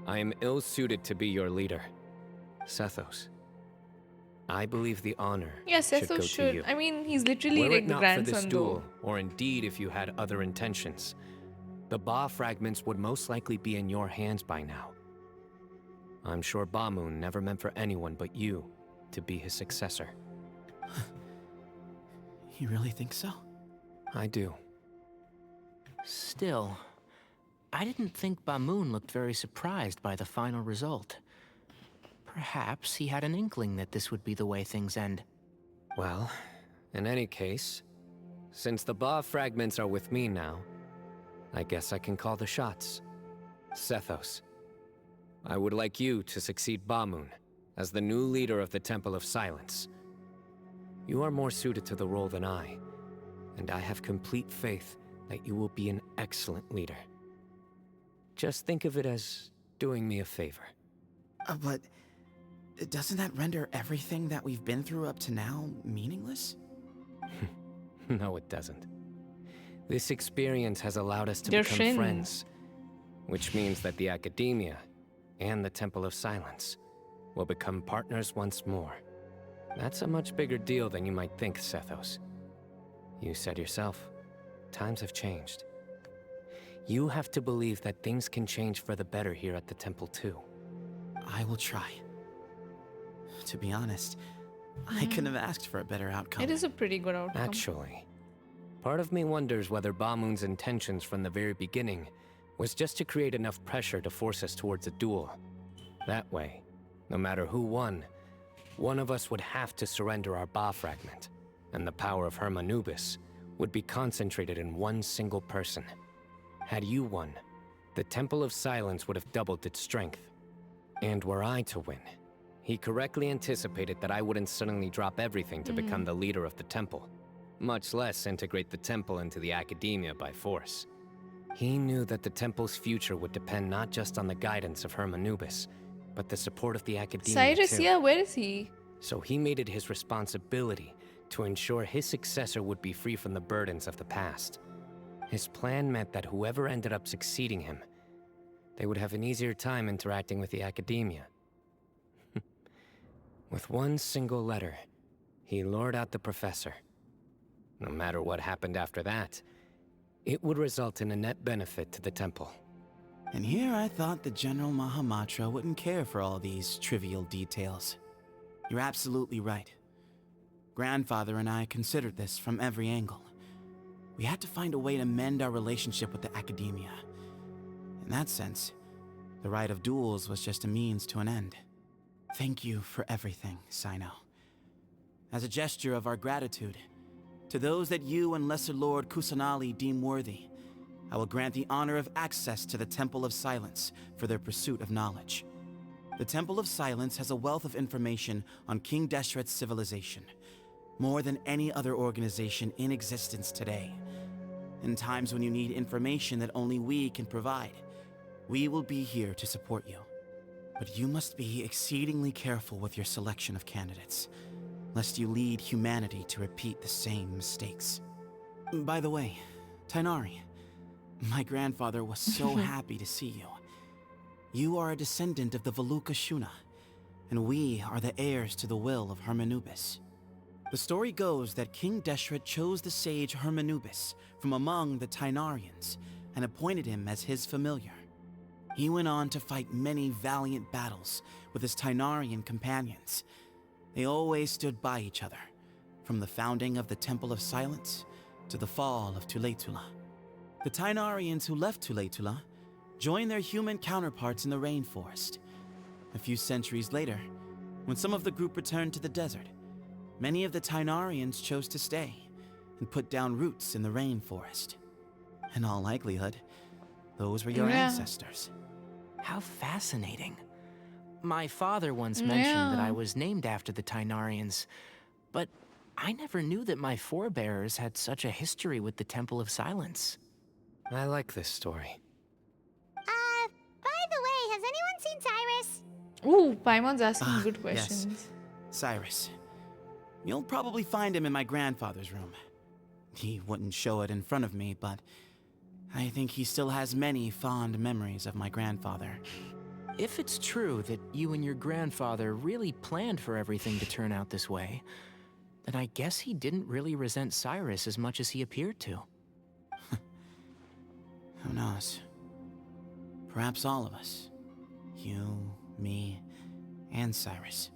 I am ill-suited to be your leader, Sethos. I believe the honor should go to you. I mean, he's literally Were like it the not grandson for this though. duel, or indeed if you had other intentions, the Ba fragments would most likely be in your hands by now. I'm sure Bamoon never meant for anyone but you to be his successor. You really think so? I do. Still, I didn't think Bamoon looked very surprised by the final result. Perhaps he had an inkling that this would be the way things end. Well, in any case, since the Ba fragments are with me now, I guess I can call the shots. Sethos, I would like you to succeed Bamoon as the new leader of the Temple of Silence. You are more suited to the role than I, and I have complete faith that you will be an excellent leader. Just think of it as doing me a favor. But doesn't that render everything that we've been through up to now meaningless? No, it doesn't. This experience has allowed us to They're become friends. friends, which means that the Academia and the Temple of Silence will become partners once more. That's a much bigger deal than you might think, Sethos. You said yourself, times have changed. You have to believe that things can change for the better here at the temple too. I will try. To be honest, I couldn't have asked for a better outcome. It is a pretty good outcome. Actually, part of me wonders whether Bamun's intentions from the very beginning was just to create enough pressure to force us towards a duel. That way, no matter who won, one of us would have to surrender our Ba fragment, and the power of Hermanubis would be concentrated in one single person. Had you won, the Temple of Silence would have doubled its strength. And were I to win, he correctly anticipated that I wouldn't suddenly drop everything to become the leader of the temple, much less integrate the temple into the Academia by force. He knew that the temple's future would depend not just on the guidance of Hermanubis, but the support of the Academia Cyrus, too. yeah, where is he? So he made it his responsibility to ensure his successor would be free from the burdens of the past. His plan meant that whoever ended up succeeding him, they would have an easier time interacting with the Academia. With one single letter, he lured out the professor. No matter what happened after that, it would result in a net benefit to the temple. And here I thought the General Mahamatra wouldn't care for all these trivial details. You're absolutely right. Grandfather and I considered this from every angle. We had to find a way to mend our relationship with the Academia. In that sense, the rite of duels was just a means to an end. Thank you for everything, Cyno. As a gesture of our gratitude, to those that you and Lesser Lord Kusanali deem worthy, I will grant the honor of access to the Temple of Silence for their pursuit of knowledge. The Temple of Silence has a wealth of information on King Deshret's civilization, more than any other organization in existence today. In times when you need information that only we can provide, we will be here to support you. But you must be exceedingly careful with your selection of candidates, lest you lead humanity to repeat the same mistakes. By the way, Tainari, my grandfather was so happy to see you. You are a descendant of the Veluca Shuna, and we are the heirs to the will of Hermanubis. The story goes that King Deshret chose the sage Hermanubis from among the Tainarians and appointed him as his familiar. He went on to fight many valiant battles with his Tainarian companions. They always stood by each other, from the founding of the Temple of Silence to the fall of Tuletula. The Tainarians who left Tuletula joined their human counterparts in the rainforest. A few centuries later, when some of the group returned to the desert, many of the Tainarians chose to stay and put down roots in the rainforest. In all likelihood, those were your ancestors. How fascinating. My father once mentioned that I was named after the Tainarians, but I never knew that my forebears had such a history with the Temple of Silence. I like this story. By the way, has anyone seen Cyrus? Ooh, Paimon's asking good questions. Yes, Cyrus. You'll probably find him in my grandfather's room. He wouldn't show it in front of me, but I think he still has many fond memories of my grandfather. If it's true that you and your grandfather really planned for everything to turn out this way, then I guess he didn't really resent Cyrus as much as he appeared to. Who knows? Perhaps all of us. You, me, and Cyrus.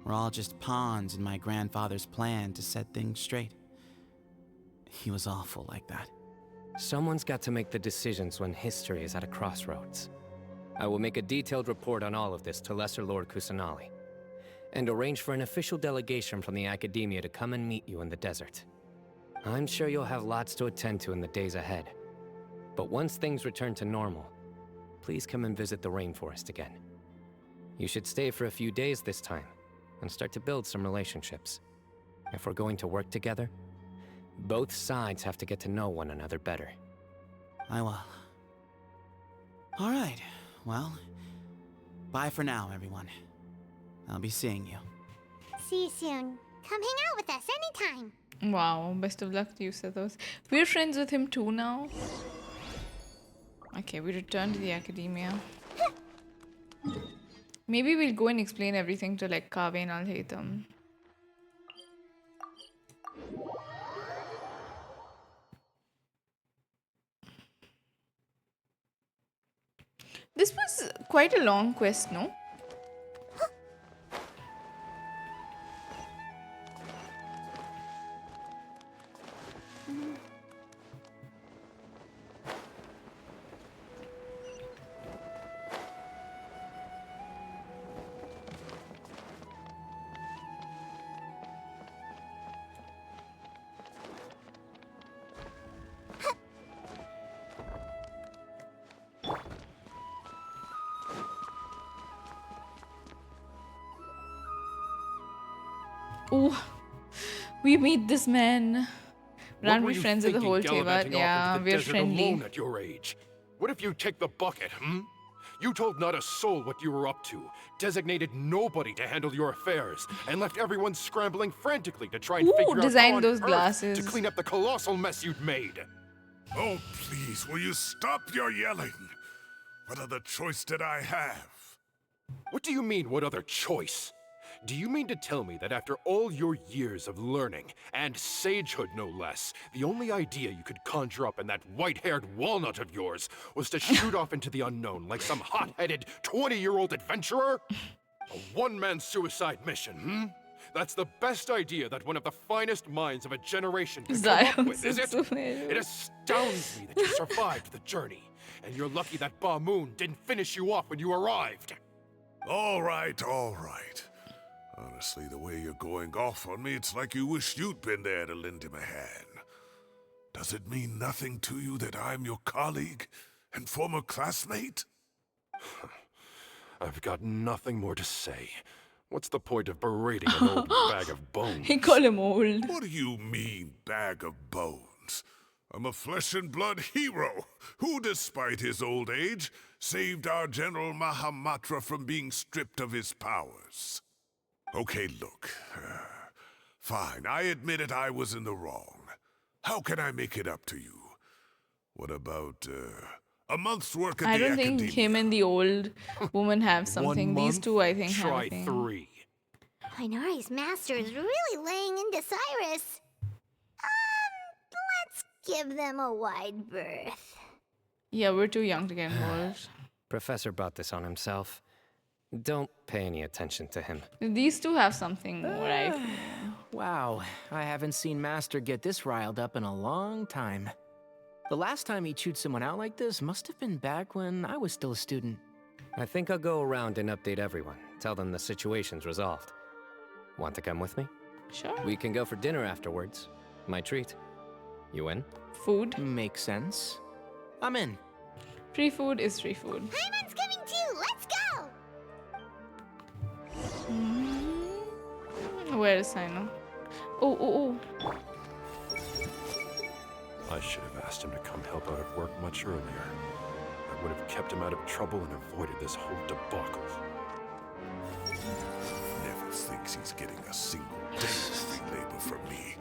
We're all just pawns in my grandfather's plan to set things straight. He was awful like that. Someone's got to make the decisions when history is at a crossroads. I will make a detailed report on all of this to Lesser Lord Kusanali, and arrange for an official delegation from the Academia to come and meet you in the desert. I'm sure you'll have lots to attend to in the days ahead. But once things return to normal, please come and visit the rainforest again. You should stay for a few days this time, and start to build some relationships. If we're going to work together, both sides have to get to know one another better. I will. All right, well, bye for now, everyone. I'll be seeing you. See you soon. Come hang out with us anytime. Wow, best of luck to you, Sethos. We're friends with him too now. Okay, we return to the academia. Maybe we'll go and explain everything to like Kaveh and Al-Haytham. This was quite a long quest, no? Oh, we meet this man. Aren't we friends with the whole Teyvat? Yeah, we're friendly. Alone at your age. What if you take the bucket, You told not a soul what you were up to, designated nobody to handle your affairs, and left everyone scrambling frantically to try and figure out how on those earth glasses. to clean up the colossal mess you'd made. Oh, please, will you stop your yelling? What other choice did I have? What do you mean, what other choice? Do you mean to tell me that after all your years of learning, and sagehood no less, the only idea you could conjure up in that white-haired walnut of yours was to shoot off into the unknown like some hot-headed 20-year-old adventurer? A one-man suicide mission, That's the best idea that one of the finest minds of a generation could come up with, is it? It astounds me that you survived the journey, and you're lucky that Ba Moon didn't finish you off when you arrived. All right, all right. Honestly, the way you're going off on me, it's like you wish you'd been there to lend him a hand. Does it mean nothing to you that I'm your colleague and former classmate? I've got nothing more to say. What's the point of berating an old bag of bones? He called him old. What do you mean, bag of bones? I'm a flesh and blood hero who, despite his old age, saved our General Mahamatra from being stripped of his powers. Okay, look. Fine, I admit it, I was in the wrong. How can I make it up to you? What about, a month's work at the I don't academia? think him and the old woman have something. These two, I think, have a thing. 3. Minori's master is really laying into Cyrus. Let's give them a wide berth. Yeah, we're too young to get involved. Professor brought this on himself. Don't pay any attention to him. These two have something more, I think. Wow, I haven't seen Master get this riled up in a long time. The last time he chewed someone out like this must have been back when I was still a student. I think I'll go around and update everyone. Tell them the situation's resolved. Want to come with me? Sure. We can go for dinner afterwards. My treat. You in? Food. Makes sense. I'm in. Free food is free food. Hyman's coming too! Let's go! Where is Cyno? Oh. I should have asked him to come help out at work much earlier. I would have kept him out of trouble and avoided this whole debacle. Never thinks he's getting a single day of free labor from me.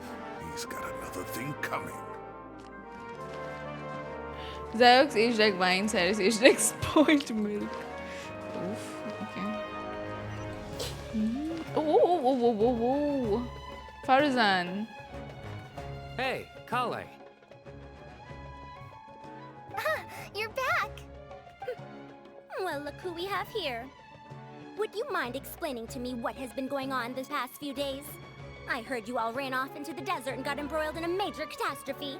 He's got another thing coming. Ziox aged like wine, Cyrus aged like spoiled milk. Oof, okay. Oh. Farzan. Hey, Kale. You're back! Well, look who we have here. Would you mind explaining to me what has been going on this past few days? I heard you all ran off into the desert and got embroiled in a major catastrophe.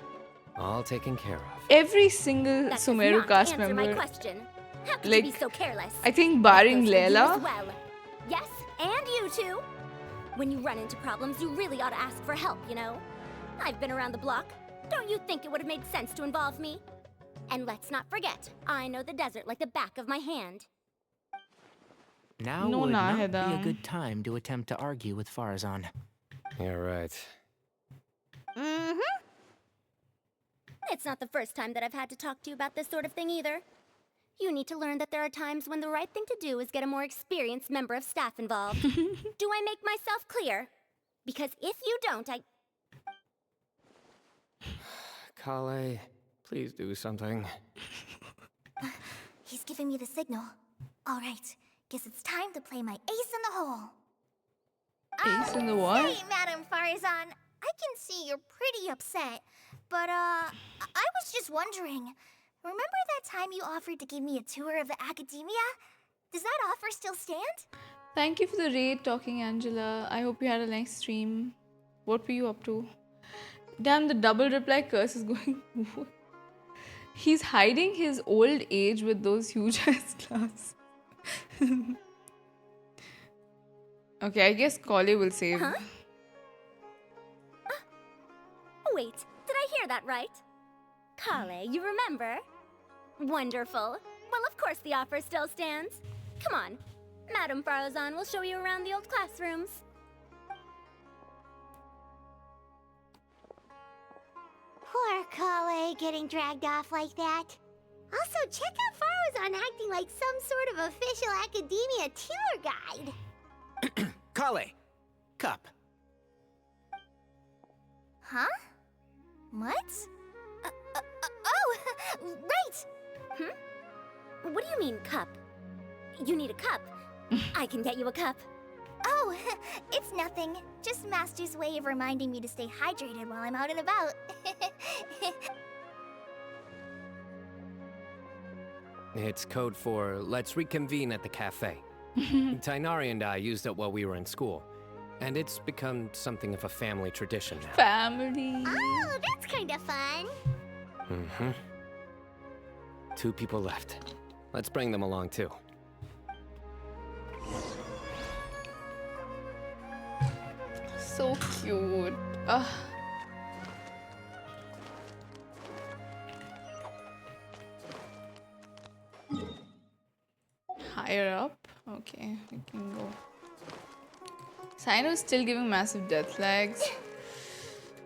All taken care of. Every single That Sumeru does not cast answer member. my question. How could Like, you be so careless? I think barring That goes for you Layla. as well. Yes, and you too. When you run into problems, you really ought to ask for help, you know? I've been around the block. Don't you think it would have made sense to involve me? And let's not forget, I know the desert like the back of my hand. Now No, would not be Nahida. a good time to attempt to argue with Farzan. You're right. Mm-hmm. It's not the first time that I've had to talk to you about this sort of thing either. You need to learn that there are times when the right thing to do is get a more experienced member of staff involved. Do I make myself clear? Because if you don't, Kale, please do something. He's giving me the signal. All right, guess it's time to play my ace in the hole. Ace in the what? Hey, Madame Farzan, I can see you're pretty upset, but I was just wondering. Remember that time you offered to give me a tour of the academia? Does that offer still stand? Thank you for the raid, Talking Angela. I hope you had a nice stream. What were you up to? Damn, the double reply curse is going. He's hiding his old age with those huge ass glasses. Okay, I guess Kale will save. Huh? Wait, did I hear that right? Kale, you remember? Wonderful. Well, of course the offer still stands. Come on, Madame Farzan will show you around the old classrooms. Poor Kale getting dragged off like that. Also, check out Farzan acting like some sort of official academia tour guide. Kale, cup. Huh? What? Oh, right! What do you mean, cup? You need a cup. I can get you a cup. Oh, it's nothing. Just Master's way of reminding me to stay hydrated while I'm out and about. It's code for let's reconvene at the cafe. Tainari and I used it while we were in school, and it's become something of a family tradition now. Family. Oh, that's kind of fun. Mm-hmm. 2 people left. Let's bring them along too. So cute. Ugh. Higher up? Okay, we can go. Cyno is still giving massive death lags.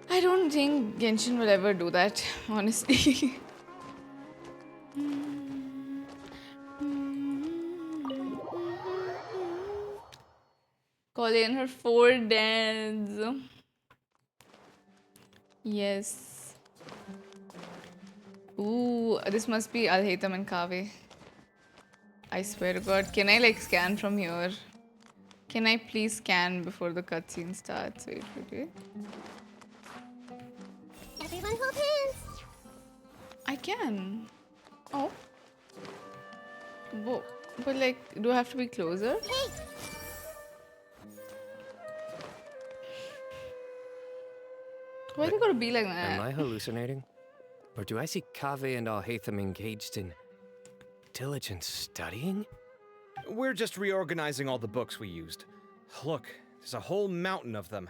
I don't think Genshin will ever do that, honestly. Calling her 4 dance. Yes. Ooh, this must be Alhaitham and Kaveh. I swear to God, can I like scan from here? Can I please scan before the cutscene starts? Wait. Everyone hold hands. I can. Oh. Whoa. But like, do I have to be closer? Hey. Why do you gotta be like that? Am I hallucinating? Or do I see Kaveh and Alhaitham engaged in diligent studying? We're just reorganizing all the books we used. Look, there's a whole mountain of them.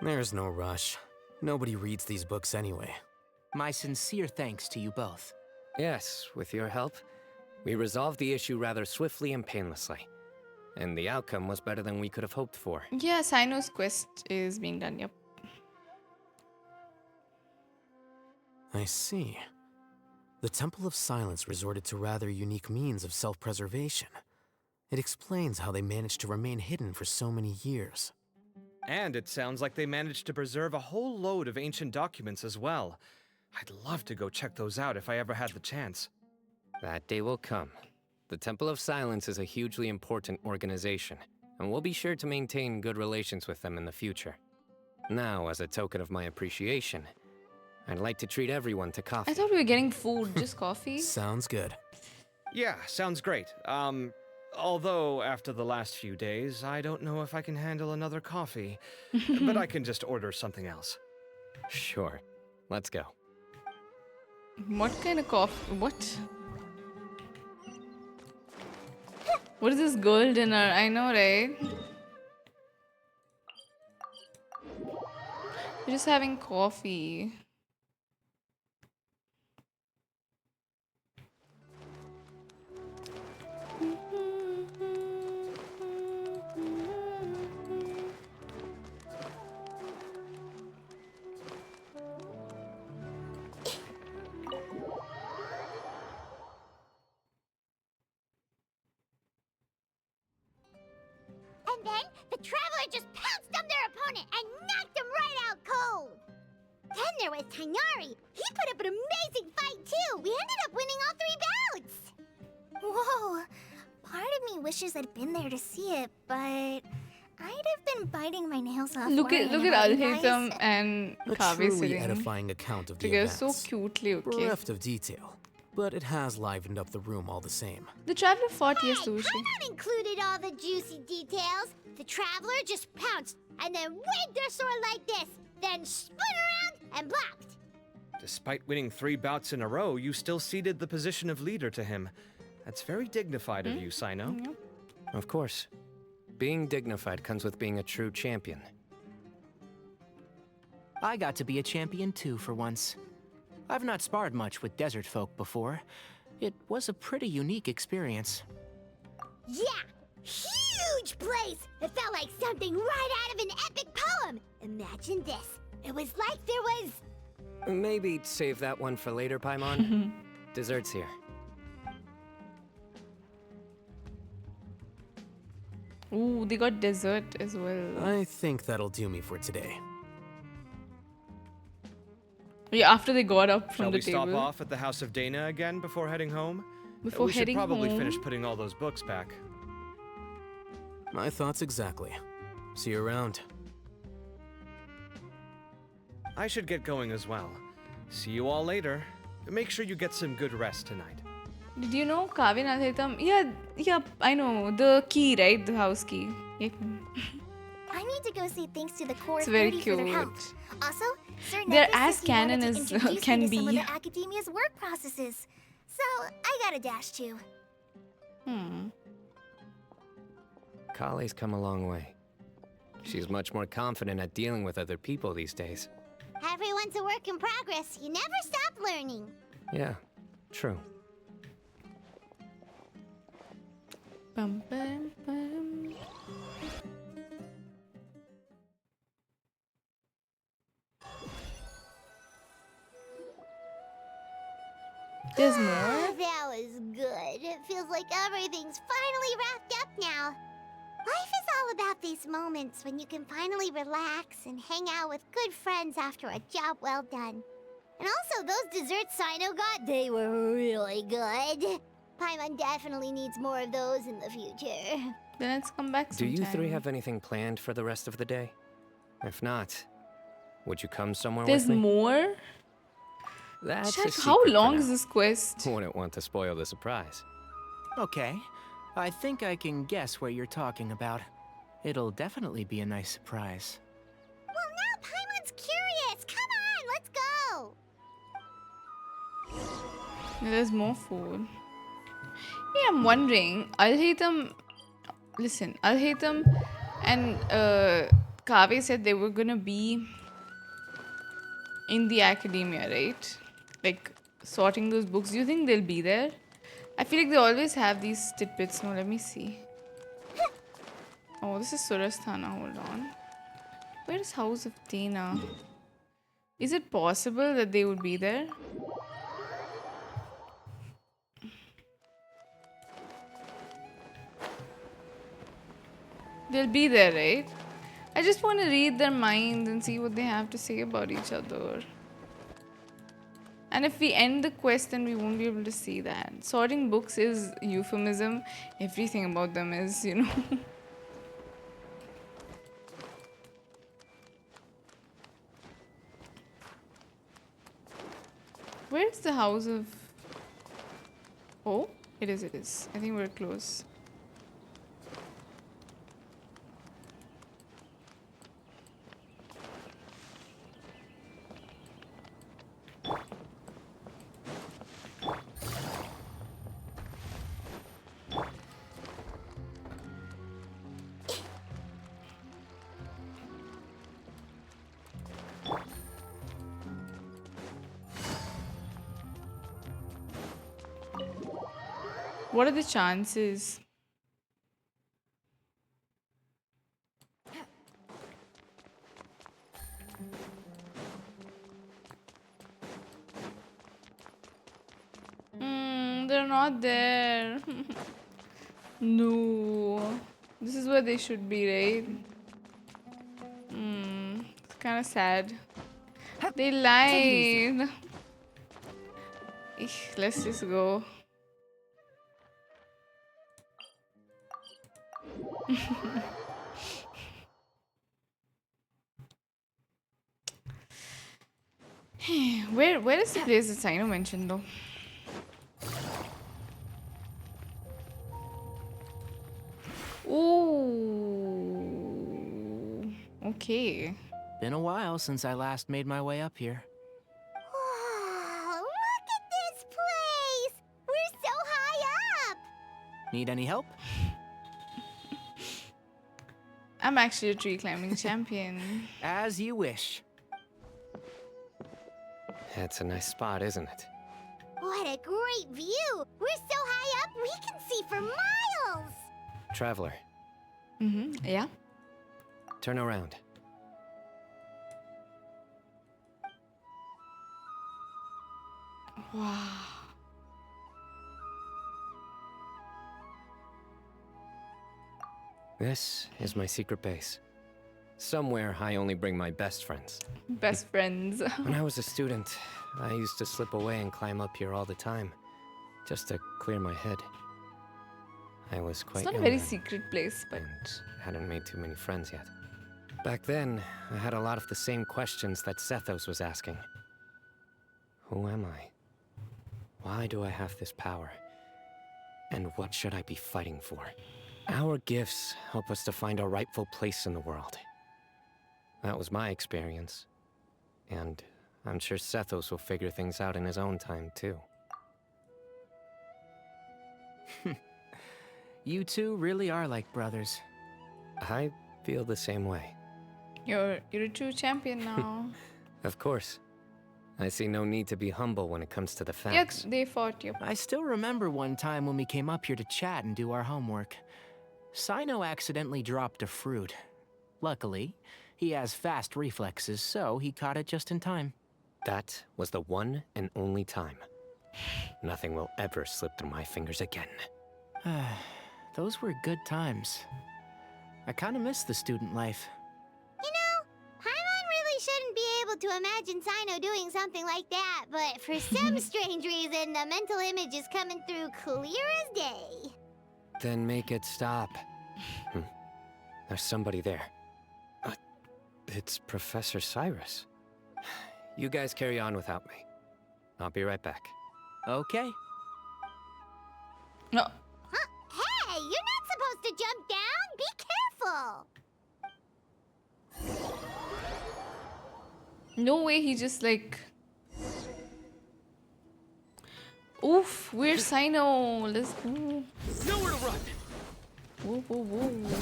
There's no rush. Nobody reads these books anyway. My sincere thanks to you both. Yes, with your help, we resolved the issue rather swiftly and painlessly. And the outcome was better than we could have hoped for. Yeah, Cyno's quest is being done, yep. I see. The Temple of Silence resorted to rather unique means of self-preservation. It explains how they managed to remain hidden for so many years. And it sounds like they managed to preserve a whole load of ancient documents as well. I'd love to go check those out if I ever had the chance. That day will come. The Temple of Silence is a hugely important organization, and we'll be sure to maintain good relations with them in the future. Now, as a token of my appreciation, I'd like to treat everyone to coffee. I thought we were getting food, just coffee. Sounds good. Yeah, sounds great. Although after the last few days, I don't know if I can handle another coffee. But I can just order something else. Sure. Let's go. What kind of coffee? What? What is this girl dinner? I know, right? We're just having coffee. And then the Traveler just pounced on their opponent and knocked him right out cold. Then there was Tainari. He put up an amazing fight too. We ended up winning all 3 bouts. Whoa! Part of me wishes I'd been there to see it, but I'd have been biting my nails off. Look at worrying about you Al-Haytham guys. and A Kaveh truly sitting edifying account of the together events. so cutely. Okay. Bereft of detail, but it has livened up the room all the same. The traveler fought, yes, Sushi. Paimon included all the juicy details. The traveler just pounced and then waved their sword like this, then spun around and blocked. Despite winning 3 bouts in a row, you still ceded the position of leader to him. That's very dignified of you, Cyno. Of course. Being dignified comes with being a true champion. I got to be a champion too for once. I've not sparred much with desert folk before. It was a pretty unique experience. Yeah, huge place. It felt like something right out of an epic poem. Imagine this. It was like there was... Maybe save that one for later, Paimon. Dessert's here. Ooh, they got dessert as well. I think that'll do me for today. Yeah, after they got up from Shall the we table. stop off at the House of Dana again before heading home? Before we should heading probably home? finish putting all those books back. My thoughts exactly. See you around. I should get going as well. See you all later. Make sure you get some good rest tonight. Did you know Kaveh and Al-Haytham? Yeah, I know. The key, right? The house key. Yeah. I need to go say thanks to the core It's very 30 for their help. cute. Also, Sir They're Nevis as said he wanted canon to as introduce can me to some of be. the academia's work processes. So I got a dash too. Kale's come a long way. She's much more confident at dealing with other people these days. Everyone's a work in progress. You never stop learning. Yeah, true. Bum, bum, bum. There's more? That was good. It feels like everything's finally wrapped up now. Life is all about these moments when you can finally relax and hang out with good friends after a job well done. And also, those desserts Cyno got, they were really good. Paimon definitely needs more of those in the future. Then let's come back Do sometime. you 3 have anything planned for the rest of the day? If not, would you come somewhere There's with me? more? That's Check, a how secret for long now. is this quest? Wouldn't want to spoil the surprise. Okay. I think I can guess what you're talking about. It'll definitely be a nice surprise. Well, now Paimon's curious. Come on, let's go. There's more food. Yeah, I'm wondering. Al-Haytham. Listen, Al-Haytham and Kaveh said they were gonna be in the academia, right? Like sorting those books. Do you think they'll be there? I feel like they always have these tidbits. No, let me see. Oh, this is Surasthana. Hold on. Where is House of Dana? Is it possible that they would be there? They'll be there, right? I just want to read their minds and see what they have to say about each other. And if we end the quest, then we won't be able to see that. Sorting books is euphemism. Everything about them is, you know. Where's the house of... Oh, it is, it is. I think we're close. What are the chances? They're not there. No. This is where they should be, right? It's kind of sad. They lied. Eesh, let's just go. Where is the place that Cyno mentioned though? Ooh. Okay. Been a while since I last made my way up here. Wow, look at this place! We're so high up! Need any help? I'm actually a tree climbing champion. As you wish. It's a nice spot, isn't it? What a great view! We're so high up, we can see for miles! Traveler, Yeah. turn around. Wow. This is my secret base. Somewhere I only bring my best friends. Best friends. When I was a student, I used to slip away and climb up here all the time, just to clear my head. I was quite It's not a young very then, secret place, but and hadn't made too many friends yet. Back then, I had a lot of the same questions that Sethos was asking. Who am I? Why do I have this power? And what should I be fighting for? Our gifts help us to find our rightful place in the world. That was my experience. And I'm sure Sethos will figure things out in his own time, too. You two really are like brothers. I feel the same way. you're a true champion now. Of course. I see no need to be humble when it comes to the Yeah, facts. they fought you. I still remember one time when we came up here to chat and do our homework. Cyno accidentally dropped a fruit. Luckily, he has fast reflexes, so he caught it just in time. That was the one and only time. Nothing will ever slip through my fingers again. Those were good times. I kind of miss the student life. You know, Paimon really shouldn't be able to imagine Cyno doing something like that, but for some strange reason, the mental image is coming through clear as day. Then make it stop. There's somebody there. It's Professor Cyrus. You guys carry on without me. I'll be right back. Okay. No. Huh? Hey, you're not supposed to jump down! Be careful! No way he just like... Oof, we're Cyno. Let's go. Nowhere to run! Whoa, whoa, whoa.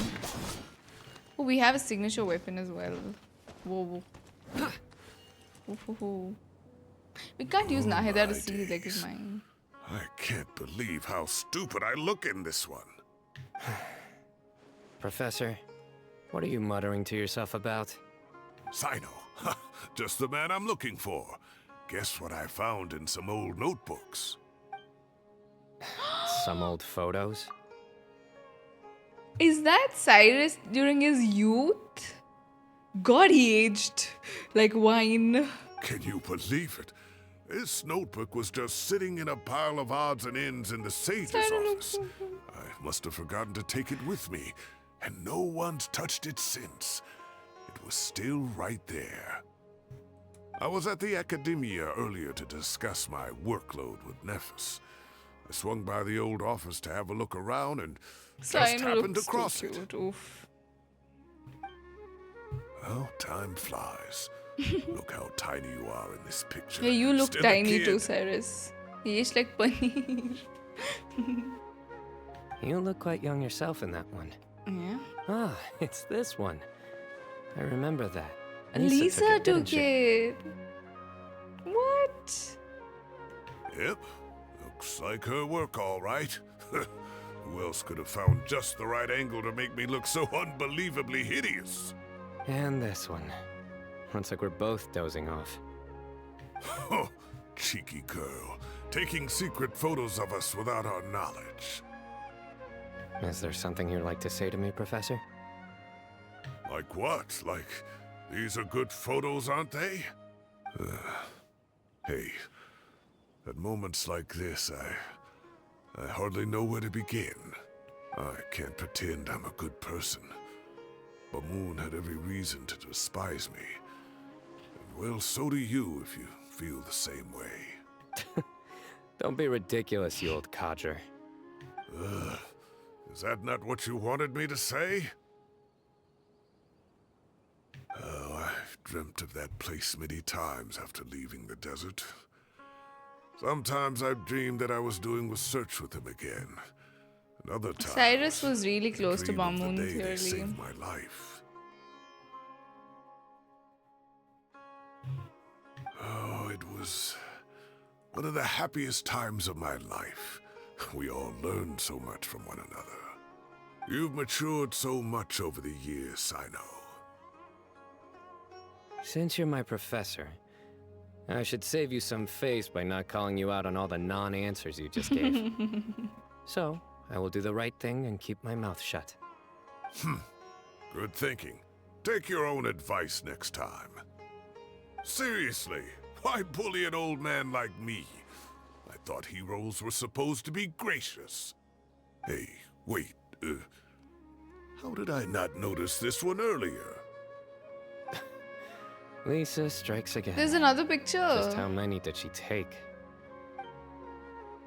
Oh, we have a signature weapon as well. Whoa, whoa. Whoa, whoa, whoa. We can't use Nahida to see like his mind. I can't believe how stupid I look in this one. Professor, what are you muttering to yourself about? Cyno, just the man I'm looking for. Guess what I found in some old notebooks? Some old photos? Is that Cyrus during his youth? God, he aged like wine. Can you believe it? This notebook was just sitting in a pile of odds and ends in the sage's office. I must have forgotten to take it with me, and no one's touched it since. It was still right there. I was at the Academia earlier to discuss my workload with Nephis. I swung by the old office to have a look around and just happened to cross it. Oof. Well, time flies. Look how tiny you are in this picture. Yeah, you look Still a tiny kid. too, Cyrus. You age like paneer. You look quite young yourself in that one. Yeah. Ah, it's this one. I remember that. Lisa took took it. What? Yep. Looks like her work, all right. Who else could have found just the right angle to make me look so unbelievably hideous? And this one. Looks like we're both dozing off. Oh, cheeky girl. Taking secret photos of us without our knowledge. Is there something you'd like to say to me, Professor? Like what? Like, these are good photos, aren't they? Hey, at moments like this, I hardly know where to begin. I can't pretend I'm a good person. Bamoon had every reason to despise me. And well, so do you if you feel the same way. Don't be ridiculous, you old codger. Is that not what you wanted me to say? Oh, I've dreamt of that place many times after leaving the desert. Sometimes I've dreamed that I was doing research with him again. And other times, Cyrus was really close to dream of the Bamoon, day they clearly. saved my life. Oh, it was one of the happiest times of my life. We all learned so much from one another. You've matured so much over the years, Cyno. Since you're my professor, I should save you some face by not calling you out on all the non-answers you just gave. So, I will do the right thing and keep my mouth shut. Good thinking. Take your own advice next time. Seriously, why bully an old man like me? I thought heroes were supposed to be gracious. Hey, wait, how did I not notice this one earlier? Lisa strikes again. There's another picture. Just how many did she take?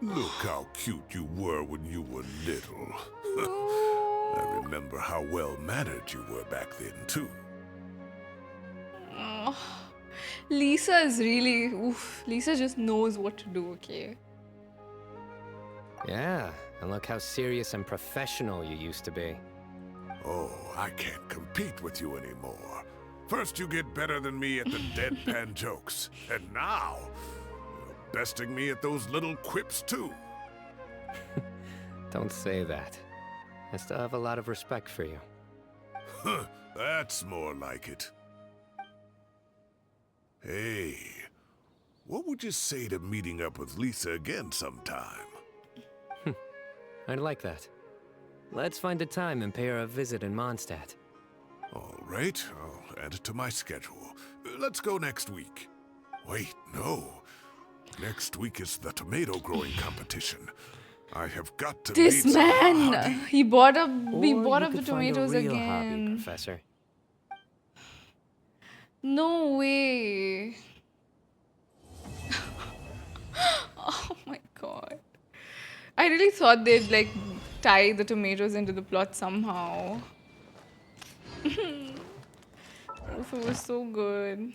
Look how cute you were when you were little. I remember how well-mannered you were back then, too. Oh, Lisa is really... Oof, Lisa just knows what to do, okay? Yeah, and look how serious and professional you used to be. Oh, I can't compete with you anymore. First you get better than me at the deadpan jokes, and now you're besting me at those little quips too. Don't say that. I still have a lot of respect for you. Huh, that's more like it. Hey, what would you say to meeting up with Lisa again sometime? I'd like that. Let's find a time and pay her a visit in Mondstadt. All right, I'll add it to my schedule. Let's go next week. Wait, no. Next week is the tomato growing competition. I have got to This meet some man, hobby. he bought up Or the you could find a tomatoes real again. hobby, Professor. No way. Oh my god. I really thought they'd like tie the tomatoes into the plot somehow. Oof, it was so good.